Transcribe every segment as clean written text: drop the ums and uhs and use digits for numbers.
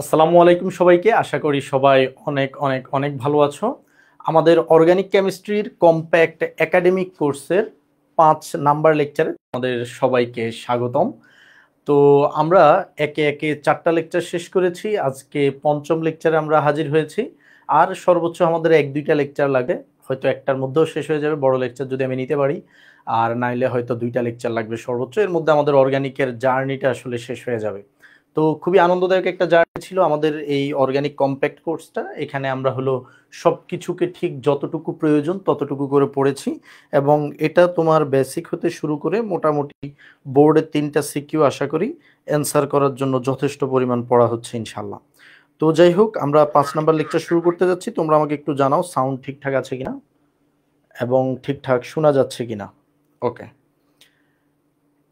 আসসালামু আলাইকুম সবাইকে। আশা করি সবাই অনেক অনেক অনেক ভালো আছো। আমাদের অর্গানিক কেমিস্ট্রির কম্প্যাক্ট একাডেমিক কোর্সের ৫ নাম্বার লেকচারে আমাদের সবাইকে স্বাগতম। তো আমরা একে একে ৪টা লেকচার শেষ করেছি। আজকে ৫ম লেকচারে আমরা হাজির হয়েছি। আর সর্বোচ্চ আমাদের ১-২টা লেকচার লাগে, হয়তো একটার মধ্যেও শেষ হয়ে যাবে বড় লেকচার যদি আমি নিতে পারি, আর নাইলে হয়তো ২টা লেকচার লাগবে সর্বোচ্চ। এর মধ্যে আমাদের অর্গানিকের জার্নিটা আসলে শেষ হয়ে যাবে। তো খুবই আনন্দদায়ক একটা জার্নি ছিল আমাদের এই অর্গানিক কম্প্যাক্ট কোর্সটা। এখানে আমরা হলো সব কিছুকে ঠিক যতটুকু প্রয়োজন ততটুকু করে পড়েছি, এবং এটা তোমার বেসিক হতে শুরু করে মোটামুটি বোর্ডের ৩টা সিকিউ আশা করি অ্যান্সার করার জন্য যথেষ্ট পরিমাণ পড়া হচ্ছে ইনশাল্লাহ। তো যাই হোক, আমরা ৫ নাম্বার লেকচার শুরু করতে যাচ্ছি। তোমরা আমাকে একটু জানাও সাউন্ড ঠিকঠাক আছে কিনা এবং ঠিকঠাক শোনা যাচ্ছে কিনা। ওকে,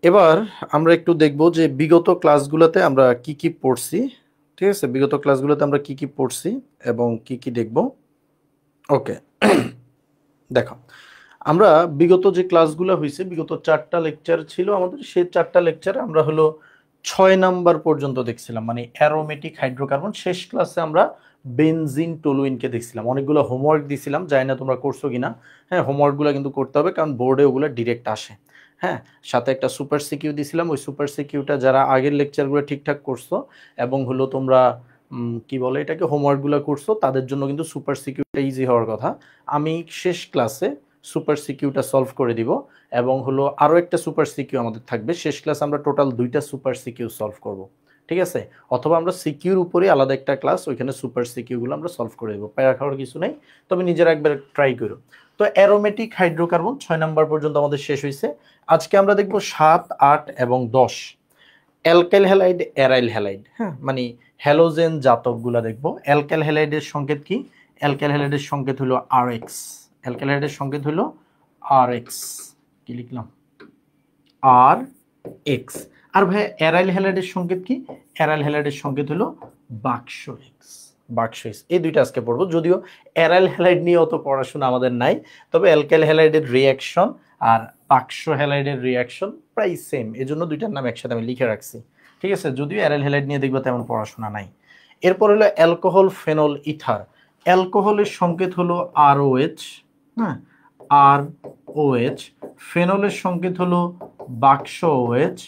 এবার আমরা একটু দেখব যে বিগত ক্লাসগুলোতে আমরা কি কি পড়ছি। ঠিক আছে, বিগত ক্লাসগুলোতে আমরা কি কি পড়ছি এবং কি কি দেখব। ওকে, দেখো, আমরা বিগত যে ক্লাসগুলো হয়েছে, বিগত 4টা লেকচার ছিল আমাদের, সেই 4টা লেকচারে আমরা হলো 6 নাম্বার পর্যন্ত দেখছিলাম, মানে অ্যারোমেটিক হাইড্রোকার্বন। শেষ ক্লাসে আমরা বেনজিন টলুইনকে দেখছিলাম। অনেকগুলো হোমওয়ার্ক দিছিলাম, জানি না তোমরা করছো কিনা। হ্যাঁ, হোমওয়ার্কগুলো কিন্তু করতে হবে, কারণ বোর্ডে ওগুলো ডিরেক্ট আসে। হ্যাঁ, সাথে একটা সুপার সিকিউ দিছিলাম। ওই সুপার সিকিউটা যারা আগের লেকচারগুলো ঠিকঠাক করছো এবং হলো তোমরা কি বলে এটাকে, হোমওয়ার্কগুলো করছো, তাদের জন্য কিন্তু সুপার সিকিউটা ইজি হওয়ার কথা। আমি শেষ ক্লাসে সুপার সিকিউটা সলভ করে দিব, এবং হলো আরও একটা সুপার সিকিউ আমাদের থাকবে। শেষ ক্লাস আমরা টোটাল 2টা সুপার সিকিউ সলভ করব, ঠিক আছে। অথবা আমরা সিকিউর উপরে আলাদা একটা ক্লাস, ওইখানে সুপার সিকিউগুলো আমরা সলভ করে দেবো, প্যারা খাওয়ার কিছু নেই, তবে নিজেরা একবার ট্রাই করো। তো অ্যারোমেটিক হাইড্রোকার্বন 6 নাম্বার পর্যন্ত আমাদের শেষ হয়েছে। আজকে আমরা দেখব 7, 8 এবং 10 অ্যালকাইল হ্যালাইড, অ্যারাইল হ্যালাইড। হ্যাঁ, মানে হ্যালোজেন জাতকগুলা দেখব। অ্যালকাইল হ্যালাইডের সংকেত কি? অ্যালকাইল হ্যালাইডের সংকেত হলো RX। অ্যালকাইল হ্যালাইডের সংকেত হলো RX। কি লিখলাম? RX। আর ভাই অ্যারাইল হ্যালাইডের সংকেত কি? অ্যারাইল হ্যালাইডের সংকেত হলো বাক্স X। বাক্স X, এই দুইটা আজকে পড়বো। যদিও অ্যারাইল হ্যালাইড নিয়ে অত পড়াশোনা আমাদের নাই, তবে অ্যালকাইল হ্যালাইডের রিয়াকশন আর বাক্স হ্যালাইডের রিয়াকশন প্রায় সেম, এজন্য দুইটার নাম একসাথে আমি লিখে রাখছি। ঠিক আছে, যদিও অ্যারাইল হ্যালাইড নিয়ে দেখবো তেমন পড়াশোনা নাই। এরপর হলো অ্যালকোহল, ফেনল, ইথার। অ্যালকোহলের সংকেত হলো ROH। হ্যাঁ, ROH। ফেনলের সংকেত হলো বাক্স OH।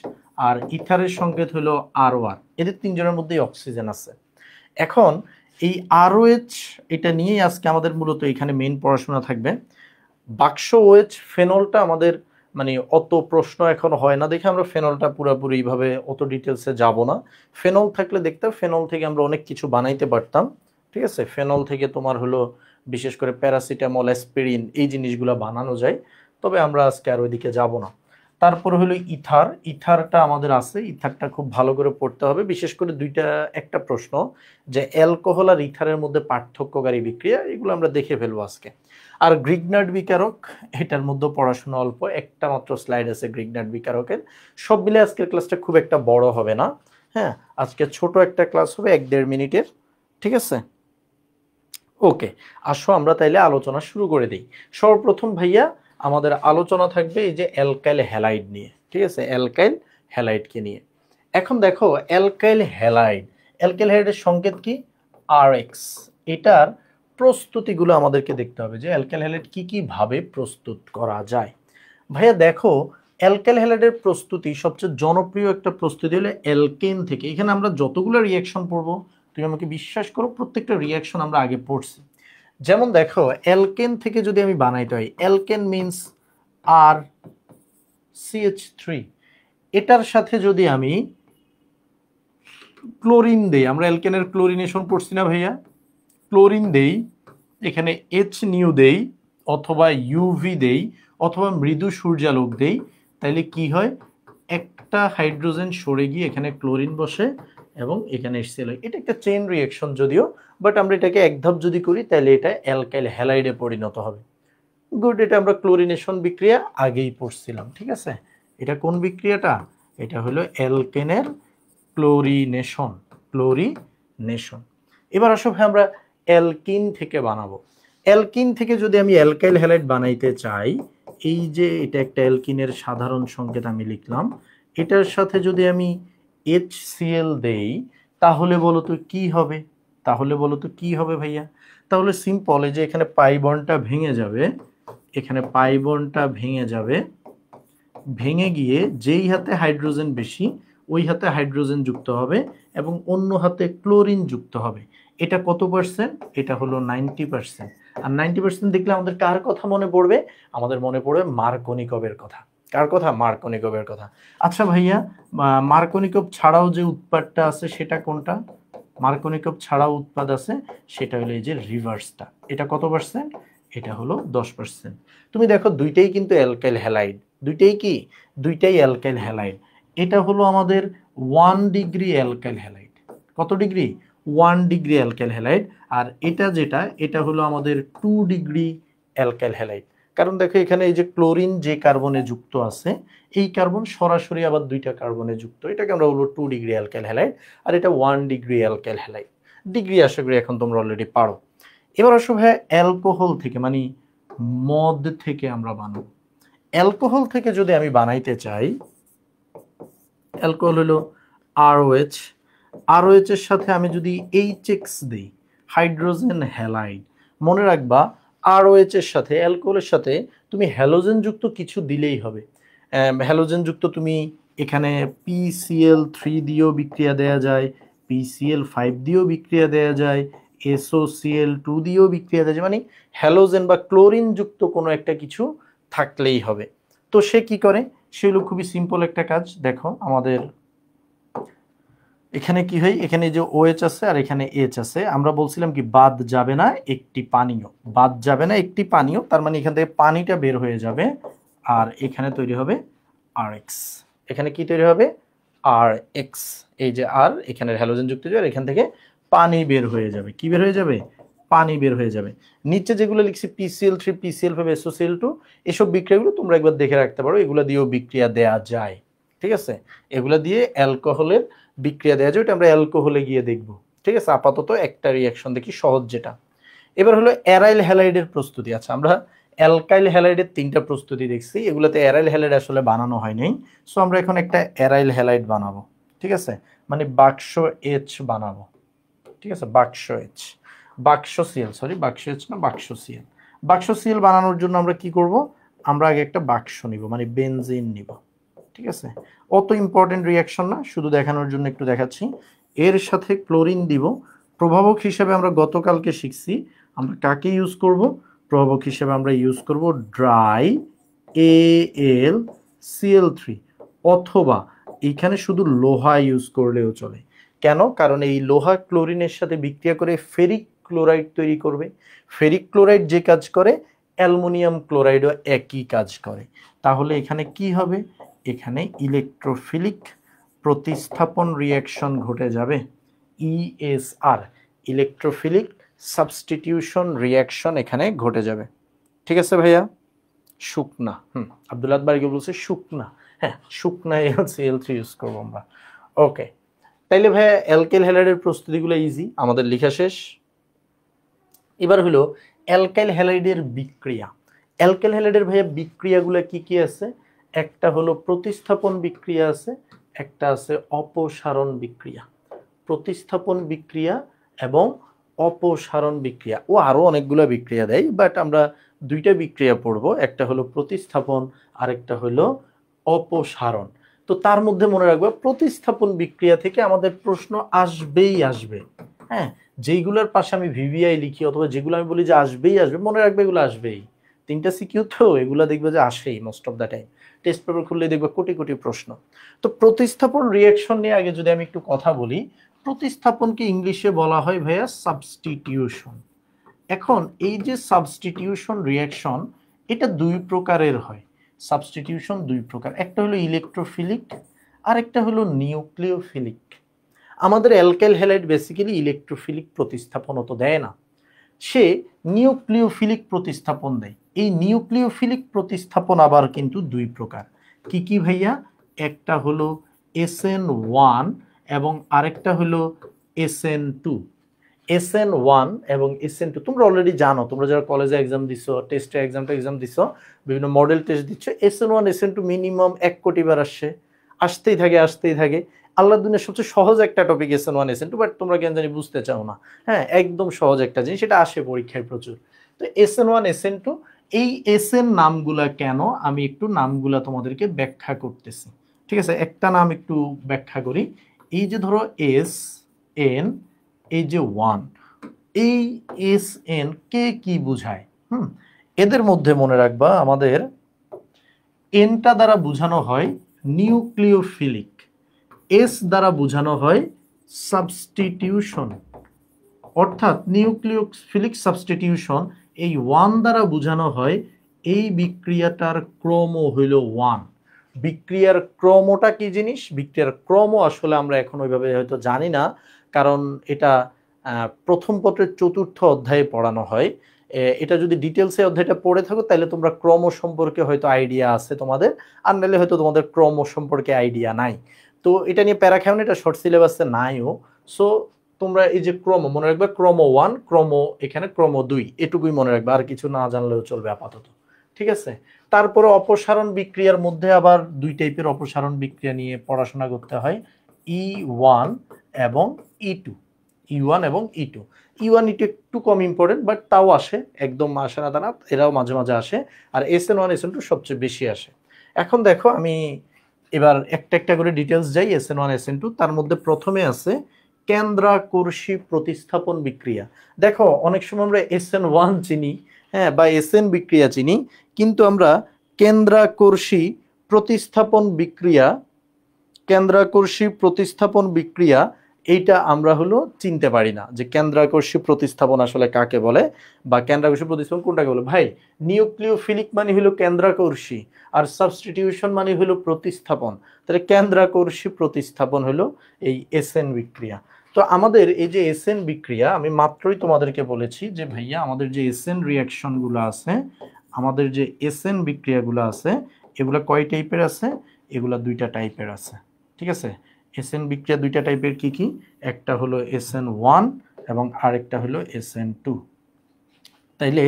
আর ইথারের সংকেত হলো ROR। এদের তিনজনের মধ্যেই অক্সিজেন আছে। এখন এই ROH, এটা নিয়েই আজকে আমাদের মূলত এখানে মেইন পড়াশোনা থাকবে। বাক্স OH, ফেনলটা আমাদের মানে অত প্রশ্ন এখন হয় না দেখে আমরা ফেনলটা পুরোপুরিভাবে অত ডিটেলসে যাব না। ফেনল থাকলে দেখতাম, ফেনল থেকে আমরা অনেক কিছু বানাইতে পারতাম। ঠিক আছে, ফেনল থেকে তোমার হলো বিশেষ করে প্যারাসিটামল, অ্যাসপিরিন, এই জিনিসগুলো বানানো যায়, তবে আমরা আজকে আর ওইদিকে যাব না। তারপর হলো ইথার। ইথারটা আমাদের আছে, ইথারটা খুব ভালো করে পড়তে হবে, বিশেষ করে একটা প্রশ্ন যে অ্যালকোহল আর ইথারের মধ্যে পার্থক্যকারী বিক্রিয়া, এগুলো আমরা দেখে ফেলবো আজকে। আর গ্রিগনার্ড বিকারক, এটার মধ্যে পড়াশোনা অল্প, একটা মাত্র স্লাইড আছে গ্রিগনার্ড বিকারকের। সব মিলে আজকের ক্লাসটা খুব একটা বড় হবে না। হ্যাঁ, আজকে ছোট একটা ক্লাস হবে 1-1.5 মিনিটের। ঠিক আছে, ওকে। আসো আমরা তাইলে আলোচনা শুরু করে দিই। সর্বপ্রথম ভাইয়া আমাদের আলোচনা থাকবে এই যে অ্যালকাইল হ্যালাইড নিয়ে। ঠিক আছে, অ্যালকাইল হ্যালাইডকে নিয়ে। এখন দেখো অ্যালকাইল হ্যালাইড, অ্যালকাইল হ্যালাইডের সংকেত কি? RX। এটার প্রস্তুতিগুলো আমাদেরকে দেখতে হবে যে অ্যালকাইল হ্যালাইড কি কি ভাবে প্রস্তুত করা যায়। ভাইয়া দেখো, অ্যালকাইল হ্যালাইডের প্রস্তুতি সবচেয়ে জনপ্রিয় একটা প্রস্তুতি হলো অ্যালকেন থেকে। এখানে আমরা যতগুলো রিঅ্যাকশন পড়বো, তুমি আমাকে বিশ্বাস করো, প্রত্যেকটা রিঅ্যাকশন আমরা আগে পড়ছি। যেমন দেখো, অ্যালকেন থেকে যদি আমি বানাইতে হয়, অ্যালকেন মিন্স RCH3, এটার সাথে যদি আমি ক্লোরিন দেই, আমরা অ্যালকেনের ক্লোরিনেশন পড়ছি না ভাইয়া, ক্লোরিন দেই, এখানে HNu দেই, অথবা UV দেই, অথবা মৃদু সূর্যালোক দেই, তাইলে কি হয়? একটা হাইড্রোজেন সরে গিয়ে এখানে ক্লোরিন বসে এবং এখানে HCl হয়। এটা একটা চেইন রিঅ্যাকশন যদিও, বাট আমরা এটাকে এক ধাপ যদি করি তাহলে এটা অ্যালকাইল হ্যালাইডে পরিণত হবে। গুড, এটা আমরা ক্লোরিনেশন বিক্রিয়া আগেই পড়ছিলাম। ঠিক আছে, এটা কোন বিক্রিয়াটা? এটা হলো অ্যালকেনের ক্লোরিনেশন। ক্লোরিনেশন। এবার আসো ভাই আমরা অ্যালকিন থেকে বানাবো। অ্যালকিন থেকে যদি আমি অ্যালকাইল হ্যালাইড বানাইতে চাই, এই যে এটা একটা অ্যালকিনের সাধারণ সংকেত আমি লিখলাম, এটার সাথে যদি আমি HCl দেই, তাহলে বলো তো কি হবে? তাহলে বলো তো কি হবে ভাইয়া? তাহলে সিম্পল, এই যে এখানে পাই বন্ডটা ভেঙে যাবে, এখানে পাই বন্ডটা ভেঙে যাবে, ভেঙে গিয়ে যেই হাতে হাইড্রোজেন বেশি ওই হাতে হাইড্রোজেন যুক্ত হবে এবং অন্য হাতে ক্লোরিন যুক্ত হবে। এটা কত পার্সেন্ট? এটা হলো 90%। আর 90% দেখলে আমাদের কার কথা মনে পড়বে? আমাদের মনে পড়বে মার্কোনিকভের কথা। কার কথা? মার্কোনিকভের কথা। আচ্ছা ভাইয়া, মার্কোনিকভ ছাড়াও যে উৎপাদটা আছে সেটা কোনটা? মার্কোনিকভ ছাড়াও উৎপাদ আছে, সেটা হলো এই যে রিভার্সটা। এটা কত পার্সেন্ট? এটা হলো 10%। তুমি দেখো দুইটাই কিন্তু অ্যালকাইল হ্যালাইড। দুইটাই কি? দুইটাই অ্যালকাইল হ্যালাইড। এটা হলো আমাদের 1 ডিগ্রি অ্যালকাইল হ্যালাইড। কত ডিগ্রি? 1 degree alkyl halide. আর এটা যেটা, এটা হলো আমাদের 2 ডিগ্রি অ্যালকাইল হ্যালাইড। কারণ দেখো এখানে এই যে ক্লোরিন যে কার্বনে যুক্ত আছে, এই কার্বন সরাসরি আবার দুইটা কার্বনে যুক্ত, এটাকে আমরা বলবো 2 ডিগ্রি অ্যালকাইল হ্যালাইড। আর এটা 1 ডিগ্রি অ্যালকাইল হ্যালাইড। ডিগ্রি আশা করি এখন তোমরা অলরেডি পারো। এবার আসো ভাই, অ্যালকোহল থেকে মানে মদ থেকে আমরা বানাবো। অ্যালকোহল থেকে যদি আমি বানাইতে চাই, অ্যালকোহল হলো আরওএইচ, আরওএইচ এর সাথে আমি যদি এইচএক্স দিই, হাইড্রোজেন হ্যালাইড। মনে রাখবা আরওএইচ এর সাথে, অ্যালকোহলের সাথে তুমি হ্যালোজেন যুক্ত কিছু দিলেই হবে। হ্যালোজেন যুক্ত তুমি এখানে PCl3 দিয়েও বিক্রিয়া দেয়া যায়, PCl5 দিয়েও বিক্রিয়া দেয়া যায়, SOCl2 দিয়েও বিক্রিয়া দেয়া যায়। মানে হ্যালোজেন বা ক্লোরিন যুক্ত কোনো একটা কিছু থাকলেই হবে। তো সে কি করে? সেগুলো খুবই সিম্পল একটা কাজ। দেখো আমাদের এখানে কি হয়, এখানে যে OH আছে আর এখানে H আছে, আমরা বলছিলাম কি বাদ যাবে না একটি পানীয়, বাদ যাবে না একটি পানীয়, তার মানে এখান থেকে পানিটা বের হয়ে যাবে আর এখানে তৈরি হবে RX। এখানে কি তৈরি হবে? RX। এই যে আর এখানে হ্যালোজেন যুক্ত হয়ে যাবে, এখান থেকে পানি বের হয়ে যাবে। কি বের হয়ে যাবে? পানি বের হয়ে যাবে। নিচে যেগুলো লিখছি PCl3, PCl5, SOCl2, এসব বিক্রিয়াগুলো তোমরা একবার দেখে রাখতে পারো, এগুলো দিয়েও বিক্রিয়া দেয়া যায়। ঠিক আছে, এগুলা দিয়ে অ্যালকোহলের বিক্রিয়া দেওয়া যায়, ওটা আমরা অ্যালকোহলে গিয়ে দেখব। ঠিক আছে, আপাতত একটা রিয়াকশন দেখি সহজ যেটা। এবার হলো অ্যারাইল হ্যালাইডের প্রস্তুতি। আচ্ছা, আমরা অ্যালকাইল হ্যালাইডের 3টা প্রস্তুতি দেখছি, এগুলোতে অ্যারাইল হ্যালাইড আসলে বানানো হয় নাই। সো আমরা এখন একটা অ্যারাইল হ্যালাইড বানাবো। ঠিক আছে, মানে বাক্স H বানাবো। ঠিক আছে, বাক্স H, বাক্স Cl, সরি বাক্স H না, বাক্স Cl। বাক্স Cl বানানোর জন্য আমরা কি করব? আমরা আগে একটা বাক্স নিব, মানে বেনজিন নিব। ঠিক আছে, অত ইম্পর্টেন্ট রিয়াকশন না, শুধু দেখানোর জন্য একটু দেখাচ্ছি। এর সাথে ক্লোরিন দিব। প্রভাবক হিসেবে আমরা গতকালকে শিখছি আমরা কাকে ইউজ করব? প্রভাবক হিসেবে আমরা ইউজ করব ড্রাই AlCl3, অথবা এখানে শুধু লোহা ইউজ করলেও চলে। কেন? কারণ এই লোহা ক্লোরিনের সাথে বিক্রিয়া করে ফেরিক ক্লোরাইড তৈরি করবে। ফেরিক ক্লোরাইড যে কাজ করে, অ্যালুমিনিয়াম ক্লোরাইডও একই কাজ করে। তাহলে এখানে কি হবে? এখানে ইলেকট্রোফিলিক প্রতিস্থাপন রিয়াকশন ঘটে যাবে, ESR, ইলেকট্রোফিলিক সাবস্টিটিউশন রিয়াকশন এখানে ঘটে যাবে। ঠিক আছে ভাইয়া? শুকনা, আব্দুল্লাহ বারিকে বলছে শুকনা, হ্যাঁ শুকনা AlCl3 ইউজ করবো আমরা। ওকে, তাইলে ভাইয়া অ্যালকাইল হ্যালাইডের প্রস্তুতিগুলো ইজি, আমাদের লেখা শেষ। এবার হলো অ্যালকাইল হ্যালাইডের বিক্রিয়া। অ্যালকাইল হ্যালাইডের ভাইয়া বিক্রিয়াগুলো কি কি আছে? একটা হলো প্রতিস্থাপন বিক্রিয়া আছে, একটা আছে অপসারণ বিক্রিয়া। প্রতিস্থাপন বিক্রিয়া এবং অপসারণ বিক্রিয়া, ও আরো অনেকগুলো বিক্রিয়া দেয়, বাট আমরা দুইটা বিক্রিয়া পড়ব, একটা হলো প্রতিস্থাপন আর একটা হলো অপসারণ। তো তার মধ্যে মনে রাখবে প্রতিস্থাপন বিক্রিয়া থেকে আমাদের প্রশ্ন আসবেই আসবে। হ্যাঁ, যেইগুলোর পাশে আমি VVI লিখি অথবা যেগুলো আমি বলি যে আসবেই আসবে, মনে রাখবে এগুলো আসবেই। 3টা সিকিউ তো, এগুলো দেখবে যে আসেই most of the time. Test paper খুললে দেখবে কোটি কোটি প্রশ্ন। তো প্রতিস্থাপন রিয়াকশন নিয়ে আগে যদি আমি একটু কথা বলি, প্রতিস্থাপনকে ইংলিশে বলা হয় ভাইয়া সাবস্টিটিউশন। এখন এই যে সাবস্টিটিউশন রিয়াকশন, এটা দুই প্রকারের হয়। সাবস্টিটিউশন দুই প্রকার, একটা হলো ইলেকট্রোফিলিক আর একটা হলো নিউক্লিওফিলিক। আমাদের অ্যালকাইল হ্যালাইড বেসিক্যালি ইলেকট্রোফিলিক প্রতিস্থাপন অত দেয় না, সে নিউক্লিওফিলিক প্রতিস্থাপন দেয়। এই নিউক্লিওফিলিক প্রতিস্থাপন আবার কিন্তু দুই প্রকার। কি কি ভাইয়া? একটা হলো SN1 এবং আরেকটা হলো SN2। SN1 এবং SN2 তোমরা অলরেডি জানো, তোমরা যারা কলেজে এক্সাম দিছো, টেস্টে এক্সাম দিছো, বিভিন্ন মডেল টেস্ট দিচ্ছ, SN1 SN2 মিনিমাম 1 কোটি বার আসছে, আসতেই থাকে। আল্লাহর দুনিয়ার সবচেয়ে সহজ একটা টপিক SN1 SN2, বাট তোমরা কেন জানি বুঝতে চাও না। হ্যাঁ, একদম সহজ একটা জিনিস, সেটা আসে পরীক্ষায় প্রচুর। তো SN1 SN2, এই SN নামগুলা কেন, আমি একটু নামগুলা তোমাদেরকে ব্যাখ্যা করতেছি। ঠিক আছে, একটা নাম একটু ব্যাখ্যা করি। এই যে ধরো SN, এই যে 1, এই SN কে কি বোঝায়? এদের মধ্যে মনে রাখবা, আমাদের এনটা দ্বারা বোঝানো হয় নিউক্লিওফিলিক, এস দ্বারা বোঝানো হয় সাবস্টিটিউশন, অর্থাৎ নিউক্লিওফিলিক সাবস্টিটিউশন। এই 1 দ্বারা বোঝানো হয় এই বিক্রিয়াটার ক্রম হইল 1। বিক্রিয়ার ক্রমটা কি জিনিস? বিক্রিয়ার ক্রম আসলে আমরা এখন ওইভাবে হয়তো জানি না, কারণ এটা প্রথম পত্রের 4র্থ অধ্যায়ে পড়ানো হয়। এটা যদি ডিটেলসে অধ্যায়টা পড়ে থাকো তাহলে তোমরা ক্রম সম্পর্কে হয়তো আইডিয়া আছে তোমাদের, আর নাহলে হয়তো তোমাদের ক্রম সম্পর্কে আইডিয়া নাই। তো এটা নিয়ে প্যারা খেও না, এটা শর্ট সিলেবাসে নাইও। সো তোমরা এই যে ক্রম মনে রাখবে, ক্রম 1, ক্রম এখানে ক্রম 2, এটুকুই মনে রাখবে, আর কিছু না জানলেও চলবে আপাতত। ঠিক আছে, তারপরে অপসারণ বিক্রিয়ার মধ্যে আবার 2 টাইপের অপসারণ বিক্রিয়া নিয়ে পড়াশোনা করতে হয়, E1 এবং E2। E1 এবং E2, E1 E2 একটু কম ইম্পর্টেন্ট, বাট তাও আসে, একদম আসে না তা না, এরাও মাঝে মাঝে আসে। আর SN1 SN2 সবচেয়ে বেশি আসে। এখন দেখো, আমি এবার একটা একটা করে ডিটেলস যাই SN1 SN2। তার মধ্যে প্রথমে আছে কেন্দ্রাকর্ষী প্রতিস্থাপন বিক্রিয়া। দেখো, অনেক সময় আমরা SN1 চিনি, হ্যাঁ, বা SN বিক্রিয়া চিনি, কিন্তু আমরা কেন্দ্রাকর্ষী প্রতিস্থাপন বিক্রিয়া, কেন্দ্রাকর্ষী প্রতিস্থাপন বিক্রিয়া, এইটা আমরা হলো চিনতে পারি না যে কেন্দ্রাকর্ষী প্রতিস্থাপন আসলে কাকে বলে, বা কেন্দ্রাকর্ষী প্রতিস্থাপন কোনটাকে বলে। ভাই, নিউক্লিওফিলিক মানে হলো কেন্দ্রাকর্ষী, আর সাবস্টিটিউশন মানে হলো প্রতিস্থাপন। তাহলে কেন্দ্রাকর্ষী প্রতিস্থাপন হলো এই SN বিক্রিয়া। তো আমাদের এই যে SN বিক্রিয়া, আমি মাত্রই তোমাদেরকে বলেছি যে ভাইয়া, আমাদের যে SN রিয়াকশনগুলো আছে, আমাদের যে SN বিক্রিয়াগুলো আছে, এগুলো কয় টাইপের আছে? এগুলা 2টা টাইপের আছে। ঠিক আছে, SN বিক্রিয়া 2টা টাইপের। কি কি? একটা হলো SN1 এবং আরেকটা হলো SN2। তাইলে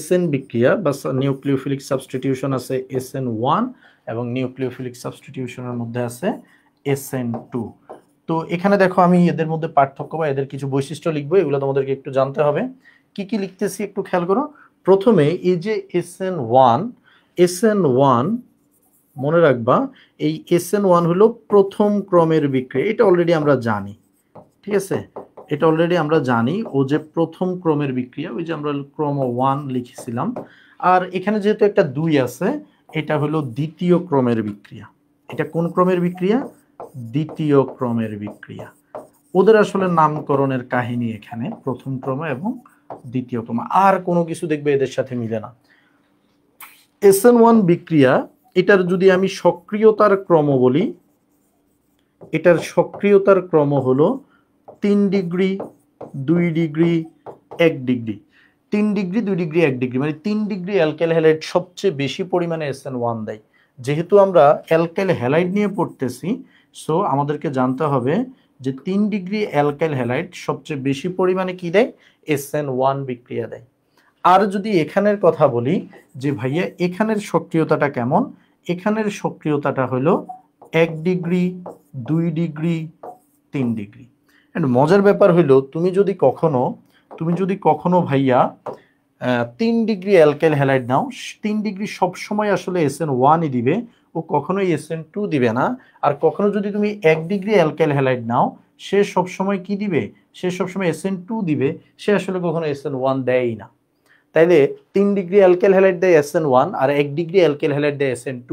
SN বিক্রিয়া বা নিউক্লিওফিলিক সাবস্টিটিউশন আছে SN1, এবং নিউক্লিওফিলিক সাবস্টিটিউশনের মধ্যে আছে SN2। তো এখানে দেখো, আমি এদের মধ্যে পার্থক্য বা এদের কিছু বৈশিষ্ট্য লিখবো, এগুলো তোমাদেরকে একটু জানতে হবে। কি কি লিখতেছি একটু খেয়াল করো। প্রথমে এই যে SN1 মনে রাখবা, এই SN1 হলো প্রথম ক্রমের বিক্রিয়া, এটা অলরেডি আমরা জানি। ঠিক আছে, এটা অলরেডি আমরা জানি, ও যে প্রথম ক্রমের বিক্রিয়া, ওই যে আমরা ক্রম 1 লিখেছিলাম। আর এখানে যেহেতু একটা 2 আছে, এটা হলো দ্বিতীয় ক্রমের বিক্রিয়া। এটা কোন ক্রমের বিক্রিয়া? দ্বিতীয় ক্রমের বিক্রিয়া। ওদের আসলে নামকরণের কাহিনী এখানে, প্রথম ক্রম এবং দ্বিতীয় ক্রম, আর কোনো কিছু দেখবে এদের সাথে মিলে না। SN1 বিক্রিয়া, এটার যদি আমি সক্রিয়তার ক্রম বলি, এটার সক্রিয়তার ক্রম হলো 3 degree, 2 degree, 1 degree. 3 degree, 2 degree, 1 degree, মানে 3 ডিগ্রি অ্যালকাইল হ্যালাইড সবচেয়ে বেশি পরিমাণে SN1 দেয়। যেহেতু আমরা অ্যালকাইল হ্যালাইড নিয়ে পড়তেছি, সো আমাদেরকে জানতে হবে যে 3 ডিগ্রি অ্যালকাইল হ্যালাইড সবচেয়ে বেশি পরিমাণে কি দেয়? SN1 বিক্রিয়া দেয়। আর যদি এখানের কথা বলি যে ভাইয়া, এখানের সক্রিয়তাটা কেমন? এখানের সক্রিয়তাটা হলো 1 ডিগ্রি, 2 ডিগ্রি, 3 ডিগ্রি। এন্ড মজার ব্যাপার হইলো, তুমি যদি কখনো ভাইয়া 3 ডিগ্রি অ্যালকাইল হ্যালাইড নাও, 3 ডিগ্রি সবসময় আসলে SN1ই দিবে, ও কখনোই SN2 দিবে না। আর কখনো যদি তুমি 1 ডিগ্রি অ্যালকাইল হ্যালাইড নাও, সে সবসময় কি দিবে? সে সবসময় SN2 দিবে, সে আসলে কখনো SN1 দেয়ই না। তাইলে 3 ডিগ্রি অ্যালকাইল হ্যালাইড দেয় SN1, আর 1 ডিগ্রি অ্যালকাইল হ্যালাইড দেয় SN2।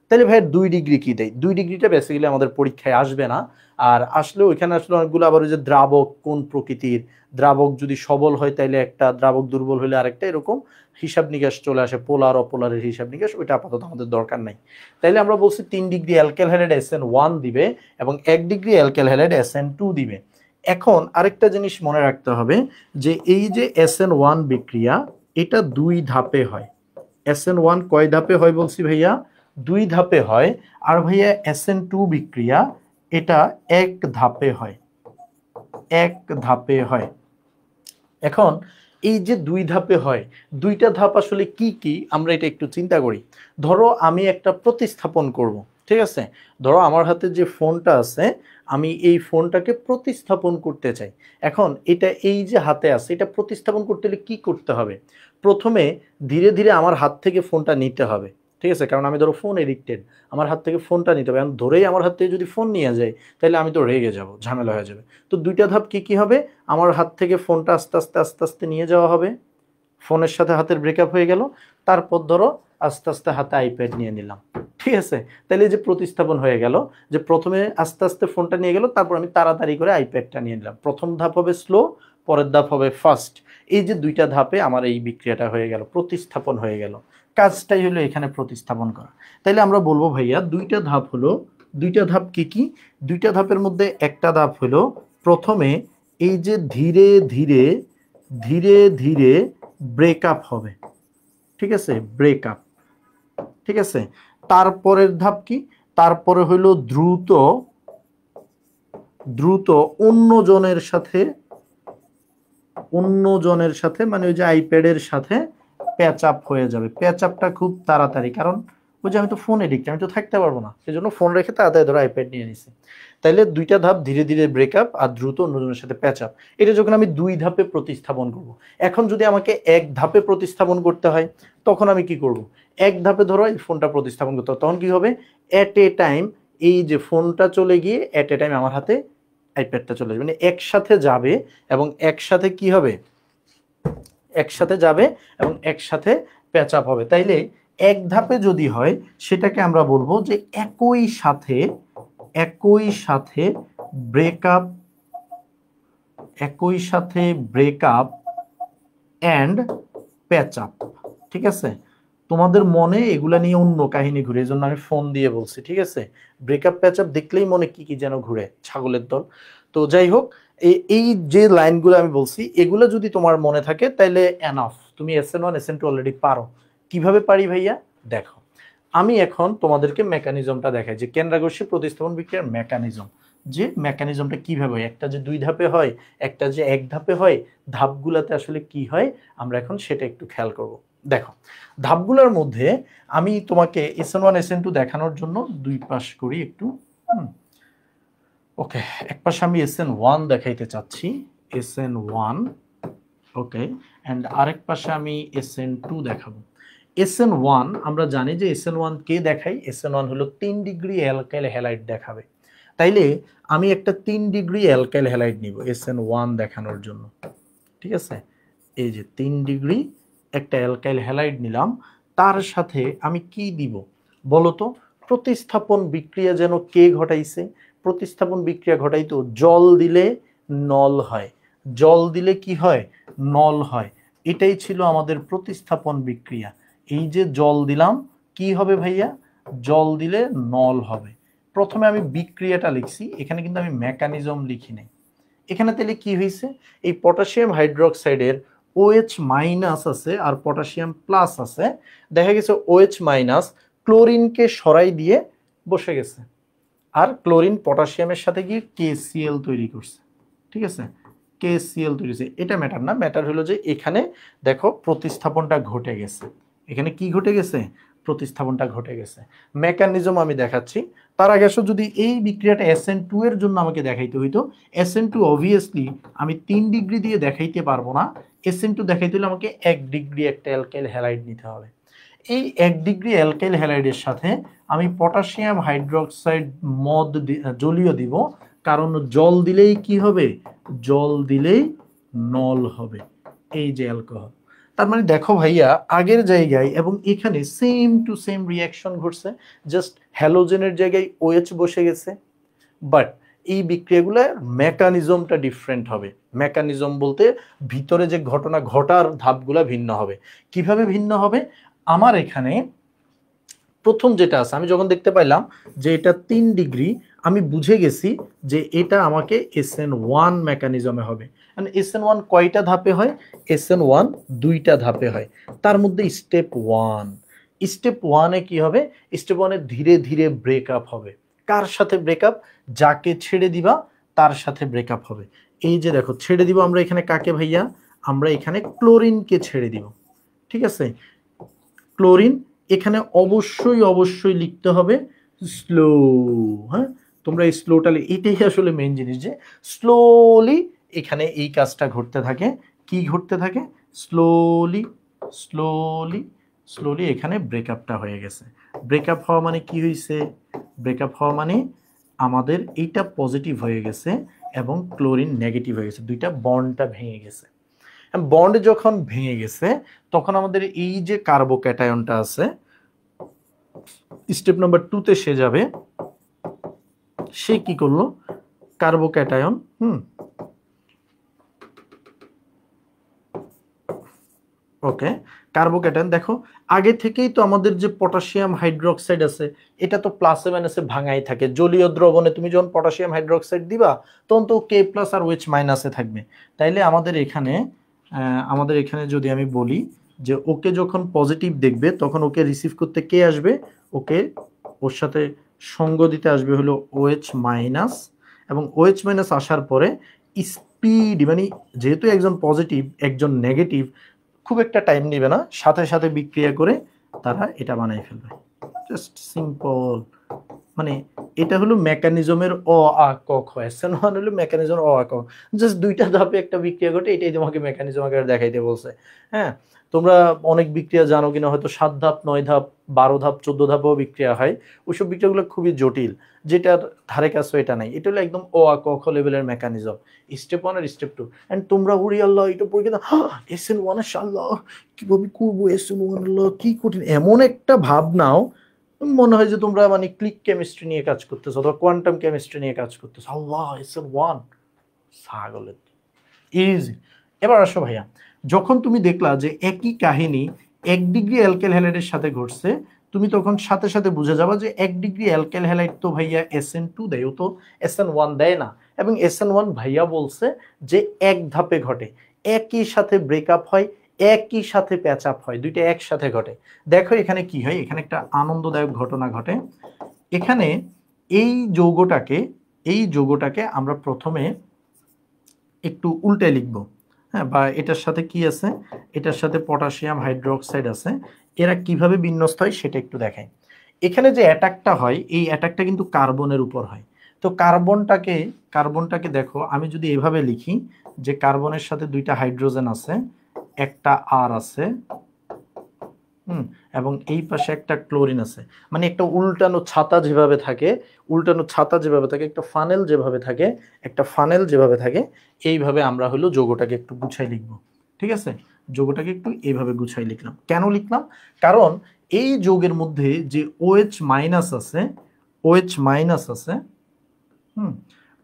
তাহলে ভাই 2 ডিগ্রি কি দেয়? 2 ডিগ্রিটা বেসিক্যালি আমাদের পরীক্ষায় আসবে না। আর আসলেও এখানে আসলে অনেকগুলো, আবার ওই যে দ্রাবক কোন প্রকৃতির, দ্রাবক যদি সবল হয় তাইলে একটা, দ্রাবক দুর্বল হলে আরেকটা, এরকম হিসাব নিকাশ চলে আসে, পোলার অপোলারের হিসাব নিকাশ, ওইটা আপাতত আমাদের দরকার নাই। তাইলে আমরা বলছি 3 ডিগ্রি অ্যালকাইল হ্যালাইড SN1 দিবে, এবং 1 ডিগ্রি অ্যালকাইল হ্যালাইড SN2 দিবে। এখন আরেকটা জিনিস মনে রাখতে হবে যে এই যে SN1 বিক্রিয়া, এটা 2 ধাপে হয়। SN1 কয় ধাপে হয় বলছি ভাইয়া? 2 ধাপে হয়। আর ভাইয়া SN2 বিক্রিয়া, এটা 1 ধাপে হয়, 1 ধাপে হয়। এখন এই যে 2 ধাপে হয়, 2টা ধাপ আসলে কি কি আমরা এটা একটু চিন্তা করি। ধরো আমি একটা প্রতিস্থাপন করব, ঠিক আছে? ধরো আমার হাতে যে ফোনটা আছে, আমি এই ফোনটাকে প্রতিস্থাপন করতে চাই। এখন এটা এই যে হাতে আছে, এটা প্রতিস্থাপন করতে হলে কি করতে হবে? প্রথমে ধীরে ধীরে আমার হাত থেকে ফোনটা নিতে হবে। ঠিক আছে? কারণ আমি ধরো ফোন এডিক্টেড, আমার হাত থেকে ফোনটা নিতে হবে। এখন ধরেই আমার হাত থেকে যদি ফোন নিয়ে যায়, তাহলে আমি তো রেগে যাব, ঝামেলা হয়ে যাবে। তো দুইটা ধাপ কি কি হবে? আমার হাত থেকে ফোনটা আস্তে আস্তে আস্তে আস্তে নিয়ে যাওয়া হবে, ফোনের সাথে হাতের ব্রেকআপ হয়ে গেল। তারপর ধরো আস্তে আস্তে হাতে আইপ্যাড নিয়ে নিলাম। ঠিক আছে? তাহলে এই যে প্রতিস্থাপন হয়ে গেল, যে প্রথমে আস্তে আস্তে ফোনটা নিয়ে গেল, তারপর আমি তাড়াতাড়ি করে আইপ্যাডটা নিয়ে নিলাম। প্রথম ধাপ হবে স্লো, পরের ধাপ হবে ফাস্ট। এই যে দুইটা ধাপে আমার এই বিক্রিয়াটা হয়ে গেল, প্রতিস্থাপন হয়ে গেল। কাজটাই হলো এখানে প্রতিস্থাপন করা। তাইলে আমরা বলবো ভাইয়া দুইটা ধাপ হলো, দুইটা ধাপ কি কি? দুইটা ধাপের মধ্যে একটা ধাপ হলো প্রথমে এই যে ধীরে ধীরে ধীরে ধীরে ব্রেকআপ হবে। ঠিক আছে? ব্রেকআপ। ঠিক আছে? তারপরের ধাপ কি? তারপরে হইল দ্রুত দ্রুত অন্যজনের সাথে মানে ওই যে আইপ্যাডের সাথে প্যাচ আপ হয়ে যাবে। প্যাচ আপটা খুব তাড়াতাড়ি, কারণ ওই যে আমি তো ফোন এডিক্ট, আমি তো থাকতে পারবো না, সেই জন্য ফোন রেখে তাড়াতাড়ি ধরো আইপ্যাড নিয়ে নিছি। তাইলে দুইটা ধাপ, ধীরে ধীরে ব্রেকআপ আর দ্রুত অন্যজনের সাথে প্যাচ আপ। এটা যখন আমি দুই ধাপে প্রতিস্থাপন করব। এখন যদি আমাকে এক ধাপে প্রতিস্থাপন করতে হয়, তখন আমি কি করব? এক ধাপে ধরো এই ফোনটা প্রতিস্থাপন করতে হবে, তখন কি হবে? এট এ টাইম এই যে ফোনটা চলে গিয়ে এট এ টাইম আমার হাতে আইপ্যাডটা চলে যাবে, মানে একসাথে যাবে এবং একসাথে কি হবে? একসাথে যাবে এবং একসাথে প্যাচ আপ হবে। তাইলে এক ধাপে যদি হয়, সেটাকে আমরা বলবো যে একই সাথে ব্রেকআপ, একই সাথে ব্রেকআপ অ্যান্ড প্যাচ আপ। ঠিক আছে? তোমাদের মনে এগুলা নিয়ে অন্য কাহিনী ঘুরে, এই জন্য আমি ফোন দিয়ে বলছি। ঠিক আছে? ব্রেকআপ প্যাচ আপ দেখলেই মনে কি কি যেন ঘুরে, ছাগলের দল। তো যাই হোক, এই যে লাইনগুলো আমি বলছি, এগুলো যদি তোমার মনে থাকে তাহলে এনাফ, তুমি SN1 SN2 অলরেডি পারো। কিভাবে পারি ভাইয়া? দেখো, আমি এখন তোমাদেরকে মেকানিজমটা দেখাই যে কেন্দ্রাকর্ষী প্রতিস্থাপন বিক্রিয়ার মেকানিজম, যে মেকানিজমটা কিভাবে হয়। একটা যে দুই ধাপে হয়, একটা যে এক ধাপে হয়, ধাপগুলাতে আসলে কি হয় আমরা এখন সেটা একটু খেয়াল করব। দেখো, ধাপগুলোর মধ্যে আমি তোমাকে SN1 SN2 দেখানোর জন্য দুই পাশ করি একটু। ওকে, এক পাশে আমি SN1 দেখাইতে চাচ্ছি, SN1। ওকে, অ্যান্ড আরেক পাশে আমি SN2 দেখাবো। SN1 আমরা জানি যে SN1 কে দেখাই? SN1 হলো 3 ডিগ্রি অ্যালকাইল হ্যালাইড দেখাবে। তাইলে আমি একটা 3 ডিগ্রি অ্যালকাইল হ্যালাইড নিব SN1 দেখানোর জন্য। ঠিক আছে? এই যে 3 ডিগ্রি একটা অ্যালকাইল হ্যালাইড নিলাম, তার সাথে আমি কি দিব বলো তো? প্রতিস্থাপন বিক্রিয়া যেন কে ঘটাইছে? প্রতিস্থাপন বিক্রিয়া ঘটাইতো জল দিলে নল হয়। জল দিলে কি হয়? নল হয়। এটাই ছিল আমাদের প্রতিস্থাপন বিক্রিয়া। এই যে জল দিলাম, কি হবে ভাইয়া? জল দিলে নল হবে। প্রথমে আমি বিক্রিয়াটা লিখছি, এখানে কিন্তু আমি মেকানিজম লিখি নাই। এখানে তাহলে কি হয়েছে? এই পটাশিয়াম হাইড্রোক্সাইডের OH মাইনাস আছে আর পটাশিয়াম প্লাস আছে, দেখা গেছে OH মাইনাস ক্লোরিনকে সরাই দিয়ে বসে গেছে, আর ক্লোরিন পটাশিয়ামের সাথে গিয়ে KCl তৈরি করছে। ঠিক আছে? KCl তৈরি করছে, এটা ম্যাটার না। ম্যাটার হলো যে এখানে দেখো প্রতিস্থাপনটা ঘটে গেছে। এখানে কি ঘটে গেছে? প্রতিস্থাপনটা ঘটে গেছে। মেকানিজম আমি দেখাচ্ছি। তার আগে আসলে যদি এই বিক্রিয়াটা SN2 এর জন্য আমাকে দেখাইতে হইতো, SN2 অবভিয়াসলি আমি 3 ডিগ্রি দিয়ে দেখাইতে পারবো না। SN2 দেখাইতে হলে আমাকে 1 ডিগ্রি একটা অ্যালকাইল হ্যালাইড নিতে হবে। এই 1 ডিগ্রি অ্যালকাইল হ্যালাইডের সাথে আমি পটাশিয়াম হাইড্রোক্সাইড মদ জলীয় দিব, কারণ জল দিলেই কি হবে? জল দিলেই নল হবে। এই যে অ্যালকোহল। তার মানে দেখো ভাইয়া, আগের জায়গায় এবং এখানে সেম টু সেম রিয়াকশন ঘটছে, জাস্ট হ্যালোজেনের জায়গায় OH বসে গেছে। বাট এই বিক্রিয়াগুলোর মেকানিজমটা ডিফারেন্ট হবে। মেকানিজম বলতে ভিতরে যে ঘটনা ঘটার ধাপগুলা ভিন্ন হবে। কিভাবে ভিন্ন হবে? আমার এখানে প্রথম যেটা আছে, আমি যখন দেখতে পাইলাম যে এটা 3 ডিগ্রি, আমি বুঝে গেছি যে এটা আমাকে SN1 মেকানিজমে হবে। SN1 কয়টা ধাপে হয়? SN1 দুইটা ধাপে হয়। তার মধ্যে স্টেপ 1, স্টেপ 1-এ কি হবে? স্টেপ 1-এ ধীরে ধীরে ব্রেকআপ হবে। কার সাথে ব্রেকআপ? যাকে ছেড়ে দিবা তার সাথে ব্রেকআপ হবে। এই যে দেখো, ছেড়ে দিব আমরা এখানে কাকে ভাইয়া? আমরা এখানে ক্লোরিনকে ছেড়ে দিব। ঠিক আছে? ক্লোরিন এখানে অবশ্যই লিখতে হবে স্লো। হ্যাঁ, তোমরা এই স্লোটা, এটাই আসলে মেইন জিনিস, যে স্লোলি এখানে এই কাজটা ঘটতে থাকে। কি ঘটতে থাকে? স্লোলি স্লোলি স্লোলি এখানে ব্রেকআপটা হয়ে গেছে। ব্রেকআপ হওয়া মানে কি হয়েছে? ব্রেকআপ হওয়া মানে আমাদের এইটা পজিটিভ হয়ে গেছে এবং ক্লোরিন নেগেটিভ হয়ে গেছে, দুইটা বন্ডটা ভেঙে গেছে। বন্ড যখন ভেঙে গেছে তখন আমাদের এই যে কার্বোক্যাটায়নটা আছে, স্টেপ নাম্বার 2 তে সে যাবে। সে কি করলো? কার্বোক্যাটায়ন, ওকে, কার্বোক্যাটায়ন দেখো, আগে থেকেই তো আমাদের যে পটাশিয়াম হাইড্রোক্সাইড আছে, এটা তো প্লাসে মাইনাসে ভাঙাই থাকে। জলীয় দ্রবণে তুমি যখন পটাশিয়াম হাইড্রোক্সাইড দিবা তখন তো কে প্লাস আর ওএইচ মাইনাসে থাকবে। তাইলে আমাদের এখানে যদি আমি বলি যে ওকে যখন পজিটিভ দেখবে তখন ওকে রিসিভ করতে কে আসবে? ওকে, ওর সাথে সঙ্গ দিতে আসবে হলো ওএইচ মাইনাস, এবং ওএইচ মাইনাস আসার পরে স্পিড, মানে যেহেতু একজন পজিটিভ একজন নেগেটিভ, খুব একটা টাইম নেবে না, সাথে সাথে বিক্রিয়া করে তারা এটা বানাই ফেলবে। Just simple. মানে এটা হলো মেকানিজমের অ আ ক খ। SN1 হলো মেকানিজম অ আ ক। জাস্ট দুইটা ধাপে একটা বিক্রিয়া ঘটে, এটাই তোমাকে মেকানিজম আকারে দেখাইতে বলছে। হ্যাঁ, তোমরা অনেক বিক্রিয়া জানো কিনা হয়তো, 7 ধাপ 9 ধাপ 12 ধাপ 14 ধাপেও বিক্রিয়া হয়। ওইসব বিক্রিয়াগুলো খুবই জটিল, যেটার ধারে কাছে এটা নাই। এটা হলো একদম অ আ ক খ লেভেলের মেকানিজম, স্টেপ 1 আর স্টেপ 2। এন্ড তোমরা উড়ি আল্লাহ এটা পড়ে কিন্তু SN1 আল্লাহ কিভাবে করবো, SN1 আল্লাহ কি কঠিন, এমন একটা ভাব নাও মনে হয় যে তোমরা মানে ক্লিক কেমিস্ট্রি নিয়ে কাজ করতেছো অথবা কোয়ান্টাম কেমিস্ট্রি নিয়ে কাজ করতেছো। আল্লাহ, SN1 ছাগলের ইজি। এবার আসো ভাইয়া, যখন তুমি দেখলা যে একই কাহিনী 1 ডিগ্রি অ্যালকেল হ্যালাইডের সাথে ঘটছে, তুমি তখন সাথে সাথে বুঝে যাবা যে 1 ডিগ্রি অ্যালকেল হ্যালাইড তো ভাইয়া SN2 দেয়, ও তো SN1 দেয় না। এবং SN1 ভাইয়া বলছে যে এক ধাপে ঘটে, একই সাথে ব্রেকআপ হয়, একই সাথে প্যাচ আপ হয়, দুইটা একসাথে ঘটে। দেখো এখানে কি হয়, এখানে একটা আনন্দদায়ক ঘটনা ঘটে। এখানে এই যৌগটাকে এই যৌগটাকে আমরা প্রথমে একটু উল্টে লিখব। হ্যাঁ, বা এটার সাথে কি আছে? এটার সাথে পটাশিয়াম হাইড্রোক্সাইড আছে। এরা কিভাবে বিন্যস্ত হয় সেটা একটু দেখাই। এখানে যে অ্যাটাকটা হয়, এই অ্যাটাকটা কিন্তু কার্বনের উপর হয়। তো কার্বনটাকে দেখো, আমি যদি এভাবে লিখি যে কার্বনের সাথে দুইটা হাইড্রোজেন আছে, একটা আর আছে, এবং এই পাশে একটা ক্লোরিন আছে। মানে একটা উল্টানো ছাতা যেভাবে থাকে, একটা ফানেল যেভাবে থাকে, এইভাবে আমরা হলো যৌগটাকে একটু গুছাই লিখব। ঠিক আছে, যৌগটাকে একটু এইভাবে গুছাই লিখলাম। কেন লিখলাম? কারণ এই যৌগের মধ্যে যে OH মাইনাস আছে, OH মাইনাস আছে,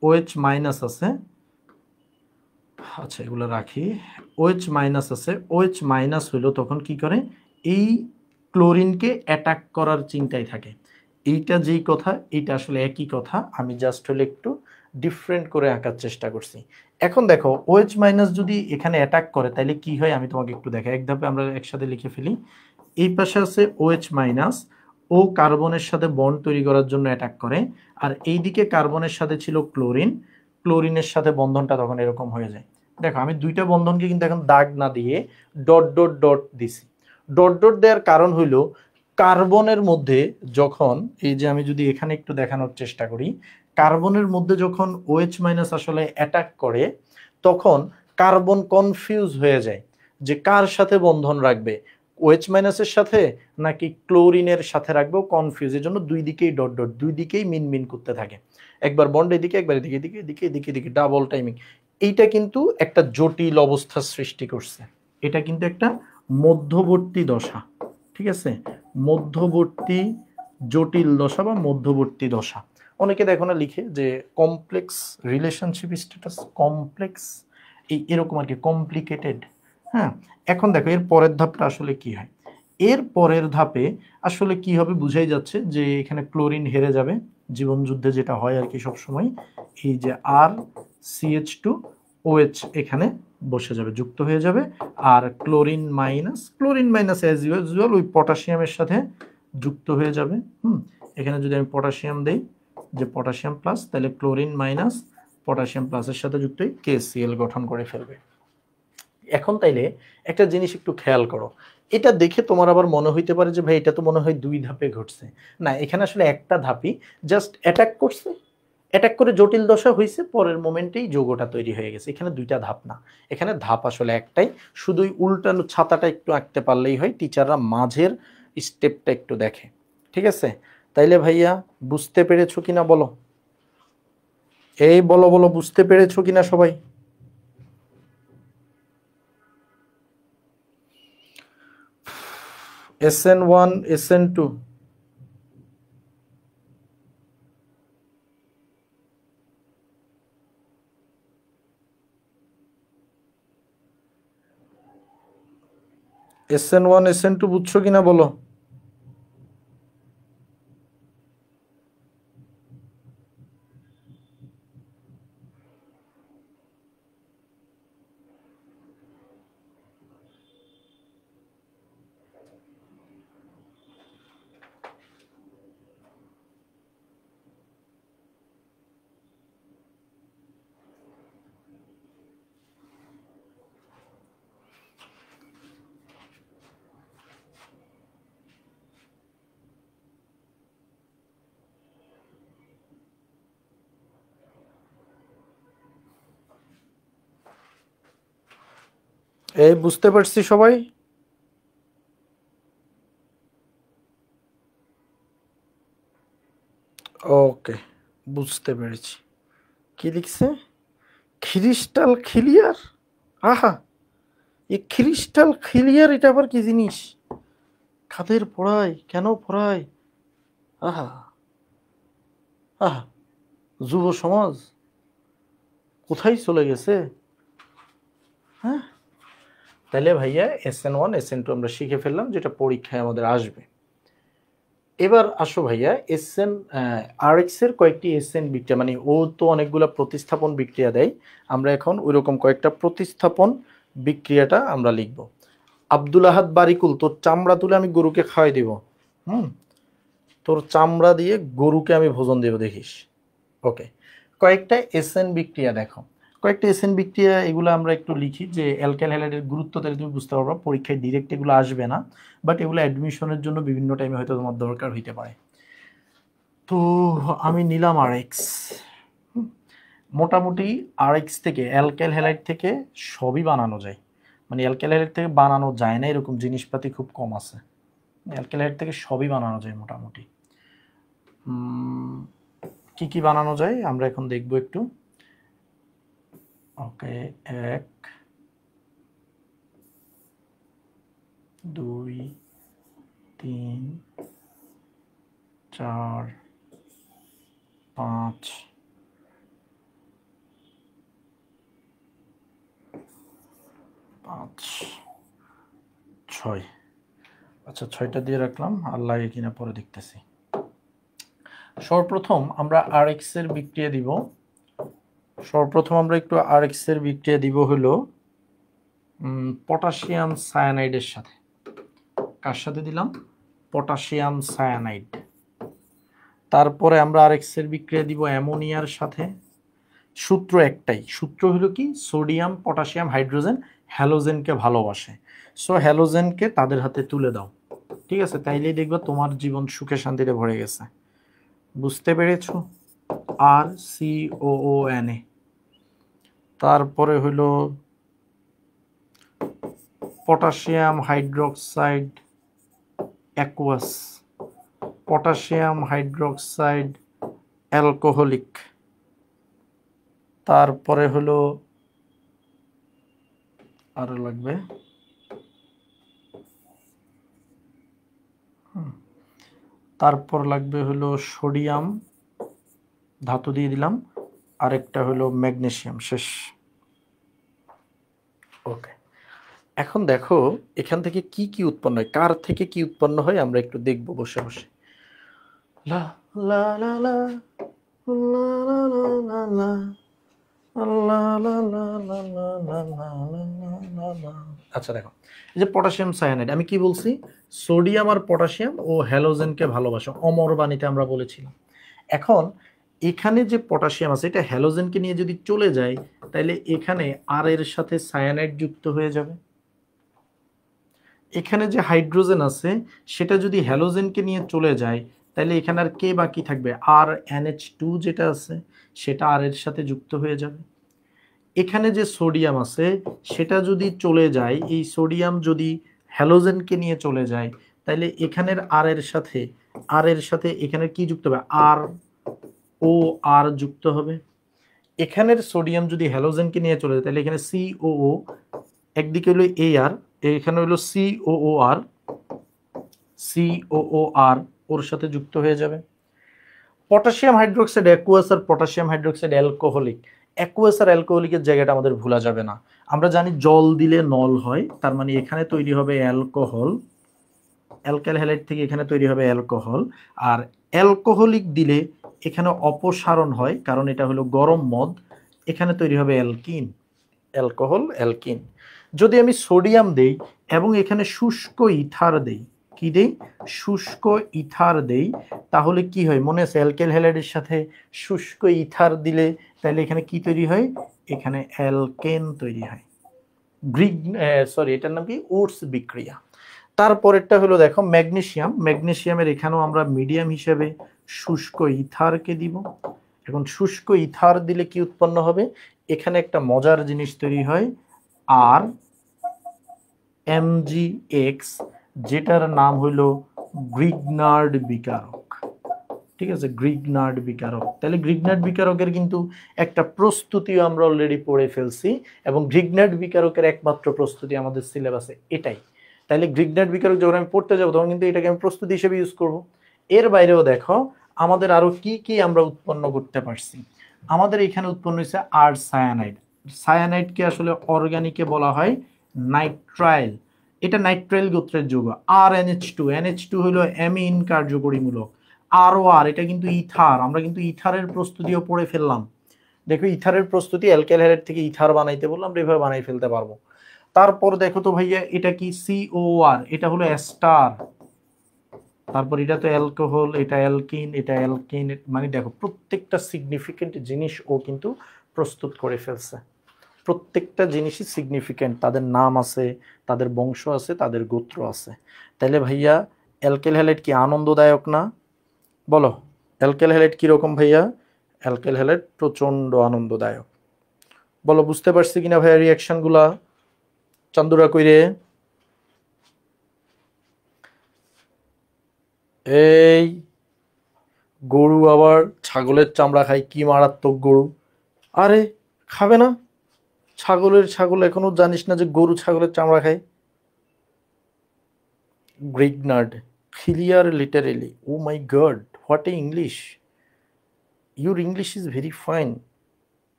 OH মাইনাস আছে, আচ্ছা এগুলো রাখি। OH মাইনাস আছে, OH মাইনাস হইলো তখন কি করে? এই ক্লোরিনকে অ্যাটাক করার চিন্তায় থাকে। এইটা যেই কথা, এইটা আসলে একই কথা, আমি জাস্ট হলে একটু ডিফারেন্ট করে আঁকার চেষ্টা করছি। এখন দেখো OH মাইনাস যদি এখানে অ্যাটাক করে তাহলে কি হয় আমি তোমাকে একটু দেখাই। এক ধাপে আমরা একসাথে লিখে ফেলি। এই পাশে আছে OH মাইনাস, ও কার্বনের সাথে বন্ড তৈরি করার জন্য অ্যাটাক করে, আর এইদিকে কার্বনের সাথে ছিল ক্লোরিন, ক্লোরিনের সাথে বন্ধনটা তখন এরকম হয়ে যায়। দেখো আমি দুইটা বন্ধনকে কিন্তু এখন দাগ না দিয়ে ডট ডট ডট দিছি। ডট ডট দেওয়ার কারণ হইল কার্বনের মধ্যে যখন, এই যে আমি যদি এখানে একটু দেখানোর চেষ্টা করি, কার্বনের মধ্যে যখন OH মাইনাস আসলে অ্যাটাক করে তখন কার্বন কনফিউজ হয়ে যায় যে কার সাথে বন্ধন রাখবে, OH মাইনাসের সাথে নাকি ক্লোরিনের সাথে রাখবে, কনফিউজ। এর জন্য দুই দিকেই ডট ডট, দুই দিকেই মিন মিন করতে থাকে, একবার বন্ড এদিকে একবার এদিকে, এদিকে এদিকে এদিকে এদিকে, ডাবল টাইমিং। এইটা কিন্তু একটা জটিল অবস্থার সৃষ্টি করছে। এটা কিন্তু একটা মধ্যবর্তী দশা। ঠিক আছে, মধ্যবর্তী জটিল দশা বা মধ্যবর্তী দশা। অনেকে দেখো না লিখে যে কমপ্লেক্স রিলেশনশিপ স্ট্যাটাস, কমপ্লেক্স এরকম আর কি, কমপ্লিকেটেড। হ্যাঁ, এখন দেখো এর পরের ধাপটা আসলে কি হয়। এর পরের ধাপে আসলে কি হবে বুঝাই যাচ্ছে যে এখানে ক্লোরিন হেরে যাবে, জীবন যুদ্ধে যেটা হয় আর কি সবসময়। এই যে RCH2OH এখানে বসে যাবে, যুক্ত হয়ে যাবে, আর ক্লোরিন মাইনাস অ্যাজ ইউজুয়াল ওই পটাশিয়ামের সাথে যুক্ত হয়ে যাবে। এখানে যদি আমি পটাশিয়াম দেই, যে পটাশিয়াম প্লাস, তাহলে ক্লোরিন মাইনাস পটাশিয়াম প্লাসের সাথে যুক্ত হয়ে KCl গঠন করে ফেলবে। এখন তাইলে একটা জিনিস একটু খেয়াল করো, এটা দেখে তোমার আবার মনে হইতে পারে যে ভাই এটা তো মনে হয় 2 ধাপে ঘটছে। না, এখানে আসলে একটা ধাপই, জাস্ট অ্যাটাক করছে, অ্যাটাক করে জটিল দশা হয়েছে, পরের মোমেন্টেই যৌগটা তৈরি হয়ে গেছে। এখানে 2টা ধাপ না, এখানে ধাপ আসলে একটাই, শুধুই উল্টানো ছাতাটা একটু আঁকতে পারলেই হয়, টিচাররা মাঝের স্টেপটা একটু দেখে। ঠিক আছে, তাইলে ভাইয়া বুঝতে পেরেছো কিনা বলো, এই বলো বলো বুঝতে পেরেছো কিনা সবাই? SN1 SN2 SN1 SN2 বুঝছো কিনা বলো? এই বুঝতে পারছি সবাই? ওকে, বুঝতে পেরেছি। কি লিখছে? Crystal clear? আহা, এই ক্রিস্টাল ক্লিয়ার এটা আবার কি জিনিস? কাদের পড়ায়, কেন পড়ায়? আহা আহা, যুব সমাজ কোথায় চলে গেছে? হ্যাঁ, তাহলে ভাইয়া SN1 SN2 আমরা শিখে ফেললাম, যেটা পরীক্ষায় আমাদের আসবে। এবার আসো ভাইয়া, RX এর কয়েকটি SN বিক্রিয়া, মানে ও তো অনেকগুলা প্রতিস্থাপন বিক্রিয়া দেয়, আমরা এখন ওইরকম কয়েকটা প্রতিস্থাপন বিক্রিয়াটা আমরা লিখব। আব্দুল আহাদ বারিকুল, তোর চামড়া তুলে আমি গরুকে খাওয়াই দিব। হুম, তোর চামড়া দিয়ে গরুকে আমি ভোজন দেব, দেখিস। ওকে, কয়েকটা SN বিক্রিয়া দেখো, কয়েকটা SN বিক্রিয়া, এগুলো আমরা একটু লিখি, যে অ্যালকাইল হ্যালাইডের গুরুত্ব তাহলে তুমি বুঝতে পারবা। পরীক্ষায় ডিরেক্ট এগুলো আসবে না, বাট এগুলো অ্যাডমিশনের জন্য বিভিন্ন টাইমে হয়তো তোমার দরকার হইতে পারে। তো আমি নিলাম RX। মোটামুটি RX থেকে, অ্যালকাইল হ্যালাইড থেকে সবই বানানো যায়, মানে অ্যালকাইল হ্যালাইড থেকে বানানো যায় না এরকম জিনিসপাতি খুব কম আছে। অ্যালকাইল হ্যালাইড থেকে সবই বানানো যায় মোটামুটি। কি কি বানানো যায় আমরা এখন দেখব একটু। ওকে, 1 2 3 4 5 5 6। আচ্ছা, 6টা দিয়ে রাখলাম, আর লাগে কিনা পরে দেখতেছি। সর্বপ্রথম আমরা RX এর বিক্রিয়া দিব, সর্বপ্রথম আমরা একটু RX এর বিক্রিয়া দিব হলো পটাশিয়াম সায়ানাইডের সাথে। কার সাথে দিলাম? Potassium cyanide. তারপরে আমরা RX এর বিক্রিয়া দিব অ্যামোনিয়ার সাথে। সূত্র একটাই, সূত্র হলো কি, সোডিয়াম পটাশিয়াম হাইড্রোজেন হ্যালোজেনকে ভালোবাসে, সো হ্যালোজেনকে তাদের হাতে তুলে দাও। ঠিক আছে, তাইলেই দেখবা তোমার জীবন সুখে শান্তিতে ভরে গেছে। বুঝতে পেরেছো? RCOONA। তারপরে হলো potassium hydroxide aqueous, potassium hydroxide alcoholic. তারপরে হলো আরো লাগবে, তারপর লাগবে হলো সোডিয়াম, ধাতু দিয়ে দিলাম, আরেকটা হলো ম্যাগনেসিয়াম, শেষ। ওকে, এখন দেখো এখান থেকে কি কি উৎপন্ন হয়, কার থেকে কি উৎপন্ন হয় আমরা একটু দেখব বসে বসে। লা লা লা লা লা লা লা লা লা লা লা লা লা লা লা লা লা। আচ্ছা দেখো, এই যে পটাশিয়াম সায়ানাইড, আমি কি বলছি? সোডিয়াম আর পটাশিয়াম ও হ্যালোজেনকে ভালোবাসে, অমর বাণীতে আমরা বলেছিলাম। এখন এখানে যে পটাশিয়াম আছে, এটা হ্যালোজেনকে নিয়ে যদি চলে যায়, তাহলে এখানে আর এর সাথে সায়ানাইড যুক্ত হয়ে যাবে। এখানে যে হাইড্রোজেন আছে সেটা যদি হ্যালোজেনকে নিয়ে চলে যায় তাহলে এখানে আর কে বাকি থাকবে, আর NH2 যেটা আছে সেটা আর এর সাথে যুক্ত হয়ে যাবে। এখানে যে সোডিয়াম আছে সেটা যদি চলে যায়, এই সোডিয়াম যদি হ্যালোজেনকে নিয়ে চলে যায় তাহলে এখানের আর এর সাথে এখানে কি যুক্ত হবে, আর ও আর যুক্ত হবে। এখানের সোডিয়াম যদি হ্যালোজেনকে নিয়ে চলে যায় তাহলে এখানে COO, একদিকে হলো AR, এখানে হলো COOR ওর সাথে যুক্ত হয়ে যাবে। পটাশিয়াম হাইড্রোক্সাইড অ্যাকুয়াস আর পটাশিয়াম হাইড্রোক্সাইড অ্যালকোহলিক। অ্যাকুয়াস আর অ্যালকোহলিকের জায়গাটা আমাদের ভোলা যাবে না। আমরা জানি জল দিলে নল হয়, তার মানে এখানে তৈরি হবে অ্যালকোহল, অ্যালকাইল হ্যালাইড থেকে এখানে তৈরি হবে অ্যালকোহল। আর অ্যালকোহলিক দিলে এখানে অপসারণ হয়, কারণ এটা হলো গরম মদ, এখানে তৈরি হবে অ্যালকিন, অ্যালকোহল অ্যালকিন। যদি আমি সোডিয়াম দেই এবং এখানে শুষ্ক ইথার দেই, কি দেই, শুষ্ক ইথার দেই, তাহলে কি হয় মনে আছে, অ্যালকাইল হ্যালাইডের সাথে শুষ্ক ইথার দিলে তাহলে এখানে কি তৈরি হয়, এখানে অ্যালকেন তৈরি হয়। এটার নাম কি, উডস বিক্রিয়া। তারপরেরটা হলো দেখো ম্যাগনেসিয়াম। ম্যাগনেসিয়ামের এখানেও আমরা মিডিয়াম হিসেবে শুষ্ক ইথারকে দিব। এখন শুষ্ক ইথার দিলে কি উৎপন্ন হবে, এখানে একটা মজার জিনিস তৈরি হয়, আর MgX, যেটার নাম হলো গ্রিগনার্ড বিকারক। ঠিক আছে, গ্রিগনার্ড বিকারক। তাহলে গ্রিগনার্ড বিকারকের কিন্তু একটা প্রস্তুতিও আমরা অলরেডি পড়ে ফেলছি, এবং গ্রিগনার্ড বিকারকের একমাত্র প্রস্তুতি আমাদের সিলেবাসে এটাই। তাহলে গ্রিগনার্ড বিকারক যখন আমি পড়তে যাবো তখন কিন্তু এটাকে আমি প্রস্তুতি হিসেবে ইউজ করব। এর বাইরেও দেখো আমাদের আরো কি কি আমরা উৎপন্ন করতে পারছি। আমাদের এখানে উৎপন্ন হয়েছে আর সায়ানাইড। সায়ানাইডকে আসলে অর্গানিকে বলা হয় নাইট্রাইল। এটা নাইট্রাইল গোত্রের যৌগ। আর NH2 হলো অ্যামিন কার্যকরীমূলক। আর এটা কিন্তু ইথার, আমরা কিন্তু ইথারের প্রস্তুতিও পড়ে ফেললাম। দেখো ইথারের প্রস্তুতি, অ্যালকাইল হ্যালাইড থেকে ইথার বানাইতে বললাম, আমরা এভাবে বানাই ফেলতে পারবো। তারপর দেখো তো ভাইয়া এটা কি, COR, এটা হলো অ্যাস্টার। তারপর এটা তো অ্যালকোহল, এটা অ্যালকিন, এটা অ্যালকিন। মানে দেখো প্রত্যেকটা সিগনিফিকেন্ট জিনিস ও কিন্তু প্রস্তুত করে ফেলছে। প্রত্যেকটা জিনিসই সিগনিফিকেন্ট, তাদের নাম আছে, তাদের বংশ আছে, তাদের গোত্র আছে। তাইলে ভাইয়া অ্যালকাইল হ্যালাইড কি আনন্দদায়ক না? বলো, অ্যালকাইল হ্যালাইড কিরকম ভাইয়া? অ্যালকাইল হ্যালাইড প্রচন্ড আনন্দদায়ক। বলো বুঝতে পারছি কিনা ভাইয়া রিয়াকশন গুলা? চান্দুরা কইরে এই গরু আবার ছাগলের চামড়া খায়, কি মারাত্মক গরু! আরে খাবে না? ছাগল এখনো জানিস না যে গরু ছাগলের চামড়া খায়? Grignard, clear literally. Oh my god, what a English! Your English is very fine.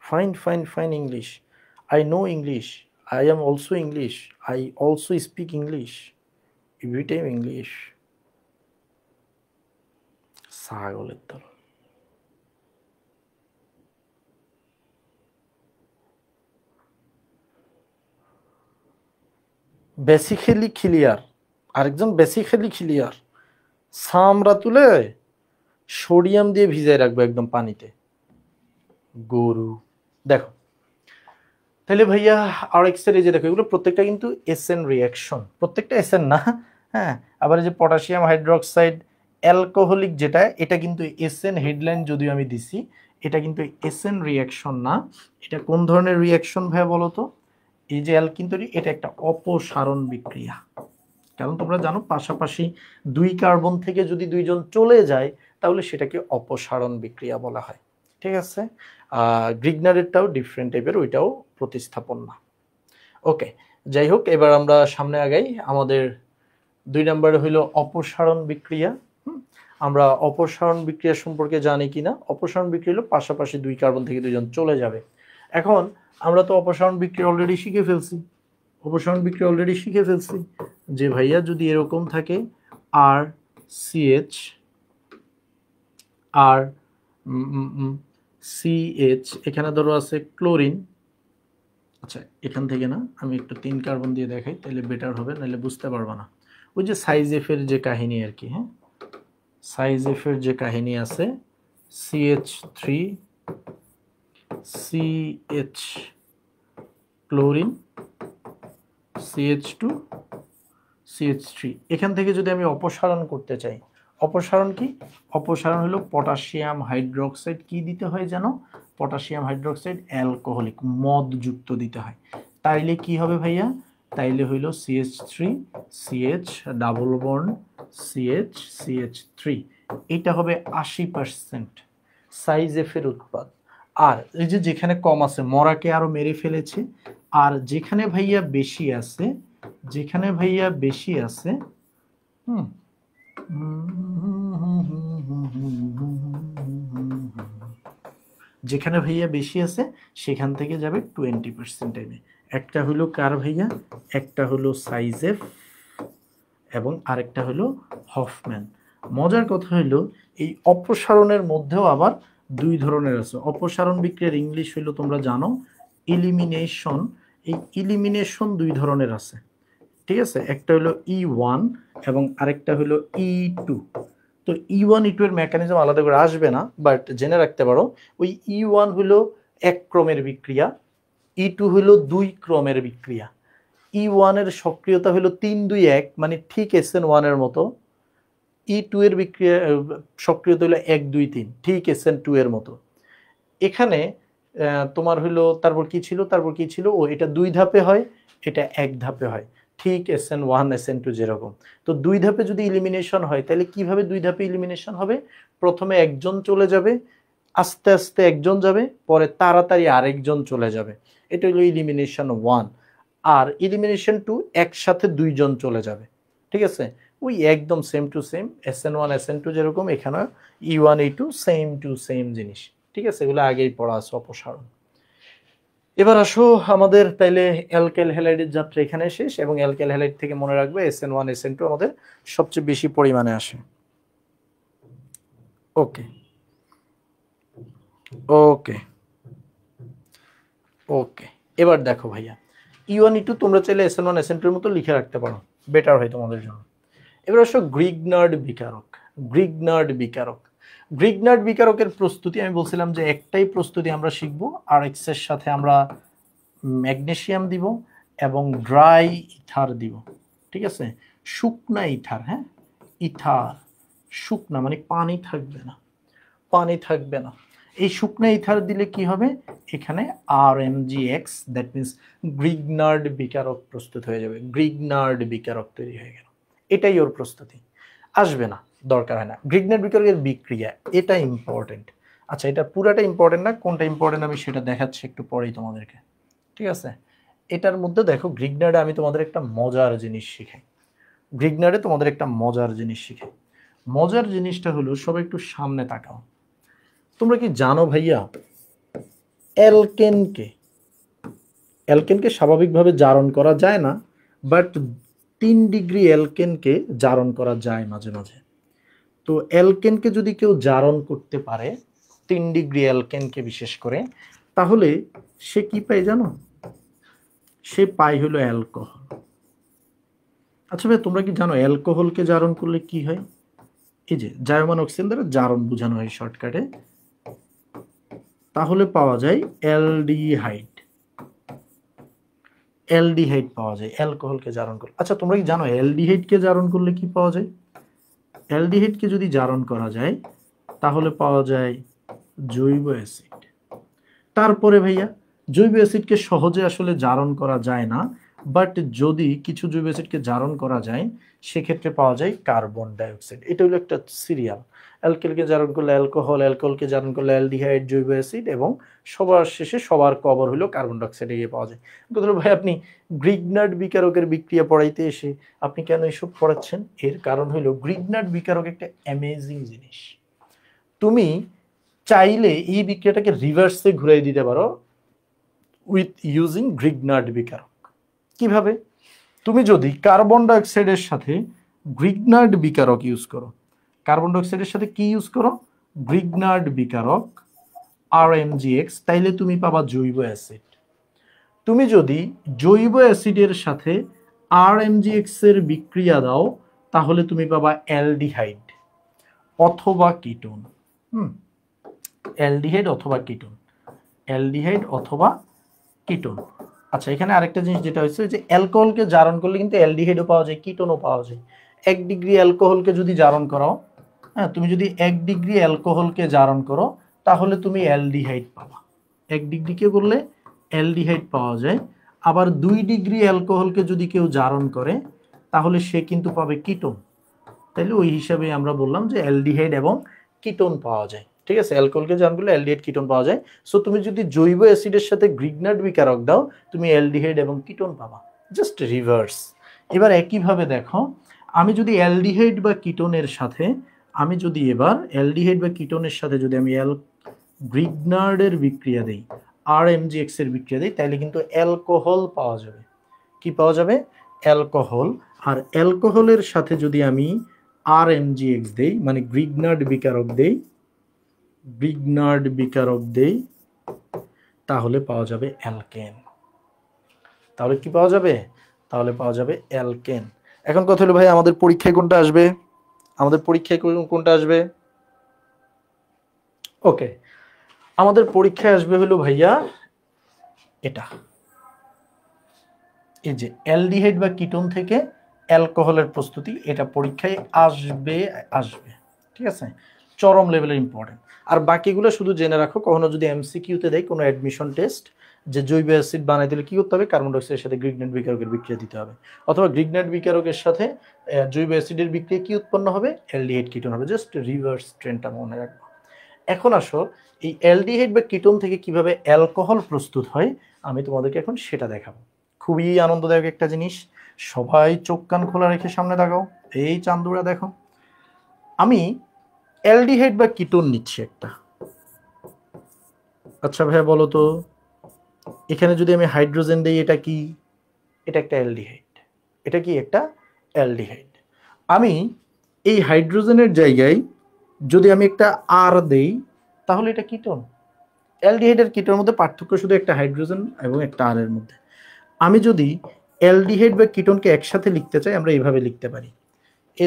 Fine English. I know English. I am also English. I also speak English. Every time English. ছাগলের দল। বেসিক্যালি ক্লিয়ার, আরেকজন basically clear. সামরা তুলে sodium দিয়ে ভিজায় রাখবো একদম পানিতে, গরু। দেখো তাহলে ভাইয়া RX এর এই যে দেখো এগুলো প্রত্যেকটা কিন্তু SN রিয়াকশন, প্রত্যেকটা SN না, হ্যাঁ। আবার এই যে পটাশিয়াম হাইড্রোক্সাইড অ্যালকোহলিক যেটা, এটা কিন্তু SN হেডলাইন যদিও আমি দিছি, এটা কিন্তু SN রিয়াকশন না। এটা কোন ধরনের রিয়াকশন ভাইয়া বলো তো? এই যে অ্যালকিন তৈরি, এটা একটা অপসারণ বিক্রিয়া। কারণ তোমরা জানো পাশাপাশি দুই কার্বন থেকে যদি দুইজন চলে যায় তাহলে সেটাকে অপসারণ বিক্রিয়া বলা হয়। ঠিক আছে, গ্রিগনারেরটাও ডিফারেন্ট টাইপের, ওইটাও প্রতিস্থাপন না। ওকে, যাই হোক এবার আমরা সামনে আগাই। আমাদের 2 নম্বরে হইল অপসারণ বিক্রিয়া। আমরা অপসারণ বিক্রিয়া সম্পর্কে জানি কিনা? অপসারণ বিক্রিয়া হলো পাশাপাশি দুই কার্বন থেকে দুইজন চলে যাবে। এখন আমরা তো অপসারণ বিক্রিয়া অলরেডি শিখে ফেলছি, যে ভাইয়া যদি এরকম থাকে RCH আর CH, এখানে ধরো আছে ক্লোরিন। আচ্ছা এখান থেকে না, আমি একটু 3 কার্বন দিয়ে দেখাই তাহলে বেটার হবে, নাহলে বুঝতে পারবা না। ওই যে সাইজ এফ এর যে কাহিনী আর কি, হ্যাঁ, সাইজ এফ এর যে কাহিনী আছে, CH3 CH chlorine, CH2 CH3। এখান থেকে যদি আমি অপসারণ করতে চাই, অপসারণ কি? অপসারণ হলো পটাশিয়াম হাইড্রোক্সাইড, কি দিতে হয় জানো? পটাশিয়াম হাইড্রোক্সাইড অ্যালকোহলিক, মদযুক্ত দিতে হয়। তাইলে কি হবে ভাইয়া? তাইলে হইল CH3 CH double bond CH CH3, এটা হবে 80% সাইজ এফ এর উৎপাদ। আর এই যে যেখানে কম আছে মরাকে আরো মেরে ফেলেছে, আর যেখানে ভাইয়া বেশি আছে, যেখানে ভাইয়া বেশি আছে যেখানে ভাইয়া বেশি আছে সেখান থেকে যাবে 20% টাইমে। একটা হলো কার ভাইয়া? একটা হলো সাইজেফ এবং আরেকটা হলো হফম্যান। মজার কথা হলো এই অপসারণের মধ্যেও আবার দুই ধরনের আছে। অপসারণ বিক্রিয়ার ইংলিশ হলো তোমরা জানো ইলিমিনেশন। এই ইলিমিনেশন দুই ধরনের আছে, ঠিক আছে? একটা হলো E1 এবং আরেকটা হলো E2। তো E1 E2 এর মেকানিজম আলাদা করে আসবে না, বাট জেনে রাখতে পারো ওই E1 হলো এক ক্রমের বিক্রিয়া, E2 হলো দুই ক্রমের বিক্রিয়া। E1 এর সক্রিয়তা হলো 3-2-1, মানে ঠিক SN1 এর মতো। E2 এর বিক্রিয়া সক্রিয়তা হলো 1-2-3, ঠিক SN2 এর মতো। এখানে তোমার হলো তারপর কি ছিল, তারপর কি ছিল, ও এটা দুই ধাপে হয়, এটা এক ধাপে হয়, ঠিক SN1 SN2 যেরকম। তো দুই ধাপে যদি ইলিমিনেশন হয় তাহলে কিভাবে দুই ধাপে ইলিমিনেশন হবে? প্রথমে একজন চলে যাবে, আস্তে আস্তে একজন যাবে, পরে তাড়াতাড়ি আরেকজন চলে যাবে, এটা হলো ইলিমিনেশন 1। আর ইলিমিনেশন 2 একসাথে দুইজন চলে যাবে, ঠিক আছে? ওই একদম same to same SN1 SN2 যেরকম, এখানে E1 E2 same to same জিনিস, ঠিক আছে? এগুলো আগেই পড়া আছে অপসারণ। এবার আসো আমাদের তাইলে অ্যালকেল হ্যালাইডের যাত্রা এখানে শেষ, এবং অ্যালকেল হ্যালাইড থেকে মনে রাখবে SN1 SN2 আমাদের সবচেয়ে বেশি পরিমাণে আসে। ওকে ওকে ওকে, এবার দেখো ভাইয়া E1 E2 তোমরা চাইলে SN1 SN2 এর মতো লিখে রাখতে পারো, বেটার হয় তোমাদের জন্য। এবার আসো গ্রিগনার্ড বিকারক। গ্রিগনার্ড বিকারক, গ্রিগনার্ড বিকারকের প্রস্তুতি আমি বলছিলাম যে একটাই প্রস্তুতি আমরা শিখবো, আর এক্স এর সাথে আমরা ম্যাগনেসিয়াম দিব এবং ড্রাই ইথার দিব, ঠিক আছে? শুকনা ইথার, হ্যাঁ ইথার, শুকনা মানে পানি থাকবে না, পানি থাকবে না। এই শুকনা ইথার দিলে কি হবে? এখানে RMgX, দ্যাট মিনস গ্রিগনার্ড বিকারক প্রস্তুত হয়ে যাবে, গ্রিগনার্ড বিকারক তৈরি হয়ে গেল। এটাই ওর প্রস্তুতি, আসবে না, দরকার হয় না। গ্রিগনার্ড বিকারকের বিক্রিয়া এটা ইম্পর্টেন্ট। আচ্ছা, এটা পুরাটা ইম্পর্টেন্ট না, কোনটা ইম্পর্টেন্ট আমি সেটা দেখাচ্ছি একটু পরেই তোমাদেরকে, ঠিক আছে? এটার মধ্যে দেখো গ্রিগনার্ডে আমি তোমাদের একটা মজার জিনিস শিখাই, গ্রিগনার্ডে তোমাদের একটা মজার জিনিস শিখাই। মজার জিনিসটা হলো, সবাই একটু সামনে তাকাও। তোমরা কি জানো ভাইয়া অ্যালকেনকে, অ্যালকেনকে স্বাভাবিকভাবে জারণ করা যায় না, বাট 3 ডিগ্রি অ্যালকেনকে জারণ করা যায় মাঝে মাঝে। তো অ্যালকেনকে যদি কেউ জারণ করতে পারে, 3 ডিগ্রি অ্যালকেনকে বিশেষ করে, তাহলে সে কি পায় জানো? সে পায় হলো অ্যালকোহল। আচ্ছা ভাই, তোমরা কি জানো অ্যালকোহলকে জারণ করলে কি হয়? এই যে জায়মান অক্সিজেন দ্বারা জারণ বোঝানো হয় শর্টকাটে, তাহলে পাওয়া যায় অ্যালডিহাইড, অ্যালডিহাইড পাওয়া যায় অ্যালকোহলকে জারণ করলে। আচ্ছা, তোমরা কি জানো অ্যালডিহাইডকে জারণ করলে কি পাওয়া যায়? অ্যালডিহাইডকে যদি জারণ করা যায় তাহলে পাওয়া যায় জৈব অ্যাসিড। তারপরে ভাইয়া জৈব অ্যাসিডকে সহজে আসলে জারণ করা যায় না, বাট যদি কিছু জৈব অ্যাসিডকে জারণ করা যায় সেক্ষেত্রে পাওয়া যায় কার্বন ডাইঅক্সাইড। এটা হলো একটা সিরিয়াল, অ্যালকেলকে জারণ করলে অ্যালকোহল, অ্যালকোহলকে জারণ করলে অ্যালডিহাইড, জৈব অ্যাসিড, এবং সবার শেষে সবার কবর হলো কার্বন ডাইঅক্সাইডে গিয়ে পাওয়া যায়। কথা হলো ভাই, আপনি গ্রিগনার্ড বিকারকের বিক্রিয়া পড়াইতে এসে আপনি কেন এসব পড়াচ্ছেন? এর কারণ হলো গ্রিগনার্ড বিকারক একটা অ্যামেজিং জিনিস। তুমি চাইলে এই বিক্রিয়াটাকে রিভার্সে ঘুরাই দিতে পারো উইথ ইউজিং গ্রিগনার্ড বিকারক। কিভাবে? তুমি যদি কার্বন ডাইঅক্সাইডের সাথে গ্রিগনার্ড বিকারক ইউজ করো, কার্বন ডাইঅক্সাইডের সাথে কি ইউজ করো? গ্রিগনার্ড বিকারক RMgX, তাইলে তুমি পাবা জৈব অ্যাসিড। তুমি যদি জৈব অ্যাসিডের সাথে RMgX এর বিক্রিয়া দাও তাহলে তুমি পাবা অ্যালডিহাইড অথবা কিটোন। অ্যালডিহাইড অথবা কিটোন, অ্যালডিহাইড অথবা কিটোন। আচ্ছা, এখানে আরেকটা জিনিস যেটা হচ্ছে যে অ্যালকোহলকে জারণ করলে কিন্তু অ্যালডিহাইডও পাওয়া যায়, কিটোনও পাওয়া যায়। 1 ডিগ্রি অ্যালকোহলকে যদি জারণ করো, হ্যাঁ, তুমি যদি 1 ডিগ্রি অ্যালকোহলকে জারণ করো তাহলে তুমি অ্যালডিহাইড পাবা। 1 ডিগ্রিকে করলে অ্যালডিহাইড পাওয়া যায়। আবার 2 ডিগ্রি অ্যালকোহলকে যদি কেউ জারণ করে তাহলে সে কিন্তু পাবে কিটোন। তাইলে ওই হিসাবে আমরা বললাম যে অ্যালডিহাইড এবং কিটোন পাওয়া যায়। ঠিক আছে, অ্যালকোহলকে জারণ করলে অ্যালডিহাইড কিটোন পাওয়া যায়। সো তুমি যদি জৈব অ্যাসিডের সাথে গ্রিগনার্ড বিকারক দাও তুমি অ্যালডিহাইড এবং কিটোন পাবা, জাস্ট রিভার্স। এবার একইভাবে দেখো, আমি যদি অ্যালডিহাইড বা কিটোনের সাথে আমি যদি এবার অ্যালডিহাইড বা কিটোনের সাথে যদি আমি গ্রিগনার্ডের বিক্রিয়া দিই, RMgx এর বিক্রিয়া দিই, তাহলে কিন্তু অ্যালকোহল পাওয়া যাবে। কি পাওয়া যাবে? অ্যালকোহল। আর অ্যালকোহলের সাথে যদি আমি RMgx দেই, মানে গ্রিগনার্ড বিকারক দেই, তাহলে পাওয়া যাবে অ্যালকেন। তাহলে কি পাওয়া যাবে? তাহলে পাওয়া যাবে অ্যালকেন। এখন কথা হলো ভাই, আমাদের পরীক্ষায় কোনটা আসবে? আমাদের পরীক্ষায় কোনটা আসবে? ওকে, আমাদের পরীক্ষায় আসবে হলো ভাইয়া এটা, এই যে অ্যালডিহাইড বা কিটোন থেকে অ্যালকোহলের প্রস্তুতি, এটা পরীক্ষায় আসবে। ঠিক আছে, চরম লেভেলের ইম্পর্টেন্ট। আর বাকিগুলো শুধু জেনে রাখো, কখনো যদি MCQতে দেয় কোনো অ্যাডমিশন টেস্ট, যে জৈব অ্যাসিড বানাই দিলে কি করতে হবে, কার্বন ডাইঅক্সাইডের সাথে গ্রিগনার্ড বিকারকের বিক্রিয়া দিতে হবে, অথবা গ্রিগনার্ড বিকারকের সাথে জৈব অ্যাসিডের বিক্রিয়া কি উৎপন্ন হবে? অ্যালডিহাইড কিটোন হবে। জাস্ট রিভার্স ট্রেন্ডটা মনে রাখবো। এখন আসো, এই অ্যালডিহাইড বা কিটোন থেকে কিভাবে অ্যালকোহল প্রস্তুত হয় আমি তোমাদেরকে এখন সেটা দেখাবো। খুবই আনন্দদায়ক একটা জিনিস, সবাই চোখ কান খোলা রেখে সামনে তাকাও। এই চান্দুরা দেখো, আমি অ্যালডিহাইড বা কিটোন নিচ্ছি একটা। আচ্ছা ভাইয়া বলো তো, এখানে যদি আমি হাইড্রোজেন দিই, এটা কি? এটা একটা অ্যালডিহাইড। এটা কি? একটা অ্যালডিহাইড। আমি এই হাইড্রোজেনের জায়গায় যদি আমি একটা আর দেই তাহলে এটা কিটোন। অ্যালডিহাইড আর কিটোনের মধ্যে পার্থক্য শুধু একটা হাইড্রোজেন এবং একটা আর এর মধ্যে। আমি যদি অ্যালডিহাইড বা কিটোনকে একসাথে লিখতে চাই, আমরা এইভাবে লিখতে পারি,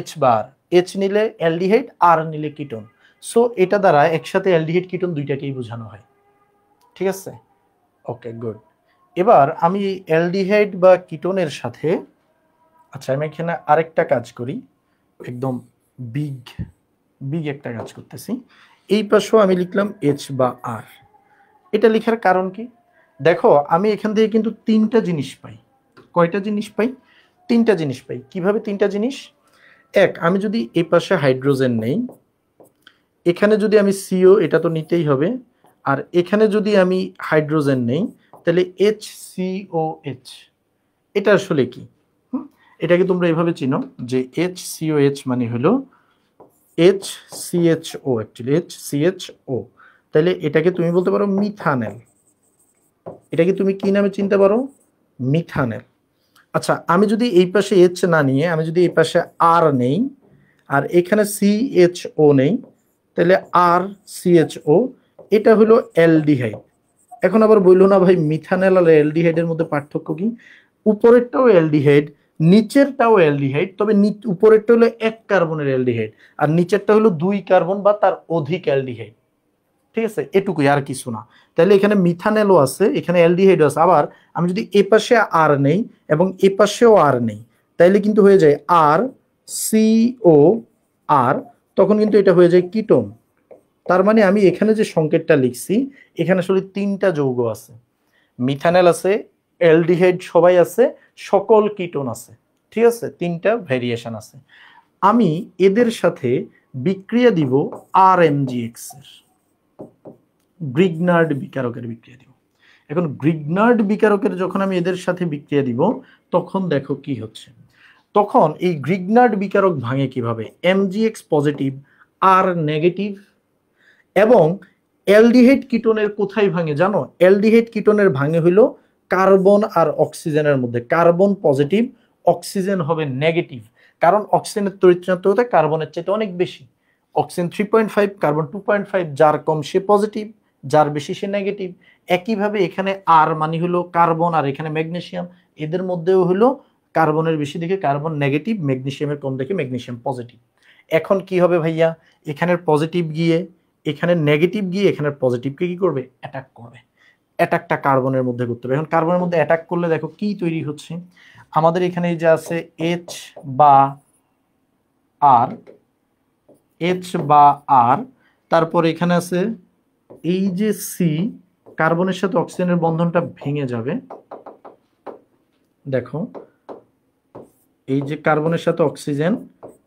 H বার, H নিলে অ্যালডিহাইড, আর নিলে কিটোন। সো এটা দ্বারা একসাথে অ্যালডিহাইড কিটোন দুইটাকেই বোঝানো হয়। ঠিক আছে, ওকে গুড। এবার আমি অ্যালডিহাইড বা কিটোনের সাথে, আচ্ছা আমি এখানে আরেকটা কাজ করি, একদম বিগ একটা কাজ করতেছি। এই পাশেও আমি লিখলাম H বা R। এটা লেখার কারণ কি? দেখো, আমি এখান থেকে কিন্তু তিনটা জিনিস পাই। কয়টা জিনিস পাই? তিনটা জিনিস পাই। কিভাবে তিনটা জিনিস? এক, আমি যদি এই পাশে হাইড্রোজেন নেই, এখানে যদি আমি CO, এটা তো নিতেই হবে, আর এখানে যদি আমি হাইড্রোজেন নেই তাহলে HCOH। এটা আসলে কি? এটাকে তোমরা এভাবে চিনো যে HCOH মানে হলো HCHO, অ্যাকচুয়ালি HCHO। তাহলে এটাকে তুমি বলতে পারো মিথানেল। এটাকে তুমি কি নামে চিনতে পারো? মিথানেল। আচ্ছা, আমি যদি এই পাশে H না নিয়ে আমি যদি এই পাশে R নেই আর এখানে CHO নেই, তাহলে RCHO, এটা হলো অ্যালডিহাইড। এখন আবার বললো না ভাই, মিথানেল আর অ্যালডিহাইডের মধ্যে পার্থক্য কি? উপরেরটাও অ্যালডিহাইড, নিচেরটাও অ্যালডিহাইড, তবে উপরেরটা হলো 1 কার্বনের অ্যালডিহাইড আর নিচেরটা হলো 2 কার্বন বা তার অধিক অ্যালডিহাইড। ঠিক আছে, এটুকুই, আর কিছু না। তাহলে এখানে মিথানেলও আছে, এখানে অ্যালডিহাইডও আছে। আবার আমি যদি এ পাশে আর নেই এবং এ পাশেও আর নেই, তাইলে কিন্তু হয়ে যায় RCOR, তখন কিন্তু এটা হয়ে যায় কিটোন। তার মানে আমি এখানে যে সংকেতটা লিখছি, এখানে আসলে তিনটা যৌগ আছে, মিথানেল আছে, অ্যালডিহাইড সবাই আছে, সকল কিটোন আছে। ঠিক আছে, তিনটা ভেরিয়েশন আছে। আমি এদের সাথে বিক্রিয়া দিব RMgx এর, গ্রিগনার্ড বিকারকের বিক্রিয়া দিব। এখন গ্রিগনার্ড বিকারকের যখন আমি এদের সাথে বিক্রিয়া দিব তখন দেখো কি হচ্ছে। তখন এই গ্রিগনার্ড বিকারক ভাঙে কিভাবে? MgX পজিটিভ, আর নেগেটিভ। এবং অ্যালডিহাইড কিটোনের কোথায় ভাঙে জানো? অ্যালডিহাইড কিটোনের ভাঙে হইল কার্বন আর অক্সিজেনের মধ্যে। কার্বন পজিটিভ, অক্সিজেন হবে নেগেটিভ, কারণ অক্সিজেনের তড়িৎচুম্বকত্ব কার্বনের চাইতে অনেক বেশি। অক্সিজেন 3.5, কার্বন 2.5, যার কম সে পজিটিভ, যার বেশি সে নেগেটিভ। একইভাবে এখানে আর মানে হলো কার্বন আর এখানে ম্যাগনেসিয়াম, এদের মধ্যেও হলো কার্বনের বেশি দেখে কার্বন নেগেটিভ, ম্যাগনেসিয়ামের কম দেখে ম্যাগনেসিয়াম পজিটিভ। এখন কি হবে ভাইয়া? এখানের পজিটিভ গিয়ে এখানে নেগেটিভ গিয়ে এখানের পজিটিভকে কি করবে? অ্যাটাক করবে। অ্যাটাকটা কার্বনের মধ্যে করতে হবে। এখন কার্বনের মধ্যে অ্যাটাক করলে দেখো কি তৈরি হচ্ছে, আমাদের এখানে এই যে আছে এইচ বা আর, এইচ বা আর, তারপর এখানে আছে এই যে সি, কার্বনের সাথে অক্সিজেনের বন্ধনটা ভেঙে যাবে। দেখো এই যে কার্বনের সাথে অক্সিজেন,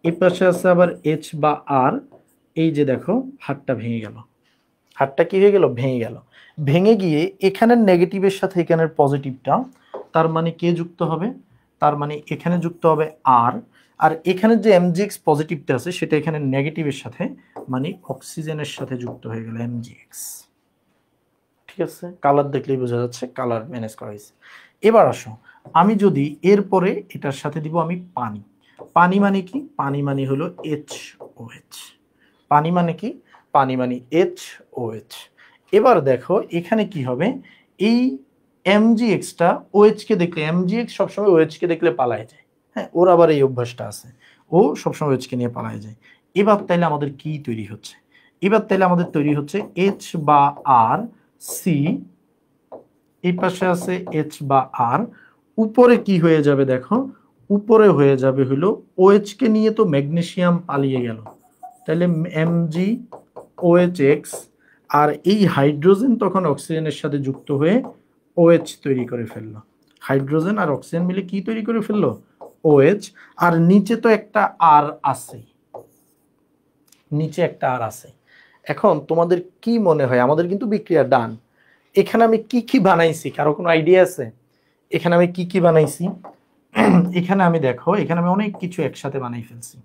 এই পাশে আছে আবার এইচ বা আর, এই যে দেখো হাতটা ভেঙে গেল, হাতটা কি হয়ে গেল, ভেঙে গেল। ভেঙে গিয়ে এখানের নেগেটিভের সাথে এখানের পজিটিভটা, তার মানে কে যুক্ত হবে, তার মানে এখানে যুক্ত হবে আর, আর এখানে যে এমজিএক্স পজিটিভটা আছে সেটা এখানে নেগেটিভের সাথে মানে অক্সিজেনের সাথে যুক্ত হয়ে গেল এমজিএক্স। ঠিক আছে, কালার দেখলেই বোঝা যাচ্ছে কালার ম্যানেজ করা হয়েছে। এবার আসো, আমি যদি এরপরে এটার সাথে দিব আমি পানি। পানি মানে কি, পানি মানে হলো এইচ ও এইচ। পানি মানে কি, পানি মানে এইচ ও এইচ। এবার দেখো এখানে কি হবে, এই এমজিএক্সটা ওএইচ কে দেখলে, এমজিএক্স সবসময় ওএইচ কে দেখলে পালায় যায়। হ্যাঁ, ওর আবার এই অভ্যাসটা আছে, ও সবসময় ওএইচ কে নিয়ে পালায় যায়। এবার তাইলে আমাদের কি তৈরি হচ্ছে, এবার তাইলে আমাদের তৈরি হচ্ছে এইচ বা আর সি, এই পাশে আছে এইচ বা আর, উপরে কি হয়ে যাবে দেখো, উপরে হয়ে যাবে হলো ওএইচ কে নিয়ে তো ম্যাগনেসিয়াম পালিয়ে গেল, তাহলে এমজি ওএইচ এক্স, আর এই হাইড্রোজেন তখন অক্সিজেনের সাথে যুক্ত হয়ে ওএইচ তৈরি করে ফেললো। হাইড্রোজেন আর অক্সিজেন মিলে কি তৈরি করে ফেললো, ওএইচ। আর নিচে তো একটা আর আছে, নিচে একটা আর আছে। এখন তোমাদের কি মনে হয়, আমাদের কিন্তু বিক্রিয়া ডান। এখানে আমি কি কি বানাইছি, কারো কোনো আইডিয়া আছে এখানে আমি কি কি বানাইছি? এখানে আমি দেখো, এখানে আমি অনেক কিছু একসাথে বানাই ফেলছি।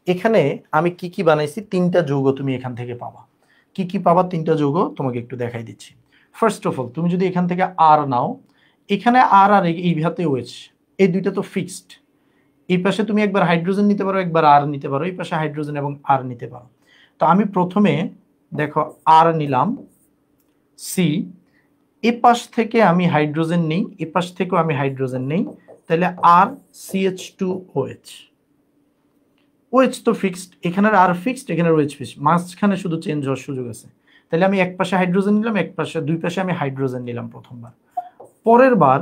এখানে আমি কি কি বানাইছি, তিনটা যৌগ তুমি এখান থেকে পাবা। কি কি পাবা, তিনটা যৌগ তোমাকে একটু দেখাই দিচ্ছি। ফার্স্ট অফ অল তুমি যদি এখান থেকে আর নাও, এখানে আর আর এই হাতে ওএইচ, এই দুইটা তো ফিক্সড। এই পাশে তুমি একবার হাইড্রোজেন নিতে পারো, একবার আর নিতে পারো, এই পাশে হাইড্রোজেন এবং আর নিতে পারো। তো আমি প্রথমে দেখো আর নিলাম, সি, এ পাশ থেকে আমি হাইড্রোজেন নেই, এ পাশ থেকেও আমি হাইড্রোজেন নেই, তাহলে আর সিএইচ টু ওএইচ। ওএইচ তো ফিক্সড, এখানের আর ফিক্সড, এখানের ওএইচ ফিক্সড, মাঝখানে শুধু চেঞ্জ হওয়ার সুযোগ আছে। তাহলে আমি এক পাশে হাইড্রোজেন নিলাম, এক পাশে, দুই পাশে আমি হাইড্রোজেন নিলাম প্রথমবার। পরের বার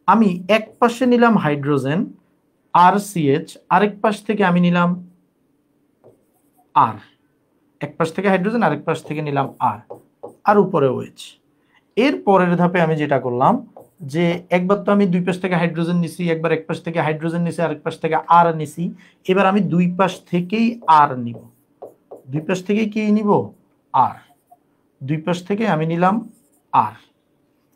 আমি এক পাশে নিলাম হাইড্রোজেন আর সিএইচ, আরেক পাশ থেকে আমি নিলাম আর, এক পাশ থেকে হাইড্রোজেন আরেক পাশ থেকে নিলাম আর, আর উপরে ওএইচ। এর পরের ধাপে আমি যেটা করলাম, যে একবার তো আমি দুই পাশ থেকে হাইড্রোজেন নিছি, একবার এক পাশ থেকে হাইড্রোজেন নিছি, আরেক পাশ থেকে আর নিছি, এবার আমি দুই পাশ থেকেই আর নিব, দুই পাশ থেকেই কি নিব, আর, দুই পাশ থেকে আমি নিলাম আর,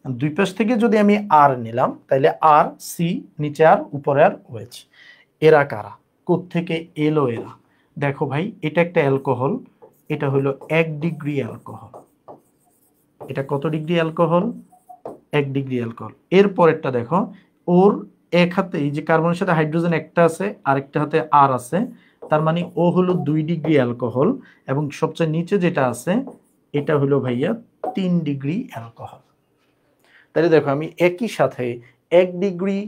দুই পাশ থেকে যদি আমি আর নিলাম তাহলে আর সি, নিচে আর উপরে আর ওএইচ। এরা কারা, কোত্থেকে এলো এরা, দেখো ভাই এটা একটা অ্যালকোহল, এটা হলো 1 ডিগ্রি অ্যালকোহল। এটা কত ডিগ্রি অ্যালকোহল, 1 ডিগ্রি অ্যালকোহল। এর পরেরটা দেখো, ওর এক হাতে এই যে কার্বনের সাথে হাইড্রোজেন একটা আছে, আরেকটা হাতে আর আছে, তার মানে ও হলো 2 ডিগ্রি অ্যালকোহল। এবং সবচেয়ে নিচে যেটা আছে এটা হলো ভাইয়া 3 ডিগ্রি অ্যালকোহল। তাহলে দেখো আমি একই সাথে 1 ডিগ্রি,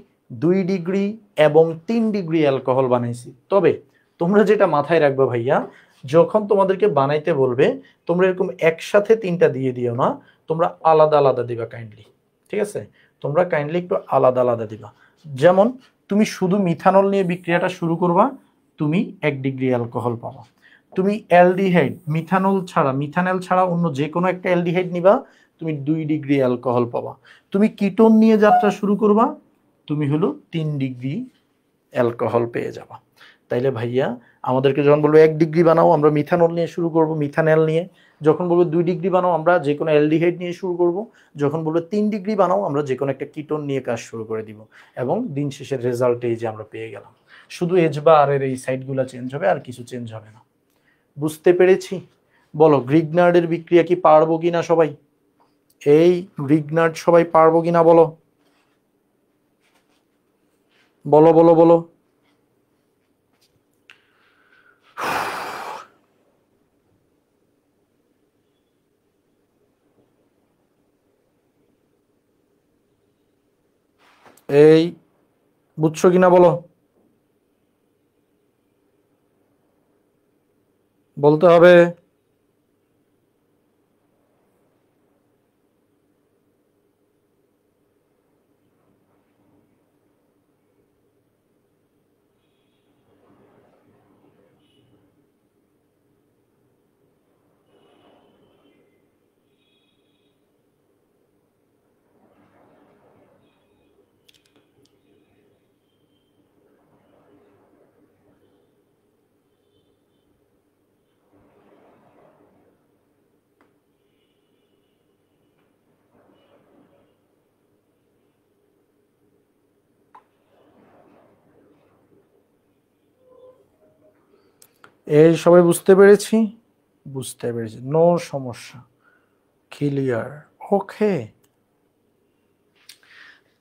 2 ডিগ্রি এবং 3 ডিগ্রি অ্যালকোহল বানাইছি। তবে তোমরা যেটা মাথায় রাখবে ভাইয়া, যখন তোমাদেরকে বানাইতে বলবে তোমরা এরকম একসাথে তিনটা দিয়ে দিও না, তোমরা আলাদা আলাদা দিবা কাইন্ডলি। ঠিক আছে, তোমরা কাইন্ডলি একটু আলাদা আলাদা দিবা। যেমন তুমি শুধু মিথানল নিয়ে বিক্রিয়াটা শুরু করবা, তুমি 1 ডিগ্রি অ্যালকোহল পাবা। তুমি অ্যালডিহাইড, মিথানল ছাড়া, মিথানল ছাড়া অন্য যে কোনো একটা অ্যালডিহাইড নিবা, তুমি 2 ডিগ্রি অ্যালকোহল পাবা। তুমি কিটোন নিয়ে যাত্রা শুরু করবা, তুমি হলো 3 ডিগ্রি অ্যালকোহল পেয়ে যাবা। তাইলে ভাইয়া আমাদেরকে যখন বলবো 1 ডিগ্রি বানাও, আমরা মিথানল নিয়ে শুরু করব, মিথানল নিয়ে। যখন বলবো 2 ডিগ্রি বানাও, আমরা যে কোনো অ্যালডিহাইড নিয়ে শুরু করব। যখন বলবো 3 ডিগ্রি বানাও, আমরা যে কোনো একটা কিটোন নিয়ে কাজ শুরু করে দিব। এবং দিন শেষের রেজাল্ট এই যে আমরা পেয়ে গেলাম। শুধু এইচ বা আর এর এই সাইডগুলো চেঞ্জ হবে, আর কিছু চেঞ্জ হবে না। বুঝতে পেরেছি? বলো গ্রিগনার্ডের বিক্রিয়া কি পারবো কিনা সবাই? এই গ্রিগনার্ড সবাই পারবো কিনা বলো, বলো বলো বলো। এই বুঝছো কিনা বলো, বলতে হবে। এই সবাই বুঝতে পেরেছি? বুঝতে পেরেছি, নো সমস্যা, ক্লিয়ার, ওকে।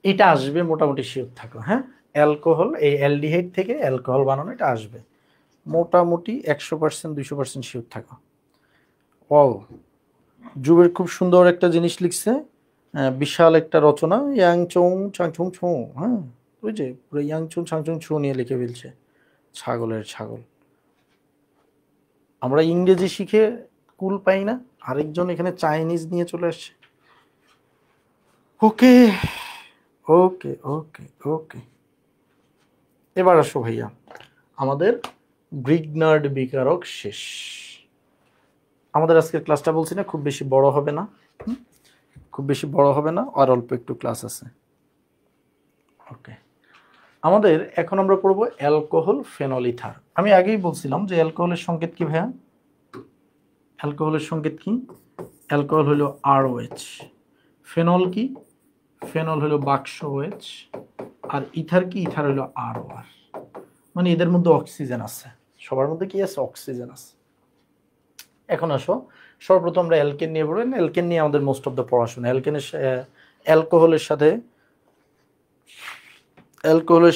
এটা আসবে মোটামুটি, শিওর থাকো। হ্যাঁ, অ্যালকোহল, এই অ্যালডিহাইড থেকে অ্যালকোহল বানানো, এটা আসবে মোটামুটি 100%, 200% শিওর থাকো। ও, জুবের খুব সুন্দর একটা জিনিস লিখছে, বিশাল একটা রচনা, ইয়াংচং চাংচং ছো। হ্যাঁ, ওই যে পুরো ইয়াংচং চাংচং ছো নিয়ে লিখে ফেলছে, ছাগলের ছাগল। আমরা ইংরেজি শিখে কুল পাই না, আরেকজন এখানে চাইনিজ নিয়ে চলে আসছে। ওকে ওকে ওকে ওকে, এবার আসো ভাইয়া, আমাদের ব্রিগনার্ড বিকারক শেষ। আমাদের আজকের ক্লাসটা বলছি না, খুব বেশি বড় হবে না, খুব বেশি বড় হবে না, আর অল্প একটু ক্লাস আছে। ওকে, আমাদের এখন আমরা পড়বো অ্যালকোহল ফেনল ইথার। আমি আগেই বলছিলাম যে অ্যালকোহলের সংকেত কি ভাইয়া? অ্যালকোহলের সংকেত কি? অ্যালকোহল হলো ROH, ফেনল কি? ফেনল হলো বাক্স OH, আর ইথার কি? ইথার হলো ROR। মানে এদের মধ্যে অক্সিজেন আছে, সবার মধ্যে কি আছে? অক্সিজেন আছে। এখন আসো, সর্বপ্রথম আমরা অ্যালকেন নিয়ে পড়বেন। অ্যালকেন নিয়ে আমাদের মোস্ট অফ দ্য পড়াশোনা। অ্যালকেনের অ্যালকোহলের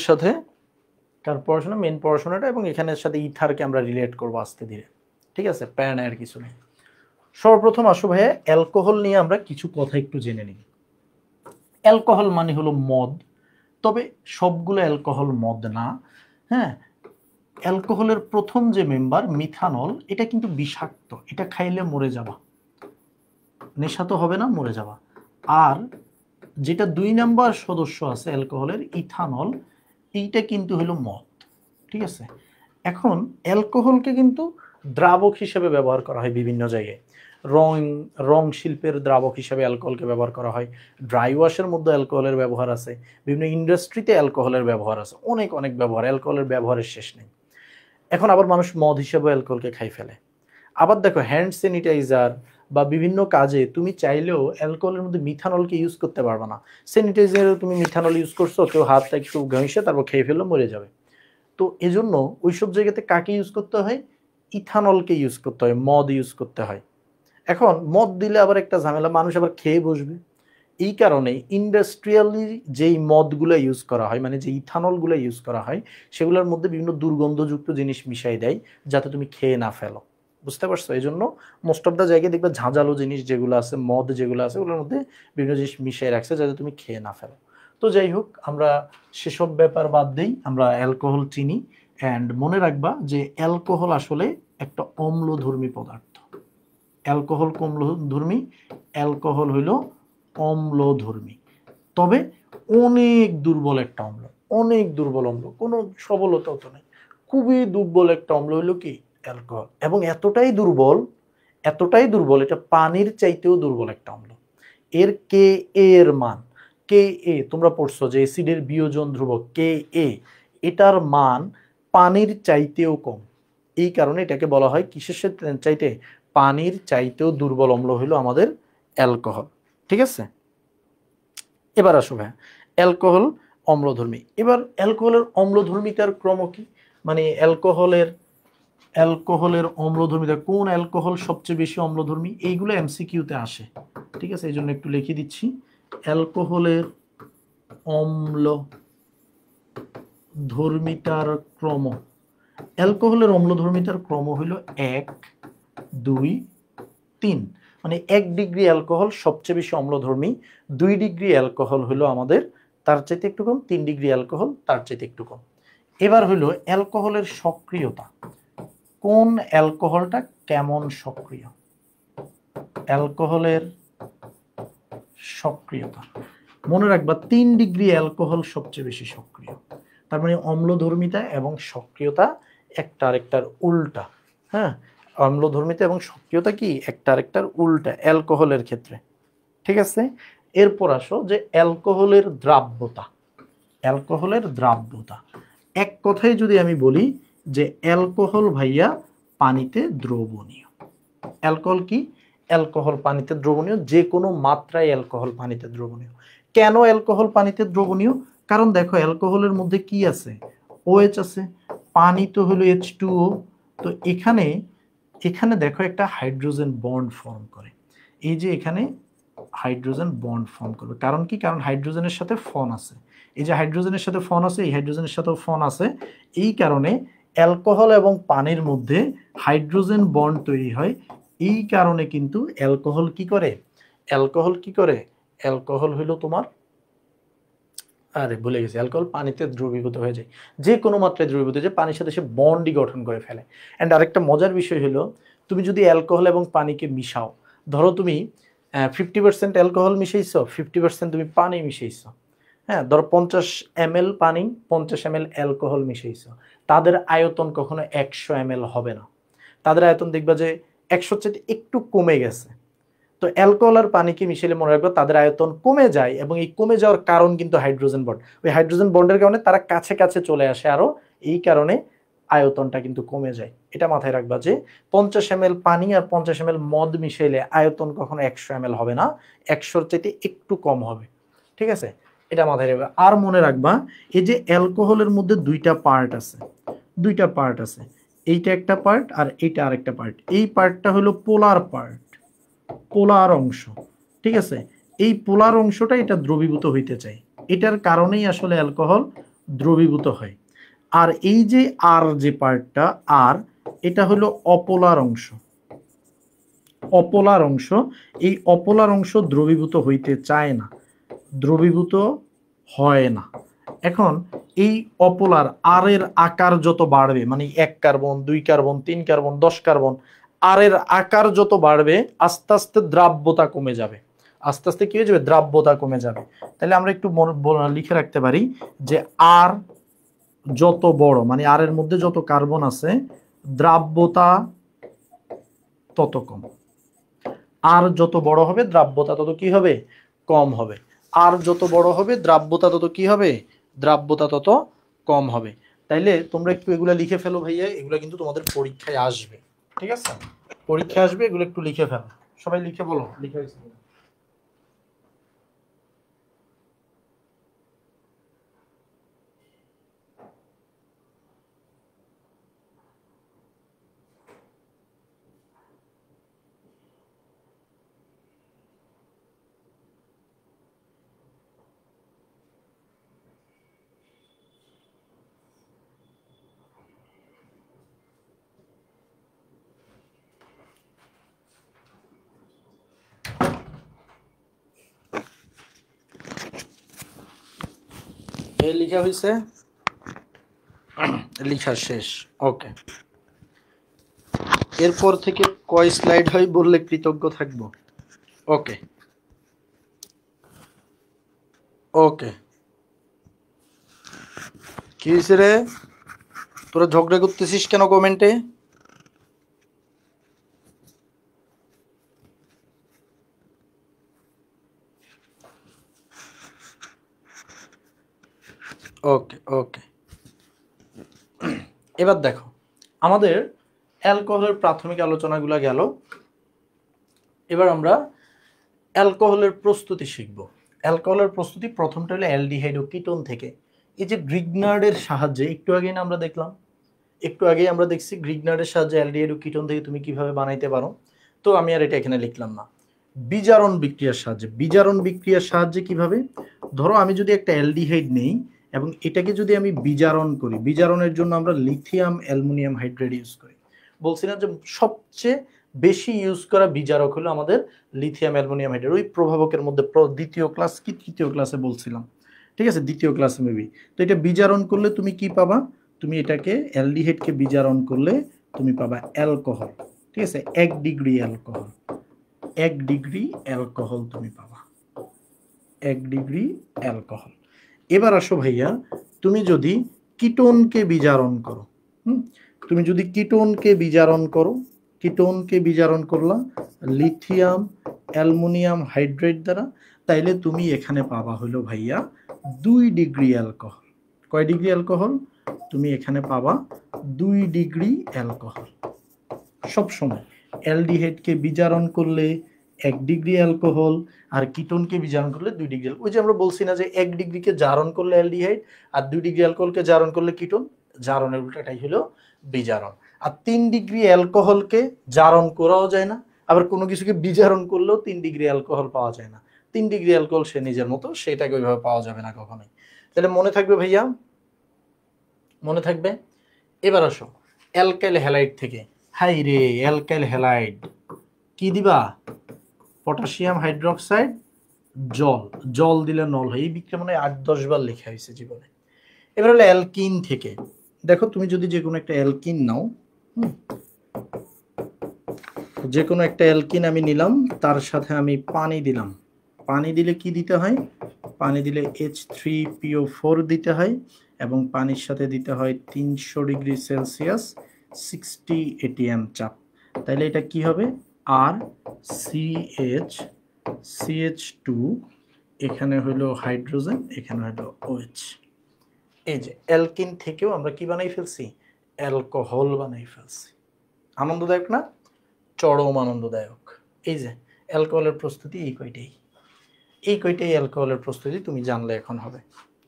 সাথে তার পড়াশোনা, মেন পড়াশোনাটা, এবং এখানের সাথে ইথারকে আমরা রিলেট করবো আস্তে ধীরে। ঠিক আছে, প্যারানায়ের কিছু নেই। সর্বপ্রথম আসো ভাইয়া, অ্যালকোহল নিয়ে আমরা কিছু কথা একটু জেনে নিই। অ্যালকোহল মানে হলো মদ, তবে সবগুলো অ্যালকোহল মদ না। হ্যাঁ, অ্যালকোহলের প্রথম যে মেম্বার মিথানল, এটা কিন্তু বিষাক্ত, এটা খাইলে মরে যাবা, নেশা তো হবে না, মরে যাবা। আর যেটা 2 নাম্বার সদস্য আছে অ্যালকোহলের, ইথানল, এইটা কিন্তু হলো মদ। ঠিক আছে, এখন অ্যালকোহলকে কিন্তু দ্রাবক হিসেবে ব্যবহার করা হয় বিভিন্ন জায়গায়। রং শিল্পের দ্রাবক হিসেবে অ্যালকোহলকে ব্যবহার করা হয়, ড্রাই ওয়াশের মধ্যে অ্যালকোহলের ব্যবহার আছে, বিভিন্ন ইন্ডাস্ট্রিতে অ্যালকোহলের ব্যবহার আছে, অনেক অনেক ব্যবহার, অ্যালকোহলের ব্যবহারের শেষ নেই। এখন আবার মানুষ মদ হিসেবে অ্যালকোহলকে খাই ফেলে। আবার দেখো, হ্যান্ড স্যানিটাইজার বা বিভিন্ন কাজে তুমি চাইলেও অ্যালকোহলের মধ্যে মিথানলকে ইউজ করতে পারবে না। স্যানিটাইজারে তুমি মিথানল ইউজ করছো, কেউ হাত একটু ঘষে তারপর খেয়ে ফেললো, মরে যাবে। তো এজন্য ওইসব জায়গাতে কাকে ইউজ করতে হয়? ইথানলকে ইউজ করতে হয়, মদ ইউজ করতে হয়। এখন মদ দিলে আবার একটা ঝামেলা, মানুষ আবার খেয়ে বসবে। এই কারণে ইন্ডাস্ট্রিয়ালি যেই মদগুলো ইউজ করা হয়, মানে যে ইথানলগুলো ইউজ করা হয়, সেগুলোর মধ্যে বিভিন্ন দুর্গন্ধযুক্ত জিনিস মিশাই দেয়, যাতে তুমি খেয়ে না ফেলো। বুঝতে পারছো? এই জন্য মোস্ট অফ দ্য জায়গায় দেখবে ঝাঁঝালো জিনিস যেগুলো আছে, মদ যেগুলো আছে, ওগুলোর মধ্যে বিভিন্ন জিনিস মিশিয়ে রাখছে যাতে তুমি খেয়ে না ফেলো। তো যাই হোক, আমরা সেসব ব্যাপার বাদ দিই, আমরা অ্যালকোহল চিনি। অ্যান্ড মনে রাখবা যে অ্যালকোহল আসলে একটা অম্লধর্মী পদার্থ। অ্যালকোহল অম্লধর্মী, অ্যালকোহল হইল অম্লধর্মী, তবে অনেক দুর্বল একটা অম্ল, অনেক দুর্বল অম্ল, কোনো সবলতাও তো নেই, খুবই দুর্বল একটা অম্ল হইল কি? অ্যালকোহল। এবং এতটাই দুর্বল, এতটাই দুর্বল, এটা পানির চাইতেও দুর্বল একটা অম্ল। এর কে এর মান, কে এ তোমরা পড়ছো যে অ্যাসিডের বিয়োজন ধ্রুবক কে এ, এটার মান পানির চাইতেও কম। এই কারণে এটাকে বলা হয় কিসের চাইতে? পানির চাইতেও দুর্বল অম্ল হইল আমাদের অ্যালকোহল। ঠিক আছে, এবার আসো ভাই, অ্যালকোহল অম্লধর্মী। এবার অ্যালকোহলের অম্লধর্মিতার ক্রম কি? মানে অ্যালকোহলের অম্লধর্মিতা, কোন অ্যালকোহল সবচেয়ে বেশি অম্লধর্মী, এইগুলো এমসিকিউতে আসে। ঠিক আছে, এই জন্য একটু লিখে দিচ্ছি, অ্যালকোহলের অম্লধর্মিতার ক্রম। অ্যালকোহলের অম্লধর্মিতার ক্রম হলো 1, 2, 3। মানে 1 ডিগ্রি অ্যালকোহল সবচেয়ে বেশি অম্লধর্মী, 2 ডিগ্রি অ্যালকোহল হলো আমাদের তার চাইতে একটু কম, 3 ডিগ্রি অ্যালকোহল তার চাইতে একটু কম। এবার হলো অ্যালকোহলের সক্রিয়তা, কোন অ্যালকোহলটা কেমন সক্রিয়? অ্যালকোহলের সক্রিয়তা মনে রাখবা 3 ডিগ্রি অ্যালকোহল সবচেয়ে বেশি সক্রিয়। তার মানে অম্লধর্মিতা এবং সক্রিয়তা একটা আরেকটার উল্টা। হ্যাঁ, অম্লধর্মিতা এবং সক্রিয়তা কি একটা আরেকটার উল্টা অ্যালকোহলের ক্ষেত্রে। ঠিক আছে, এরপর আসো যে অ্যালকোহলের দ্রাব্যতা। অ্যালকোহলের দ্রাব্যতা, এক কথায় যদি আমি বলি যে অ্যালকোহল ভাইয়া পানিতে দ্রবণীয়। অ্যালকোহল কি? অ্যালকোহল পানিতে দ্রবণীয়, যে কোনো মাত্রায় অ্যালকোহল পানিতে দ্রবণীয়। কেন অ্যালকোহল পানিতে দ্রবণীয়? কারণ দেখো, অ্যালকোহলের মধ্যে কি আছে? OH আছে, পানি তো হলো H2O, তো এখানে এখানে দেখো একটা হাইড্রোজেন বন্ড ফর্ম করে, এই যে এখানে হাইড্রোজেন বন্ড ফর্ম করবে। কারণ কি? কারণ হাইড্রোজেনের সাথে ফোন আছে, এই যে হাইড্রোজেনের সাথে ফোন আছে, এই হাইড্রোজেনের সাথেও ফোন আছে। এই কারণে অ্যালকোহল এবং পানির মধ্যে হাইড্রোজেন বন্ড তৈরি হয়। এই কারণে কিন্তু অ্যালকোহল কি করে, অ্যালকোহল কি করে, অ্যালকোহল হইলো তোমার, আরে ভুলে গেছি, অ্যালকোহল পানিতে দ্রবীভূত হয়ে যায়, যে কোনো মাত্রায় দ্রবীভূত হয়ে যায়, পানির সাথে সে বন্ডই গঠন করে ফেলে। অ্যান্ড আরেকটা মজার বিষয় হলো, তুমি যদি অ্যালকোহল এবং পানিকে মিশাও, ধরো তুমি 50% অ্যালকোহল মিশাইছো, 50% তুমি পানি মিশাইছো, হ্যাঁ, ধরো 50 ml পানি, 50 ml অ্যালকোহল মিশাইছো, তাদের আয়তন কখনো 100 ml হবে না। তাদের আয়তন দেখবা যে 100 চেয়ে একটু কমে গেছে। তো অ্যালকোহল আর পানিকে মিশিয়ে মনে রাখবো তাদের আয়তন কমে যায়, এবং এই কমে যাওয়ার কারণ কিন্তু হাইড্রোজেন বন্ড। ওই হাইড্রোজেন বন্ডের কারণে তারা কাছে কাছে চলে আসে আরো, এই কারণে আয়তনটা কিন্তু কমে যায়। এটা মাথায় রাখবা যে 50 ml পানি আর 50 ml মদ মিশাইলে আয়তন কখনো 100 ml হবে না, 100-র চাইতে একটু কম হবে। ঠিক আছে, এটা মাথায় রাখবা। আর মনে রাখবা এই যে অ্যালকোহলের মধ্যে দুইটা পার্ট আছে, দুইটা পার্ট আছে, এইটা একটা পার্ট আর এইটা আরেকটা পার্ট। এই পার্টটা হলো পোলার পার্ট, পোলার অংশ। ঠিক আছে, এই পোলার অংশটা এটা দ্রবীভূত হইতে চায়, এটার কারণেই আসলে অ্যালকোহল দ্রবীভূত হয়। আর এই যে আর যে পার্টটা আর, এটা হলো অপোলার অংশ, অপোলার অংশ। এই অপোলার অংশ দ্রবীভূত হইতে চায় না, দ্রবীভূত হয় না। এখন এই অপোলার আর এর আকার যত বাড়বে, মানে 1 কার্বন 2 কার্বন 3 কার্বন 10 কার্বন, আর এর আকার যত বাড়বে আস্তে আস্তে দ্রাব্যতা কমে যাবে, আস্তে আস্তে কি হয়ে যাবে, দ্রাব্যতা কমে যাবে। তাহলে আমরা একটু লিখে রাখতে পারি যে আর যত বড়, মানে আর এর মধ্যে যত কার্বন আছে দ্রাব্যতা তত কম, আর যত বড় হবে দ্রাব্যতা তত কি হবে, কম হবে। আর যত বড় হবে দ্রাব্যতা তত কি হবে, দ্রাব্যতা তত কম হবে। তাইলে তোমরা একটু এগুলা লিখে ফেলো ভাইয়া, এগুলা কিন্তু তোমাদের পরীক্ষায় আসবে। ঠিক আছে, পরীক্ষায় আসবে, এগুলো একটু লিখে ফেলো। সবাই লিখে বলো, লিখে হয়েছে কিনা? লিখা হয়েছে, লিখা শেষ। ওকে, এরপর থেকে কয় স্লাইড হয় বললে কৃতজ্ঞ থাকবো। ওকে ওকে, কি হয়েছে রে, তোরা ঝগড়া করতেছিস কেন কমেন্টে? ওকে ওকে, এবার দেখো আমাদের অ্যালকোহলের প্রাথমিক আলোচনাগুলো গেল, এবার আমরা অ্যালকোহলের প্রস্তুতি শিখব। অ্যালকোহলের প্রস্তুতি প্রথমটা হলো অ্যালডিহাইড ও কিটোন থেকে। এই যে গ্রিগনার্ডের সাহায্যে, একটু আগেই না আমরা দেখলাম, একটু আগেই আমরা দেখছি গ্রিগনার্ডের সাহায্যে অ্যালডিহাইড ও কিটোন থেকে তুমি কিভাবে বানাইতে পারো। তো আমি আর এটা এখানে লিখলাম না। বিজারণ বিক্রিয়ার সাহায্যে, বিজারণ বিক্রিয়ার সাহায্যে কিভাবে, ধরো আমি যদি একটা অ্যালডিহাইড নেই এবং এটাকে যদি আমি বিজারণ করি, বিজারণের জন্য আমরা লিথিয়াম অ্যালুমিনিয়াম হাইড্রেট ইউজ করি। বলছি না যে সবচেয়ে বেশি ইউজ করা বিজারক হলো আমাদের লিথিয়াম অ্যালুমিনিয়াম হাইড্রেট। ওই প্রভাবকের মধ্যে দ্বিতীয় ক্লাস কি তৃতীয় ক্লাসে বলছিলাম, ঠিক আছে, দ্বিতীয় ক্লাসে মেবি। তো এটা বিজারণ করলে তুমি কি পাবা, তুমি এটাকে অ্যালডিহাইডকে বিজারণ করলে তুমি পাবা অ্যালকোহল। ঠিক আছে, 1 ডিগ্রি অ্যালকোহল, 1 ডিগ্রি অ্যালকোহল তুমি পাবা, 1 ডিগ্রি অ্যালকোহল। এবার আসো ভাইয়া, তুমি যদি কিটোনকে বিজারণ করো, তুমি যদি কিটোনকে বিজারণ করো, কিটোনকে বিজারণ করলা লিথিয়াম অ্যালুমিনিয়াম হাইড্রেট দ্বারা, তাইলে তুমি এখানে পাবা হলো ভাইয়া 2 ডিগ্রি অ্যালকোহল। কয় ডিগ্রি অ্যালকোহল? তুমি এখানে পাবা 2 ডিগ্রি অ্যালকোহল। সবসময় অ্যালডিহাইডকে বিজারণ করলে 1 ডিগ্রি অ্যালকোহল, আর কিটোনকে বিজারণ করলে 2 ডিগ্রি। ওই যে আমরা বলছি না যে 1 ডিগ্রিকে জারণ করলে অ্যালডিহাইড আর 2 ডিগ্রি অ্যালকোহলকে জারণ করলে কিটোন, জারণের উল্টাটাই হলো বিজারণ। আর 3 ডিগ্রি অ্যালকোহলকে জারণ করাও যায় না, আবার কোনো কিছুকে বিজারণ করলেও 3 ডিগ্রি অ্যালকোহল পাওয়া যায় না। 3 ডিগ্রি অ্যালকোহল সে নিজের মতো, সেটাকে ওইভাবে পাওয়া যাবে না কখনোই। তাহলে মনে থাকবে ভাইয়া, মনে থাকবে। এবার আসো অ্যালকাইল হ্যালাইড থেকে। হাই রে, অ্যালকাইল হ্যালাইড কি দিবা? পটাশিয়াম হাইড্রোক্সাইড, জল। জল দিলে নল হয়। এই বিক্রিয়া মানে 8-10 বার লেখা হয়েছে জীবনে। এবার হলো অ্যালকিন থেকে। দেখো তুমি যদি যে কোনো একটা অ্যালকিন নাও, যে কোনো একটা অ্যালকিন আমি নিলাম, তার সাথে আমি পানি দিলাম। পানি দিলে কি দিতে হয়? পানি দিলে H3PO4 দিতে হয়, এবং পানির সাথে দিতে হয় 300 ডিগ্রি সেলসিয়াস 60 ATM চাপ। তাহলে এটা কি হবে? RCH, এখানে হলো হাইড্রোজেন, এখানে হলো OH। এই যে অ্যালকিন থেকেও আমরা কি বানাই ফেলছি? অ্যালকোহল বানাই ফেলছি। আনন্দদায়ক না? চরম আনন্দদায়ক। এই যে অ্যালকোহলের প্রস্তুতি এই কয়টাই অ্যালকোহলের প্রস্তুতি তুমি জানলে এখন হবে।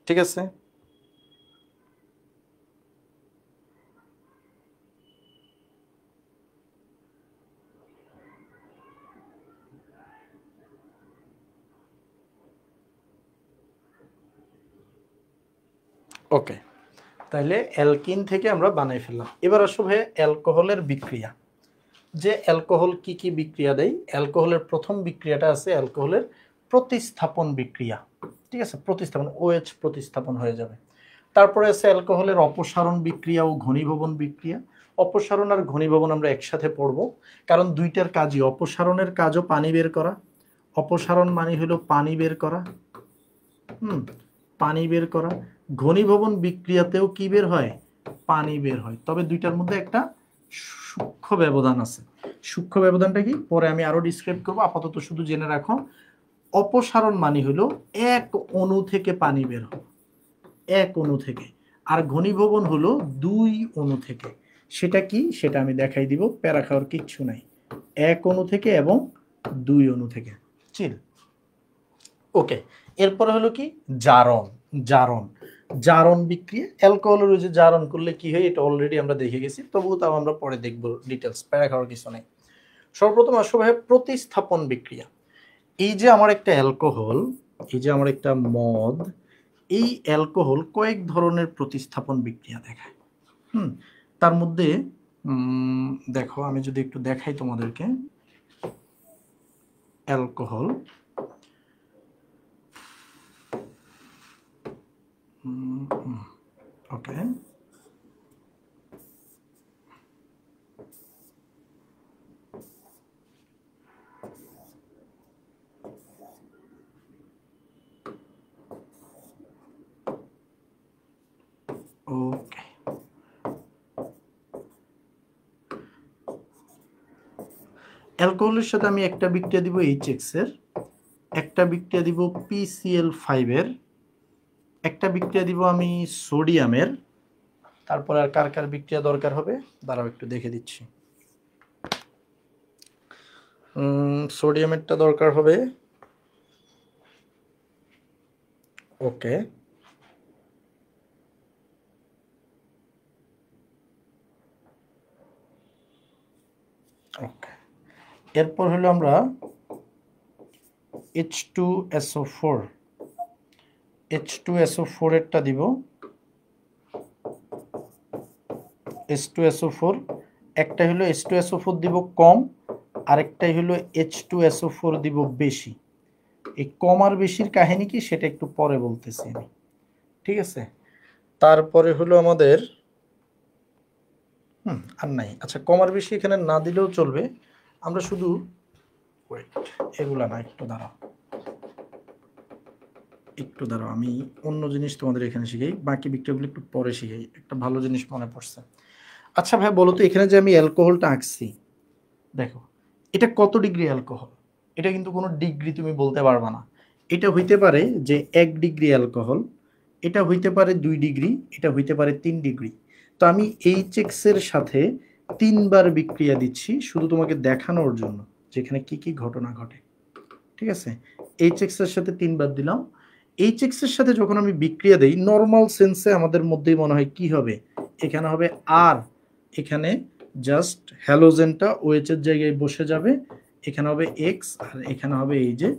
ঠিক আছে? ওকে, তাহলে অ্যালকিন থেকে আমরা বানাই ফেললাম। এবার আসো ভাই অ্যালকোহলের বিক্রিয়া। যে অ্যালকোহল কি কি বিক্রিয়া দেয়? অ্যালকোহলের প্রথম বিক্রিয়াটা আছে অ্যালকোহলের প্রতিস্থাপন বিক্রিয়া। ঠিক আছে, প্রতিস্থাপন, OH প্রতিস্থাপন হয়ে যাবে। তারপরে আছে অ্যালকোহলের অপসারণ বিক্রিয়া ও ঘনীভবন বিক্রিয়া। অপসারণ আর ঘনীভবন আমরা একসাথে পড়ব, কারণ দুইটার কাজই, অপসারণের কাজও পানি বের করা। অপসারণ মানে হলো পানি বের করা, পানি বের করা। ঘনীভবন বিক্রিয়াতেও কি বের হয়? পানি বের হয়। তবে দুইটার মধ্যে একটা সূক্ষ্ম ব্যবধান আছে। সূক্ষ্ম ব্যবধানটা কি পরে আমি আরো ডিসক্রাইব করবো, আপাতত শুধু জেনে রাখো। অপসারণ মানে হলো এক অণু থেকে পানি বের হয়, এক অণু থেকে। আর ঘনীভবন হলো 2 অণু থেকে। সেটা কি? সেটা আমি দেখাই দিব, প্যারা খাওয়ার কিচ্ছু নাই। এক অণু থেকে এবং 2 অণু থেকে। চিল। ওকে, এরপর হলো কি? জারণ। জারণ, জারণ বিক্রিয়া। অ্যালকোহলের ওই যে জারণ করলে কি হয়, এটা অলরেডি আমরা দেখে গেছি, তবুও তাও আমরা পরে দেখবো ডিটেলস, প্যারা খাওয়ার কিছু নেই। সর্বপ্রথম আসো ভাই প্রতিস্থাপন বিক্রিয়া। এই যে আমার একটা অ্যালকোহল, এই যে আমার একটা মদ, এই অ্যালকোহল কয়েক ধরনের প্রতিস্থাপন বিক্রিয়া দেখায়। তার মধ্যে দেখো আমি যদি একটু দেখাই তোমাদেরকে। অ্যালকোহল, ওকে, ওকে। অ্যালকোহলের সাথে আমি একটা বিক্রিয়া দিব HX এর, একটা বিক্রিয়া দিব PCl5 এর, একটা বিক্রিয়া দিব আমি সোডিয়ামের। তারপর আর কার কার বিক্রিয়া দরকার হবে দাঁড়াও একটু দেখে দিচ্ছি। সোডিয়ামেরটা দরকার হবে, ওকে। ওকে, এরপর হলো আমরা H2SO4, H2SO4 এরটা দিব, H2SO4। একটা হলো H2SO4 দিব কম, আরেকটাই হলো H2SO4 দিব বেশি। এই কম আর বেশির কাহিনী কি সেটা একটু পরে বলতেছি আমি, ঠিক আছে? তারপরে হলো আমাদের আর নাই, আচ্ছা কম আর বেশি এখানে না দিলেও চলবে, আমরা শুধু ওয়েট, এগুলা না, একটু দাঁড়াও, একটু দাঁড়াও, আমি অন্য জিনিস তোমাদের এখানে শিখাই, বাকি বিক্রিয়াগুলো একটু পরে শিখাই, একটা ভালো জিনিস মনে পড়ছে। আচ্ছা ভাই বলো তো, এখানে যে আমি অ্যালকোহলটা আঁকছি, দেখো এটা কত ডিগ্রি অ্যালকোহল? এটা কিন্তু কোনো ডিগ্রি তুমি বলতে পারবা না। এটা হইতে পারে যে 1 ডিগ্রি অ্যালকোহল, এটা হইতে পারে 2 ডিগ্রি, এটা হইতে পারে 3 ডিগ্রি। তো আমি HX এর সাথে 3 বার বিক্রিয়া দিচ্ছি শুধু তোমাকে দেখানোর জন্য যেখানে কি কি ঘটনা ঘটে, ঠিক আছে? HX এর সাথে 3 বার দিলাম। HX এর সাথে যখন আমি বিক্রিয়া দেই নর্মাল সেন্সে আমাদের মধ্যেই মনে হয় কি হবে, এখানে হবে আর, এখানে জাস্ট হ্যালোজেনটা OH এর জায়গায় বসে যাবে, এখানে হবে এক্স আর এখানে হবে এই যে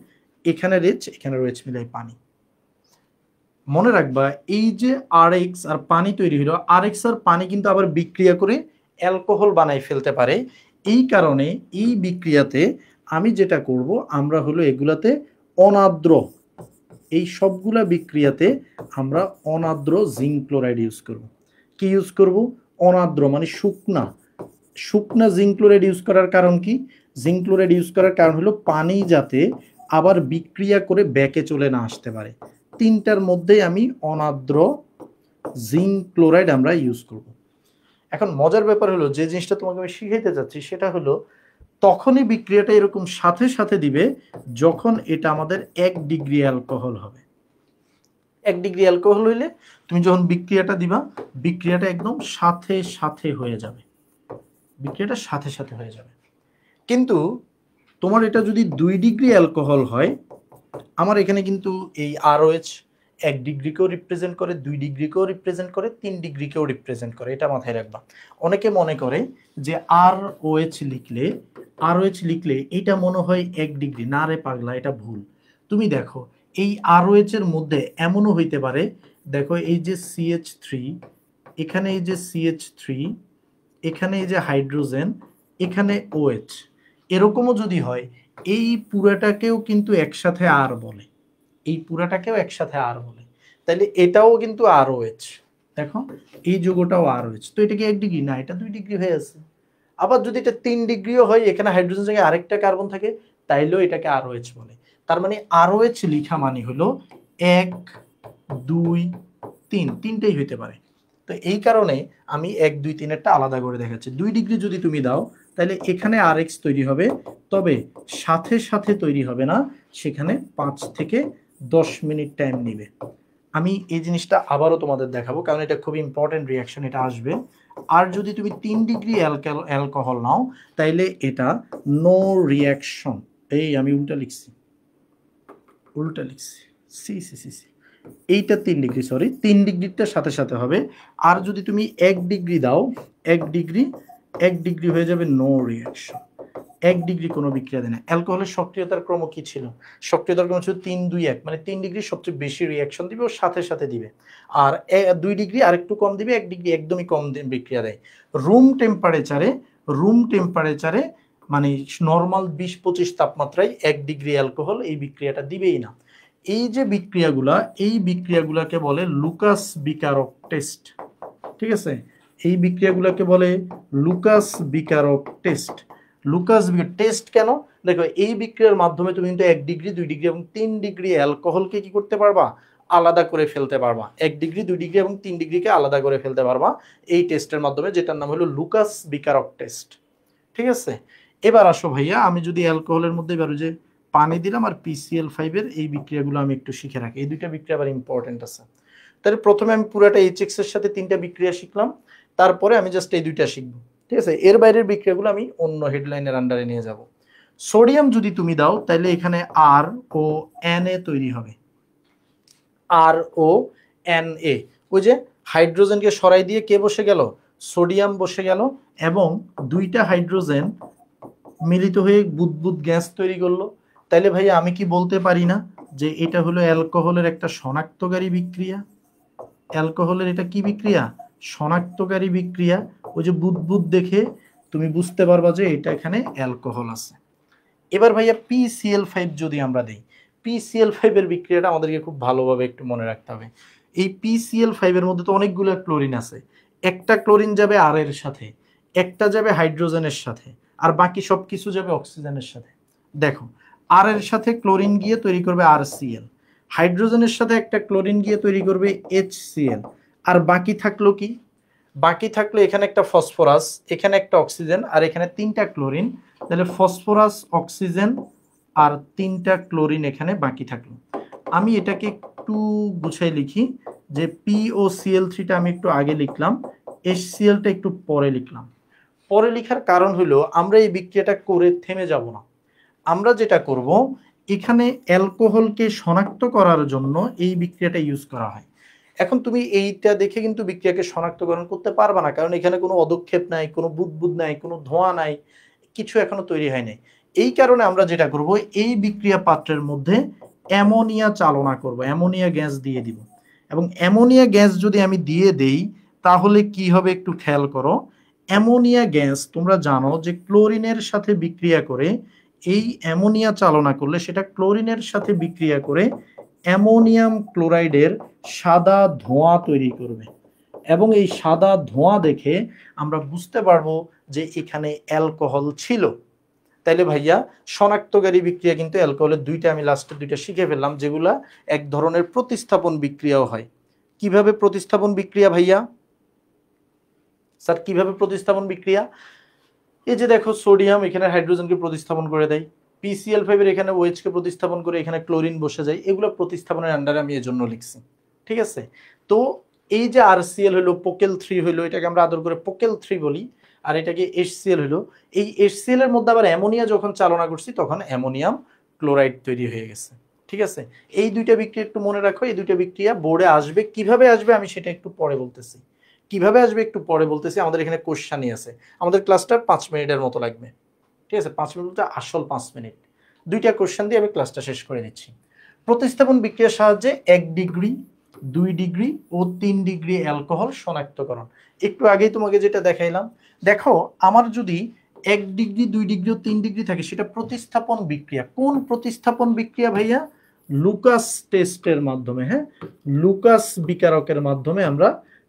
এখানে রেচ এখানে রয়েছে মিলাই পানি। মনে রাখবা এই যে আরএক্স আর পানি তৈরি হলো, আরএক্স আর পানি কিন্তু আবার বিক্রিয়া করে অ্যালকোহল বানাই ফেলতে পারে। এই কারণে এই বিক্রিয়াতে আমি যেটা করব, আমরা হলো এগুলাতে অনাদ্র, এই সবগুলা বিক্রিয়াতে আমরা অনাদ্র জিঙ্ক ক্লোরাইড ইউজ করব। কি ইউজ করব? অনাদ্র মানে শুকনা, শুকনা জিঙ্ক ক্লোরাইড ইউজ করার কারণ কি? জিঙ্ক ক্লোরাইড ইউজ করার কারণ হলো পানি যাতে আবার বিক্রিয়া করে ব্যাকে চলে না আসতে পারে। তিনটার মধ্যেই আমি অনাদ্র জিঙ্ক ক্লোরাইড আমরা ইউজ করব। এখন মজার ব্যাপার হলো যে জিনিসটা তোমাকে আমি শিখাইতে চাচ্ছি সেটা হলো তখনই বিক্রিয়াটা এরকম সাথে সাথে দিবে যখন এটা আমাদের 1 ডিগ্রি অ্যালকোহল হবে। 1 ডিগ্রি অ্যালকোহল হইলে তুমি যখন বিক্রিয়াটা দিবা, বিক্রিয়াটা একদম সাথে সাথে হয়ে যাবে, বিক্রিয়াটা সাথে সাথে হয়ে যাবে। কিন্তু তোমার এটা যদি 2 ডিগ্রি অ্যালকোহল হয়, আমার এখানে কিন্তু এই আরওএইচ 1 ডিগ্রিকেও রিপ্রেজেন্ট করে, 2 ডিগ্রিকেও রিপ্রেজেন্ট করে, 3 ডিগ্রিকেও রিপ্রেজেন্ট করে, এটা মাথায় রাখবা। অনেকে মনে করে যে আরওএইচ লিখলে এটা মনে হয় 1 ডিগ্রি, না রে পাগলা, এটা ভুল। তুমি দেখো এই আরওএইচ এর মধ্যে এমনও হইতে পারে, দেখো এই যে CH3, এখানে এই যে CH3, এখানে এই যে হাইড্রোজেন, এখানে OH, এরকমও যদি হয়, এই পুরাটাকেও কিন্তু একসাথে আর বলে, এই পুরাটাকেও একসাথে আর বলে, তাহলে এটাও কিন্তু আরওএইচ। দেখো এই যৌগটাও আরওএইচ, তো এটা কি 1 ডিগ্রি? না, এটা 2 ডিগ্রি হয়ে আছে। আবার যদি এটা 3 ডিগ্রিও হয়, এখানে হাইড্রোজেন জায়গায় আরেকটা কার্বন থাকে, তাইলেও এটাকে আরওএইচ বলে। তার মানে আরওএইচ লিখা মানে হলো 1 2 3, তিনটেই হইতে পারে। তো এই কারণে আমি 1 2 3 এরটা আলাদা করে দেখাচ্ছি। 2 ডিগ্রি যদি তুমি দাও তাহলে এখানে আরএক্স তৈরি হবে, তবে সাথে সাথে তৈরি হবে না, সেখানে 5 থেকে 10 মিনিট টাইম নেবে। আমি এই জিনিসটা আবারও তোমাদের দেখাবো কারণ এটা খুব ইম্পর্টেন্ট রিয়াকশন, এটা আসবে। আর যদি তুমি 3 ডিগ্রি অ্যালকোহল নাও তাইলে এটা নো রিয়াকশন। এই আমি উল্টা লিখছি, সি সি সি সি, এইটা 3 ডিগ্রি, সরি 3 ডিগ্রিটার সাথে সাথে হবে। আর যদি তুমি 1 ডিগ্রি দাও, 1 ডিগ্রি হয়ে যাবে নো রিয়াকশন, 1 ডিগ্রি কোনো বিক্রিয়া দেয় না। অ্যালকোহলের সক্রিয়তার ক্রম কি ছিল? সক্রিয়তার ক্রম ছিল 3 2 1, মানে 3 ডিগ্রি সবচেয়ে বেশি রিয়াকশন দিবে ও সাথে সাথে দিবে, আর 2 ডিগ্রি আরেকটু কম দিবে, 1 ডিগ্রি একদমই কম বিক্রিয়া দেয়। রুম টেম্পারেচারে মানে নর্মাল 20-25 তাপমাত্রায় 1 ডিগ্রি অ্যালকোহল এই বিক্রিয়াটা দিবেই না। এই যে বিক্রিয়াগুলা, এই বিক্রিয়াগুলাকে বলে লুকাস বিকারক টেস্ট। ঠিক আছে, এই বিক্রিয়াগুলোকে বলে লুকাস বিকারক টেস্ট। লুকাস টেস্ট কেন? দেখো এই বিক্রিয়ার মাধ্যমে তুমি কিন্তু 1 ডিগ্রি 2 ডিগ্রি এবং 3 ডিগ্রি অ্যালকোহলকে কি করতে পারবা? আলাদা করে ফেলতে পারবা। 1 ডিগ্রি 2 ডিগ্রি এবং 3 ডিগ্রিকে আলাদা করে ফেলতে পারবা এই টেস্টের মাধ্যমে, যেটার নাম হলো লুকাস বিকারক টেস্ট। ঠিক আছে, এবার আসো ভাইয়া, আমি যদি অ্যালকোহলের মধ্যে এবার যে পানি দিলাম আর PCl5 এর এই বিক্রিয়াগুলো আমি একটু শিখে রাখি, এই দুইটা বিক্রিয়া আবার ইম্পর্টেন্ট আছে। তাহলে প্রথমে আমি পুরাটা HX এর সাথে 3টা বিক্রিয়া শিখলাম, তারপরে আমি জাস্ট এই দুইটা শিখবো। ঠিক আছে, এর বাইরের বিক্রিয়াগুলো আমি অন্য হেডলাইনের আন্ডারে নিয়ে যাব। সোডিয়াম যদি তুমি দাও তাহলে এখানে RONA তৈরি হবে, RONA, ওই যে হাইড্রোজেনকে সরাই দিয়ে কে বসে গেল? সোডিয়াম বসে গেল, এবং দুইটা হাইড্রোজেন মিলিত হয়ে বুদবুদ গ্যাস তৈরি করলো। তাইলে ভাইয়া আমি কি বলতে পারি না যে এটা হলো অ্যালকোহলের একটা শনাক্তকারী বিক্রিয়া? অ্যালকোহলের এটা কি বিক্রিয়া? শনাক্তকারী বিক্রিয়া। ওই যে বুদবুদ দেখে তুমি বুঝতে পারবা যে এটা এখানে অ্যালকোহল আছে। এবার ভাইয়া PCl5 যদি আমরা দেই, PCl5 এর বিক্রিয়াটা আমাদেরকে খুব ভালোভাবে একটু মনে রাখতে হবে। এই PCl5 এর মধ্যে তো অনেকগুলো ক্লোরিন আছে, একটা ক্লোরিন যাবে আর এর সাথে, একটা যাবে হাইড্রোজেনের সাথে, আর বাকি সব কিছু যাবে অক্সিজেনের সাথে। দেখো আর এর সাথে ক্লোরিন গিয়ে তৈরি করবে RCl, হাইড্রোজেনের সাথে একটা ক্লোরিন গিয়ে তৈরি করবে HCl, আর বাকি থাকলো কি? বাকি থাকলো এখানে একটা ফসফরাস, এখানে একটা অক্সিজেন, আর এখানে 3টা ক্লোরিন। তাহলে ফসফরাস, অক্সিজেন আর 3টা ক্লোরিন এখানে বাকি থাকলো। আমি এটাকে একটু গুছাই লিখি যে POCl3টা আমি একটু আগে লিখলাম, HClটা একটু পরে লিখলাম। পরে লেখার কারণ হলো আমরা এই বিক্রিয়াটা করে থেমে যাব না। আমরা যেটা করব, এখানে অ্যালকোহলকে শনাক্ত করার জন্য এই বিক্রিয়াটা ইউজ করা হয়। এখন তুমি এইটা দেখে কিন্তু বিক্রিয়াকে শনাক্তকরণ করতে পারবা না, কারণ এখানে কোনো অদক্ষেপ নাই, কোনো বুদবুদ নাই, কোনো ধোঁয়া নাই, কিছু এখনো তৈরি হয় নাই। এই কারণে আমরা যেটা করব, এই বিক্রিয়া পাত্রের মধ্যে অ্যামোনিয়া চালনা করব, অ্যামোনিয়া গ্যাস দিয়ে দিব। এবং অ্যামোনিয়া গ্যাস যদি আমি দিয়ে দেই তাহলে কি হবে একটু খেয়াল করো। অ্যামোনিয়া গ্যাস তোমরা জানো যে ক্লোরিনের সাথে বিক্রিয়া করে, এই অ্যামোনিয়া চালনা করলে সেটা ক্লোরিনের সাথে বিক্রিয়া করে অ্যামোনিয়াম ক্লোরাইডের সাদা ধোঁয়া তৈরি করবে। এবং এই সাদা ধোঁয়া দেখে আমরা বুঝতে পারবো যে এখানে অ্যালকোহল ছিল। তাইলে ভাইয়া শনাক্তকারী বিক্রিয়া কিন্তু অ্যালকোহলের দুইটা, আমি লাস্টের দুইটা শিখে ফেললাম, যেগুলা এক ধরনের প্রতিস্থাপন বিক্রিয়াও হয়। কিভাবে প্রতিস্থাপন বিক্রিয়া ভাইয়া? স্যার কিভাবে প্রতিস্থাপন বিক্রিয়া? এই যে দেখো সোডিয়াম এখানে হাইড্রোজেনকে প্রতিস্থাপন করে দেয়, PCl5 এর এখানে OH কে প্রতিস্থাপন করে এখানে ক্লোরিন বসে যায়। এগুলো প্রতিস্থাপনের আন্ডারে আমি এজন্য লিখছি, ঠিক আছে? তো এই যে RCl হলো, পোকেল 3 হলো, এটাকে আমরা আদর করে পোকেল 3 বলি, আর এটাকে HCl হলো। এই HCl এর মধ্যে আবার অ্যামোনিয়া যখন চালনা করছি তখন অ্যামোনিয়াম ক্লোরাইড তৈরি হয়ে গেছে, ঠিক আছে? এই দুইটা বিক্রিয়া একটু মনে রাখো, এই দুইটা বিক্রিয়া বোর্ডে আসবে। কিভাবে আসবে আমি সেটা একটু পরে বলতেছি, কিভাবে আসবে একটু পরে বলতেছি। আমাদের এখানে কোশ্চানই আছে, আমাদের ক্লাসটা 5 মিনিটের মতো লাগবে, ঠিক আছে? 5 মিনিটটা আসল 5 মিনিট, দুইটা কোশ্চেন দিয়ে আমি ক্লাসটা শেষ করে দিচ্ছি। প্রতিস্থাপন বিক্রিয়ার সাহায্যে 1 ডিগ্রি, 2 ডিগ্রি ও 3 ডিগ্রি অ্যালকোহল শনাক্তকরণ। একটু আগেই তোমাকে যেটা দেখাইলাম, দেখো আমার যদি 1 ডিগ্রি, 2 ডিগ্রি ও 3 ডিগ্রি থাকে সেটা প্রতিস্থাপন বিক্রিয়া। কোন প্রতিস্থাপন বিক্রিয়া ভাইয়া? লুকাস টেস্টের মাধ্যমে, হ্যাঁ, লুকাস বিকারকের মাধ্যমে আমরা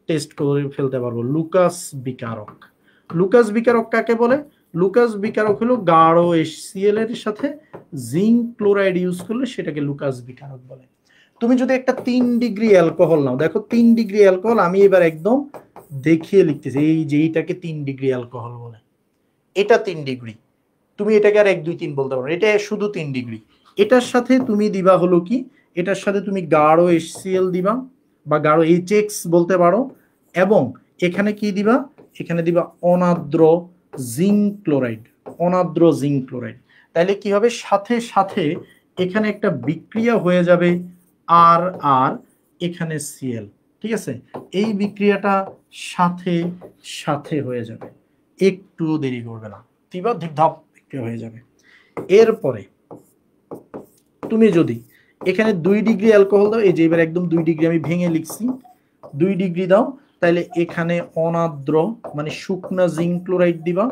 টেস্ট করে ফেলতে পারবো। লুকাস বিকারক, লুকাস বিকারক কাকে বলে? লুকাস বিকারক হলো গাঢ় HCl এর সাথে জিঙ্ক ক্লোরাইড ইউজ করলে সেটাকে লুকাস বিকারক বলে। তুমি যদি একটা 3 ডিগ্রি অ্যালকোহল নাও, দেখো 3 ডিগ্রি অ্যালকোহল, আমি এবার একদম দেখিয়ে লিখতেছি, এই যে এইটাকে 3 ডিগ্রি অ্যালকোহল বলে, এটা 3 ডিগ্রি। তুমি এটাকে আর 1 2 3 বলতে পারো, এটা শুধু 3 ডিগ্রি। এটার সাথে তুমি দিবা হলো কি, এটার সাথে তুমি গাঢ় HCl দিবা বা গাঢ় HX বলতে পারো, এবং এখানে কি দিবা? এখানে দিবা অনাদ্র জিঙ্ক ক্লোরাইড, অনাদ্র জিঙ্ক ক্লোরাইড। তাহলে কি হবে? সাথে সাথে এখানে একটা বিক্রিয়া হয়ে যাবে আর আর এখানে Cl, ঠিক আছে? এই বিক্রিয়াটা সাথে সাথে হয়ে যাবে, একটুও দেরি করবে না, দিবা ধাপ বিক্রিয়া হয়ে যাবে। এরপরে তুমি যদি এখানে 2 ডিগ্রি অ্যালকোহল দাও, এই যে এবার একদম 2 ডিগ্রি আমি ভেঙে লিখছি, 2 ডিগ্রি দাও, তাহলে এখানে অনাদ্র মানে শুকনা জিঙ্ক ক্লোরাইড দিবা।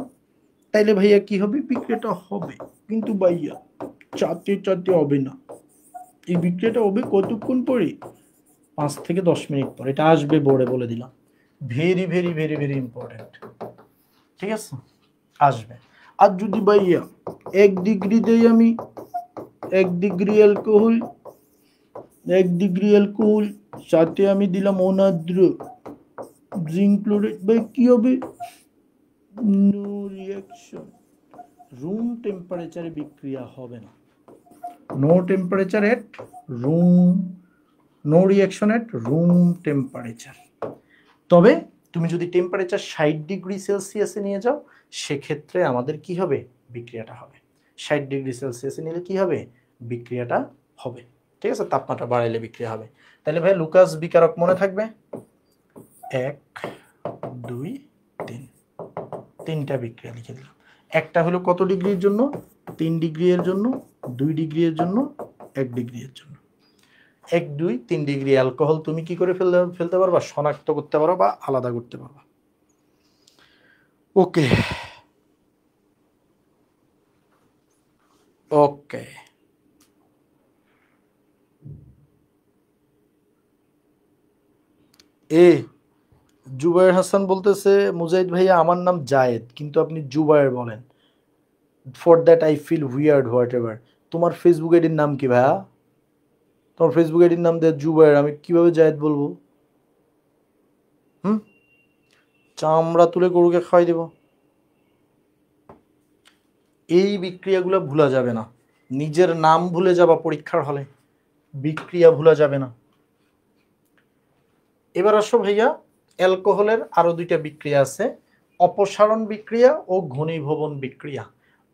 তাইলে ভাইয়া কি হবে? বিক্রিয়াটা হবে, কিন্তু ভাইয়া চাতে চাতে হবে না। এই বিক্রিয়াটা হবে কতক্ষণ পরে? 5 থেকে 10 মিনিট পর। এটা আসবে বোর্ডে, বলে দিলাম, very very very very important, ঠিক আছে? আসবে। আর যদি ভাইয়া 1 ডিগ্রি দেই আমি, 1 ডিগ্রি অ্যালকোহল, 1 ডিগ্রি অ্যালকোহল সাথে আমি দিলাম অনাদ্র জিঙ্ক ক্লোরাইড, ভাই কি হবে? নো রিঅ্যাকশন, রুম টেম্পারেচারে বিক্রিয়া হবে না। নো টেম্পারেচার এট রুম, নো রিঅ্যাকশন এট রুম টেম্পারেচার। তবে তুমি যদি টেম্পারেচার 60 ডিগ্রি সেলসিয়াসে নিয়ে যাও সেক্ষেত্রে আমাদের কি হবে? বিক্রিয়াটা হবে। 60 ডিগ্রি সেলসিয়াসে নিলে কি হবে? বিক্রিয়াটা হবে, ঠিক আছে? তাপমাত্রা বাড়াইলে বিক্রিয়া হবে। তাহলে ভাই লুকাস বিকারক মনে থাকবে, 1 2 3, তিনটা বিক্রিয়া লিখে দিলাম। একটা হলো কত ডিগ্রির জন্য? 3 ডিগ্রি এর জন্য, 2 ডিগ্রি এর জন্য, 1 ডিগ্রি এর জন্য। 1 2 3 ডিগ্রি অ্যালকোহল তুমি কি করে ফেলতে পারবা? শনাক্ত করতে পারো বা আলাদা করতে পারবা। ওকে ওকে, জুবায়ের হাসান বলতেছে, মুজাহিদ ভাইয়া আমার নাম জায়েদ কিন্তু আপনি জুবায়ের বলেন, for that I feel weird whatever. তোমার ফেসবুক আইডির নাম কি ভাইয়া? তোমার ফেসবুক আইডির নাম দেয় জুবায়ের, আমি কিভাবে জায়েদ বলবো? চামড়া তুলে গরুকে খাওয়াই দেব। এই বিক্রিয়াগুলো ভুলা যাবে না, নিজের নাম ভুলে যাবা পরীক্ষার হলে, বিক্রিয়া ভুলা যাবে না। এবার আসো ভাইয়া, অ্যালকোহলের আরো দুইটা বিক্রিয়া আছে, অপসারণ বিক্রিয়া ও ঘনীভবন বিক্রিয়া।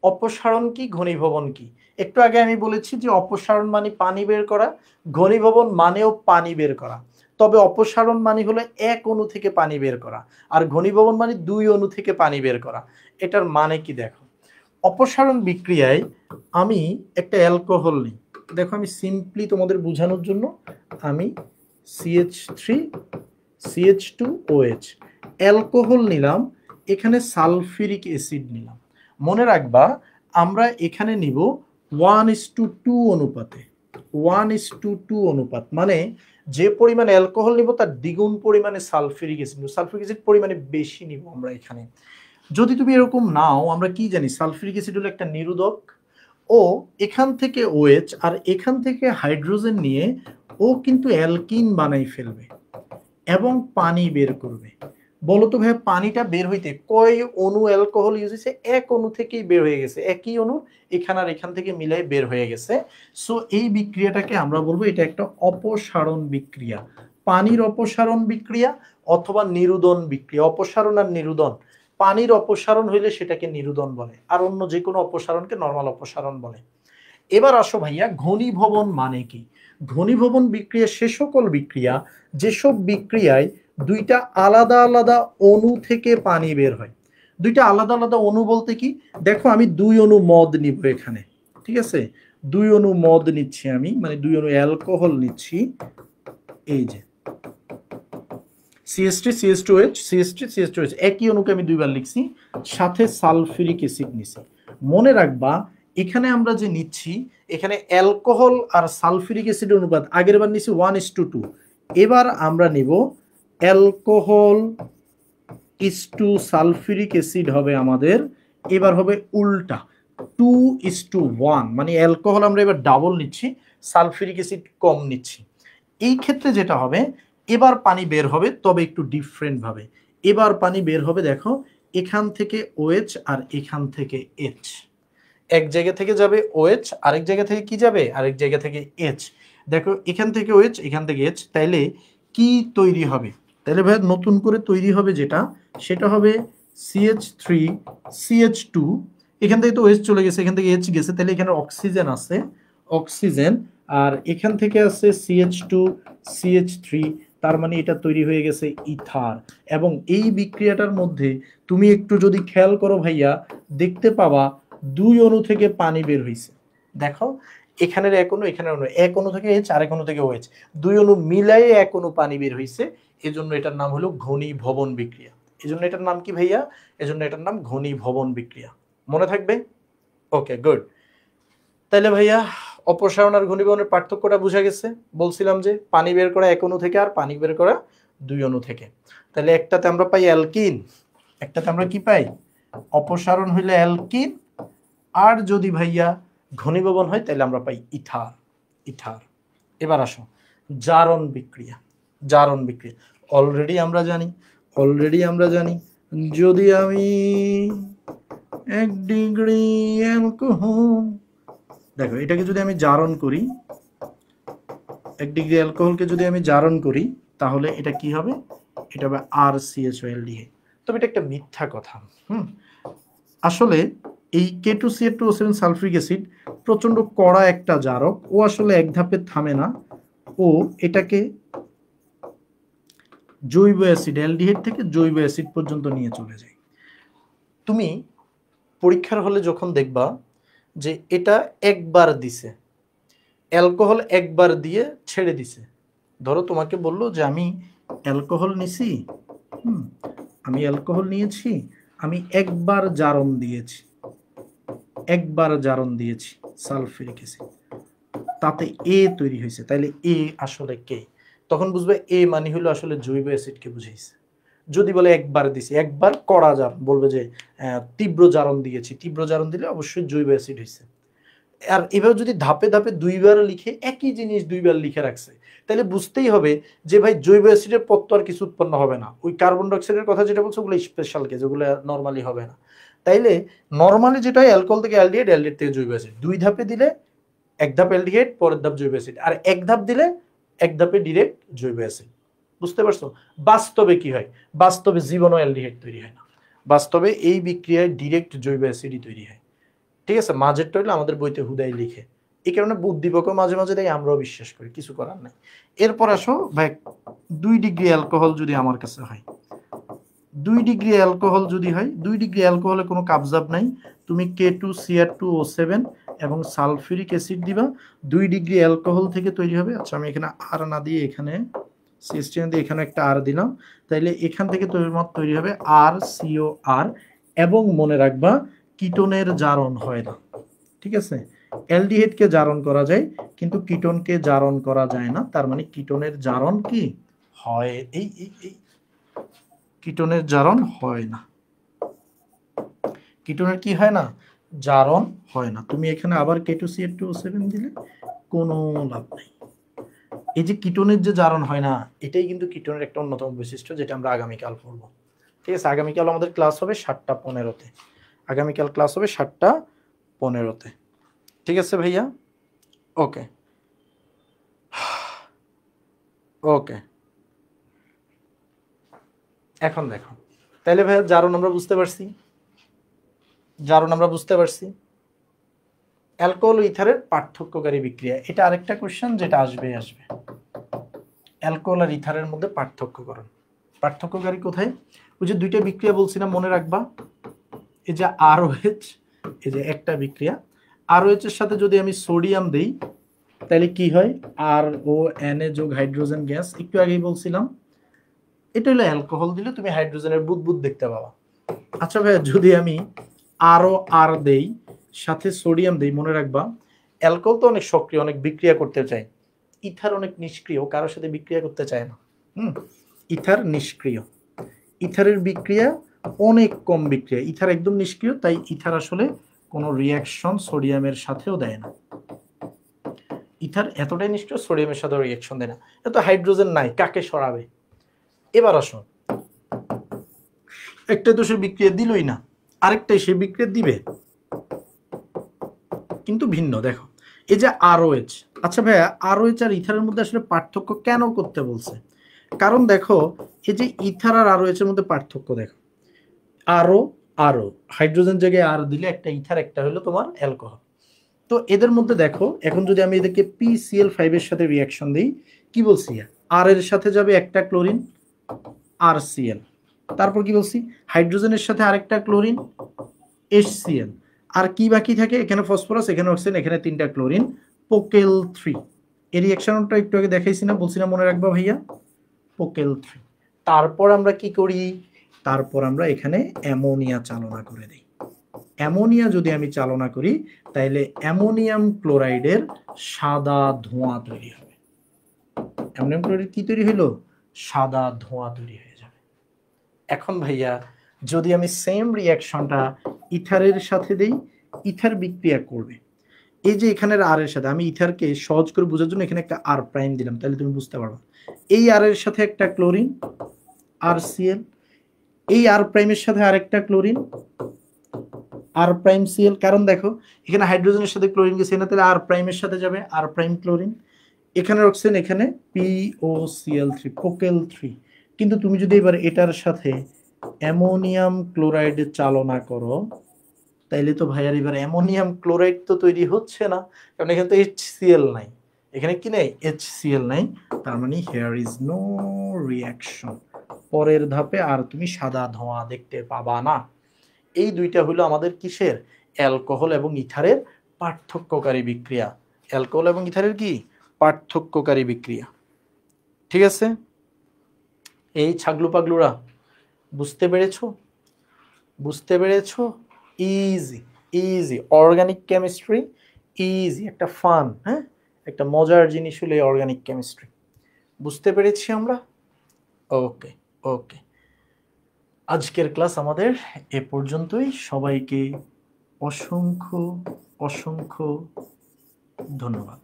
অপসারণ কি, ঘনীভবন কি? একটু আগে আমি বলেছি যে অপসারণ মানে পানি বের করা, ঘনীভবন মানেও পানি বের করা। তবে অপসারণ মানে হলো এক অণু থেকে পানি বের করা, আর ঘনীভবন মানে দুই অণু থেকে পানি বের করা। এটার মানে কি দেখো, অপসারণ বিক্রিয়ায় আমি একটা অ্যালকোহল নিই, দেখো আমি সিম্পলি তোমাদের বোঝানোর জন্য আমি CH3CH2OH অ্যালকোহল নিলাম, এখানে সালফিউরিক অ্যাসিড নিলাম। মনে রাখবা আমরা এখানে নিব 1:2 অনুপাতে, 1:2 অনুপাত, মানে যে পরিমাণ অ্যালকোহল নিব তার দ্বিগুণ পরিমাণে সালফিউরিক অ্যাসিড নিব। সালফিউরিক অ্যাসিড পরিমাণে বেশি নিব আমরা এখানে। যদি তুমি এরকম নাও, আমরা কি জানি সালফিউরিক অ্যাসিড হলো একটা নিরোধক, ও এখান থেকে OH আর এখান থেকে হাইড্রোজেন নিয়ে ও কিন্তু অ্যালকিন বানাই ফেলবে এবং পানি বের করবে। বলো তো ভাই, পানিটা বের হইতে কয় অণু অ্যালকোহল ইউজ হয়েছে? এক অণু থেকেই বের হয়ে গেছে, একই অণু এখান আর এখান থেকে মিলাই বের হয়ে গেছে। সো এই বিক্রিয়াটাকে আমরা বলবো এটা একটা অপসারণ বিক্রিয়া, পানির অপসারণ বিক্রিয়া অথবা নিরুদন বিক্রিয়া। অপসারণ আর নিরুদন, পানির অপসারণ হইলে সেটাকে নিরুদন বলে, আর অন্য যে কোনো অপসারণকে নরমাল অপসারণ বলে। এবার আসো ভাইয়া, ঘনীভবন মানে কি? ঘনীভবন বিক্রিয়া সে সকল বিক্রিয়া যেসব বিক্রিয়ায় দুইটা আলাদা আলাদা অণু থেকে পানি বের হয়। দুইটা আলাদা আলাদা অণু বলতে কি, দেখো আমি দুই অণু মদ নিব এখানে, ঠিক আছে, দুই অণু মদ নিচ্ছি আমি, মানে দুই অণু অ্যালকোহল নিচ্ছি, এই যে CH3CH2OH CH3CH2OH একই অণুকে আমি দুইবার লিখছি, সাথে সালফিউরিক অ্যাসিড নিছি। মনে রাখবা এখানে আমরা যে নিচ্ছি, এখানে অ্যালকোহল আর সালফিউরিক অ্যাসিডের অনুপাত আগের বার নিছি 1:2, এবার আমরা নিব অ্যালকোহল ইসটু সালফিউরিক অ্যাসিড হবে আমাদের, এবার হবে উল্টা 2:1, মানে অ্যালকোহল আমরা এবার ডাবল নিচ্ছি, সালফিউরিক অ্যাসিড কম নিচ্ছি। এই ক্ষেত্রে যেটা হবে, এবার পানি বের হবে, তবে একটু ডিফারেন্ট ভাবে। এবার পানি বের হবে, দেখো এখান থেকে OH আর এখান থেকে H, এক জায়গা থেকে যাবে OH, আরেক জায়গা থেকে কি যাবে, আরেক জায়গা থেকে H। দেখো এখান থেকে OH, এখান থেকে H, তাইলে কি তৈরি হবে? তাহলে ভাই নতুন করে তৈরি হবে যেটা, সেটা হবে CH3CH2, এখান থেকে তো OH চলে গেছে, এখান থেকে H গেছে, তাহলে এখানে অক্সিজেন আছে, অক্সিজেন, আর এখান থেকে আছে CH2CH3, তার মানে এটা তৈরি হয়ে গেছে ইথার। এবং এই বিক্রিয়াটার মধ্যে তুমি একটু যদি খেয়াল করো ভাইয়া, দেখতে পাবা দুই অণু থেকে পানি বের হয়েছে। দেখো এখানের এক অণু, এখানের অণু, এক অণু থেকে H, আরেক অণু থেকে OH, দুই অণু মিলাই এক অণু পানি বের হয়েছে। এজন্য এটার নাম হলো ঘনীভবন বিক্রিয়া। এজন্য এটার নাম কি ভাইয়া? এজন্য এটার নাম ঘনীভবন বিক্রিয়া। মনে থাকবে? ওকে, গুড। তাইলে ভাইয়া অপসারণ আর ঘনীভবনের পার্থক্যটা বোঝা গেছে। বলছিলাম যে পানি বের করা এক অণু থেকে আর পানি বের করা দুই অণু থেকে। তাহলে একটাতে আমরা পাই অ্যালকিন, একটাতে আমরা কি পাই? অপসারণ হইলে অ্যালকিন, আর যদি ভাইয়া ঘনীভবন হয় তাহলে আমরা পাই ইথার, ইথার। এবার আসো জারণ বিক্রিয়া। জারণ বিক্রিয়া অলরেডি আমরা জানি যদি আমি 1 ডিগ্রি অ্যালকোহল, দেখো এটাকে যদি আমি জারণ করি, 1 ডিগ্রি অ্যালকোহলকে যদি আমি জারণ করি, তাহলে এটা কি হবে? এটা হবে RCHOLDH। তবে এটা একটা মিথ্যা কথা। আসলে এই K2CH2O7 সালফিউরিক অ্যাসিড প্রচন্ড কড়া একটা জারক, ও আসলে এক ধাপে থামে না, ও এটাকে জৈব অ্যাসিড অ্যালডিহাইড থেকে জৈব অ্যাসিড পর্যন্ত নিয়ে চলে যায়। তুমি পরীক্ষার হলে যখন দেখবা যে এটা একবার দিছে, অ্যালকোহল একবার দিয়ে ছেড়ে দিছে, ধরো তোমাকে বললো যে আমি অ্যালকোহল নিছি, আমি অ্যালকোহল নিয়েছি, আমি একবার জারণ দিয়েছি সালফিউরিক অ্যাসিড, তাতে A তৈরি হয়েছে, তাইলে A আসলে কে? তখন বুঝবে A মানে হলো আসলে জৈব অ্যাসিডকে বুঝাইছে। যদি বলে একবার দিছি, একবার কড়া জারণ, বলবে যে তীব্র জারণ দিয়েছি, তীব্র জারণ দিলে অবশ্যই জৈব অ্যাসিড হয়েছে। আর এভাবে যদি ধাপে ধাপে দুইবার লিখে একই জিনিস দুইবার লিখে রাখছে, তাহলে বুঝতেই হবে যে ভাই জৈব অ্যাসিডের পর তো আর কিছু উৎপন্ন হবে না। ওই কার্বন ডাইঅক্সাইডের কথা যেটা বলছে ওগুলো স্পেশাল কেস, ওগুলো নর্মালি হবে না। তাইলে নর্মালি যেটা হয় অ্যালকোহল থেকে অ্যালডিহাইড, অ্যালডিহাইড থেকে জৈব অ্যাসিড, দুই ধাপে দিলে এক ধাপ অ্যালডিহাইড, পরের ধাপ জৈব অ্যাসিড, আর এক ধাপ দিলে এক ধাপে ডিরেক্ট জৈব অ্যাসিড। বুঝতে পারছো? বাস্তবে কি হয়? বাস্তবে জীবনও অ্যালডিহাইড তৈরি হয় না, বাস্তবে এই বিক্রিয়ায় ডিরেক্ট জৈব অ্যাসিডই তৈরি হয়। ঠিক আছে, মাঝেরটা হইলে আমাদের বইতে হুদাই লিখে, এই কারণে উদ্দীপকও মাঝে মাঝে তাই আমরাও বিশ্বাস করি, কিছু করার নাই। এরপর আসো ভাই, 2 ডিগ্রি অ্যালকোহল যদি আমার কাছে হয়, 2 ডিগ্রি অ্যালকোহল যদি হয়, 2 ডিগ্রি অ্যালকোহলে কোনো কাবজাব নাই, তুমি K2Cr2O7 এবং সালফিউরিক অ্যাসিড দিবা, 2 ডিগ্রি অ্যালকোহল থেকে তৈরি হবে। আচ্ছা আমি এখানে আর না দিয়ে এখানে সিস্টেম দিয়ে এখানে একটা আর দিলাম, তাইলে এখান থেকে তৈরি হবে RCOR। এবং মনে রাখবা কিটোনের জারণ হয় না, ঠিক আছে? অ্যালডিহাইডকে জারণ করা যায় কিন্তু কিটোনকে জারণ করা যায় না, তার মানে কিটোনের জারণ কি হয়, এই কিটোনের জারণ হয় না, কিটোনের কি হয় না, জারণ হয় না। তুমি এখানে আবার K2Cr2O7 দিলে কোনো লাভ নেই। এই যে কিটোনের যে জারণ হয় না, এটাই কিন্তু কিটোনের একটা অন্যতম বৈশিষ্ট্য, যেটা আমরা আগামীকাল পড়বো, ঠিক আছে? আগামীকাল আমাদের ক্লাস হবে 7:15-তে, আগামীকাল ক্লাস হবে 7:15-তে, ঠিক আছে ভাইয়া? ওকে ওকে, এখন দেখো, তাহলে ভাইয়া জারণ আমরা বুঝতে পারছি, জারণ আমরা বুঝতে পারছি। অ্যালকোহল ও ইথারের পার্থক্যকারী বিক্রিয়া, এটা আরেকটা কোশ্চেন যেটা আসবে। অ্যালকোহল আর ইথারের মধ্যে পার্থক্যকরণ, পার্থক্যকারী কোথায়? ওই যে দুইটা বিক্রিয়া বলছিলাম মনে রাখবা, এই যে ROH, এই যে একটা বিক্রিয়া, ROH এর সাথে যদি আমি সোডিয়াম দেই তাহলে কি হয়, RONA যোগ হাইড্রোজেন গ্যাস, একটু আগেই বলছিলাম। এটা হলো অ্যালকোহল, দিলে তুমি হাইড্রোজেনের বুদবুদ দেখতে পাবা। আচ্ছা ভাইয়া যদি আমি ROR দেই সাথে সোডিয়াম দেই, মনে রাখবা অ্যালকোহল তো অনেক সক্রিয়, অনেক বিক্রিয়া করতে চায়, ইথার অনেক নিষ্ক্রিয়, কারোর সাথে বিক্রিয়া করতে চায় না। ইথার নিষ্ক্রিয়, ইথারের বিক্রিয়া অনেক কম বিক্রিয়া, ইথার একদম নিষ্ক্রিয়, তাই ইথার আসলে কোনো রিয়াকশন সোডিয়ামের সাথেও দেয় না। ইথার এতটাই নিষ্ক্রিয়, সোডিয়ামের সাথেও রিয়াকশন দেয় না। এত হাইড্রোজেন নাই, কাকে সরাবে? এবার আসো, একটা তো সে বিক্রিয়া দিলই না, আরেকটাই সে বিক্রিয়া দিবে, কিন্তু ভিন্ন। দেখো এই যে ROH, আচ্ছা ভাইয়া ROH আর ইথারের মধ্যে আসলে পার্থক্য কেন করতে বলছে? কারণ দেখো এই যে ইথার আর ROH এর মধ্যে পার্থক্য দেখো, আরো হাইড্রোজেন জায়গায় আর দিলে একটা ইথার, একটা হলো তোমার অ্যালকোহল। তো এদের মধ্যে দেখো, এখন যদি আমি এদেরকে PCl5 এর সাথে রিয়াকশন দিই, কি বলছি, আর এর সাথে যাবে একটা ক্লোরিন RCl, তারপর কি বলছি, হাইড্রোজেনের সাথে আরেকটা ক্লোরিন HCl, আর কি বাকি থাকে, এখানে ফসফরাস, এখানে অক্সিজেন, এখানে 3টা ক্লোরিন Pocal3। এই রিয়াকশনটা একটু আগে দেখাইছি না, বলছি না মনে রাখবা ভাইয়া, Pocal3। তারপর আমরা কি করি, তারপর আমরা এখানে অ্যামোনিয়া চালনা করে দিই। অ্যামোনিয়া যদি আমি চালনা করি তাহলে অ্যামোনিয়াম ক্লোরাইডের সাদা ধোঁয়া তৈরি হবে। অ্যামোনিয়াম ক্লোরাইড কি তৈরি হলো, সাদা ধোঁয়া তৈরি হয়ে যাবে। এখন ভাইয়া যদি আমি সেম রিয়াকশনটা ইথারের সাথে দেই, ইথার বিক্রিয়া করবে, এই যে এখানের আর এর সাথে, আমি ইথারকে সহজ করে বোঝার জন্য এখানে একটা আর প্রাইম দিলাম, তাহলে তুমি বুঝতে পারবে। এই আর এর সাথে একটা ক্লোরিন RCl, এই আর প্রাইমের সাথে আরেকটা ক্লোরিন R'(Cl), কারণ দেখো এখানে হাইড্রোজেনের সাথে ক্লোরিন গেছে না, তাহলে আর প্রাইমের সাথে যাবে R' ক্লোরিন, এখানে অক্সিজেন, এখানে POCl3 Pocal3। কিন্তু তুমি যদি এবার এটার সাথে অ্যামোনিয়াম ক্লোরাইড চালনা করো, তাইলে তো ভাইয়ার এবার অ্যামোনিয়াম ক্লোরাইড তো তৈরি হচ্ছে না, কারণ এখানে তো HCl নাই, এখানে কি নেই, HCl নাই, তার মানে হিয়ার ইজ নো রিয়াকশন। পরের ধাপে আর তুমি সাদা ধোঁয়া দেখতে পাবা না। এই দুইটা হলো আমাদের কিসের, অ্যালকোহল এবং ইথারের পার্থক্যকারী বিক্রিয়া। অ্যালকোহল এবং ইথারের কি পার্থক্যকারী বিক্রিয়া, ঠিক আছে? এই ছাগলু পাগলুরা বুঝতে পেরেছো, বুঝতে পেরেছো? Easy easy, organic chemistry easy, একটা ফান, হ্যাঁ একটা মজার জিনিস হলো অর্গানিক কেমিস্ট্রি। বুঝতে পেরেছি আমরা? ওকে ওকে, আজকের ক্লাস আমাদের এ পর্যন্তই। সবাইকে অসংখ্য অসংখ্য ধন্যবাদ,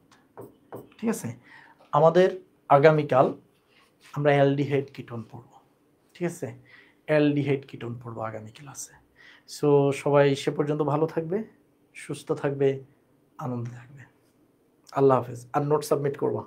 ঠিক আছে? আমাদের আগামীকাল আমরা অ্যালডিহাইড কিটোন পড়ব, ঠিক আছে? অ্যালডিহাইড কিটোন পড়ব আগামী ক্লাসে। সো সবাই সে পর্যন্ত ভালো থাকবে, সুস্থ থাকবে, আনন্দে থাকবে। আল্লাহ হাফেজ। আর নোট সাবমিট করবা।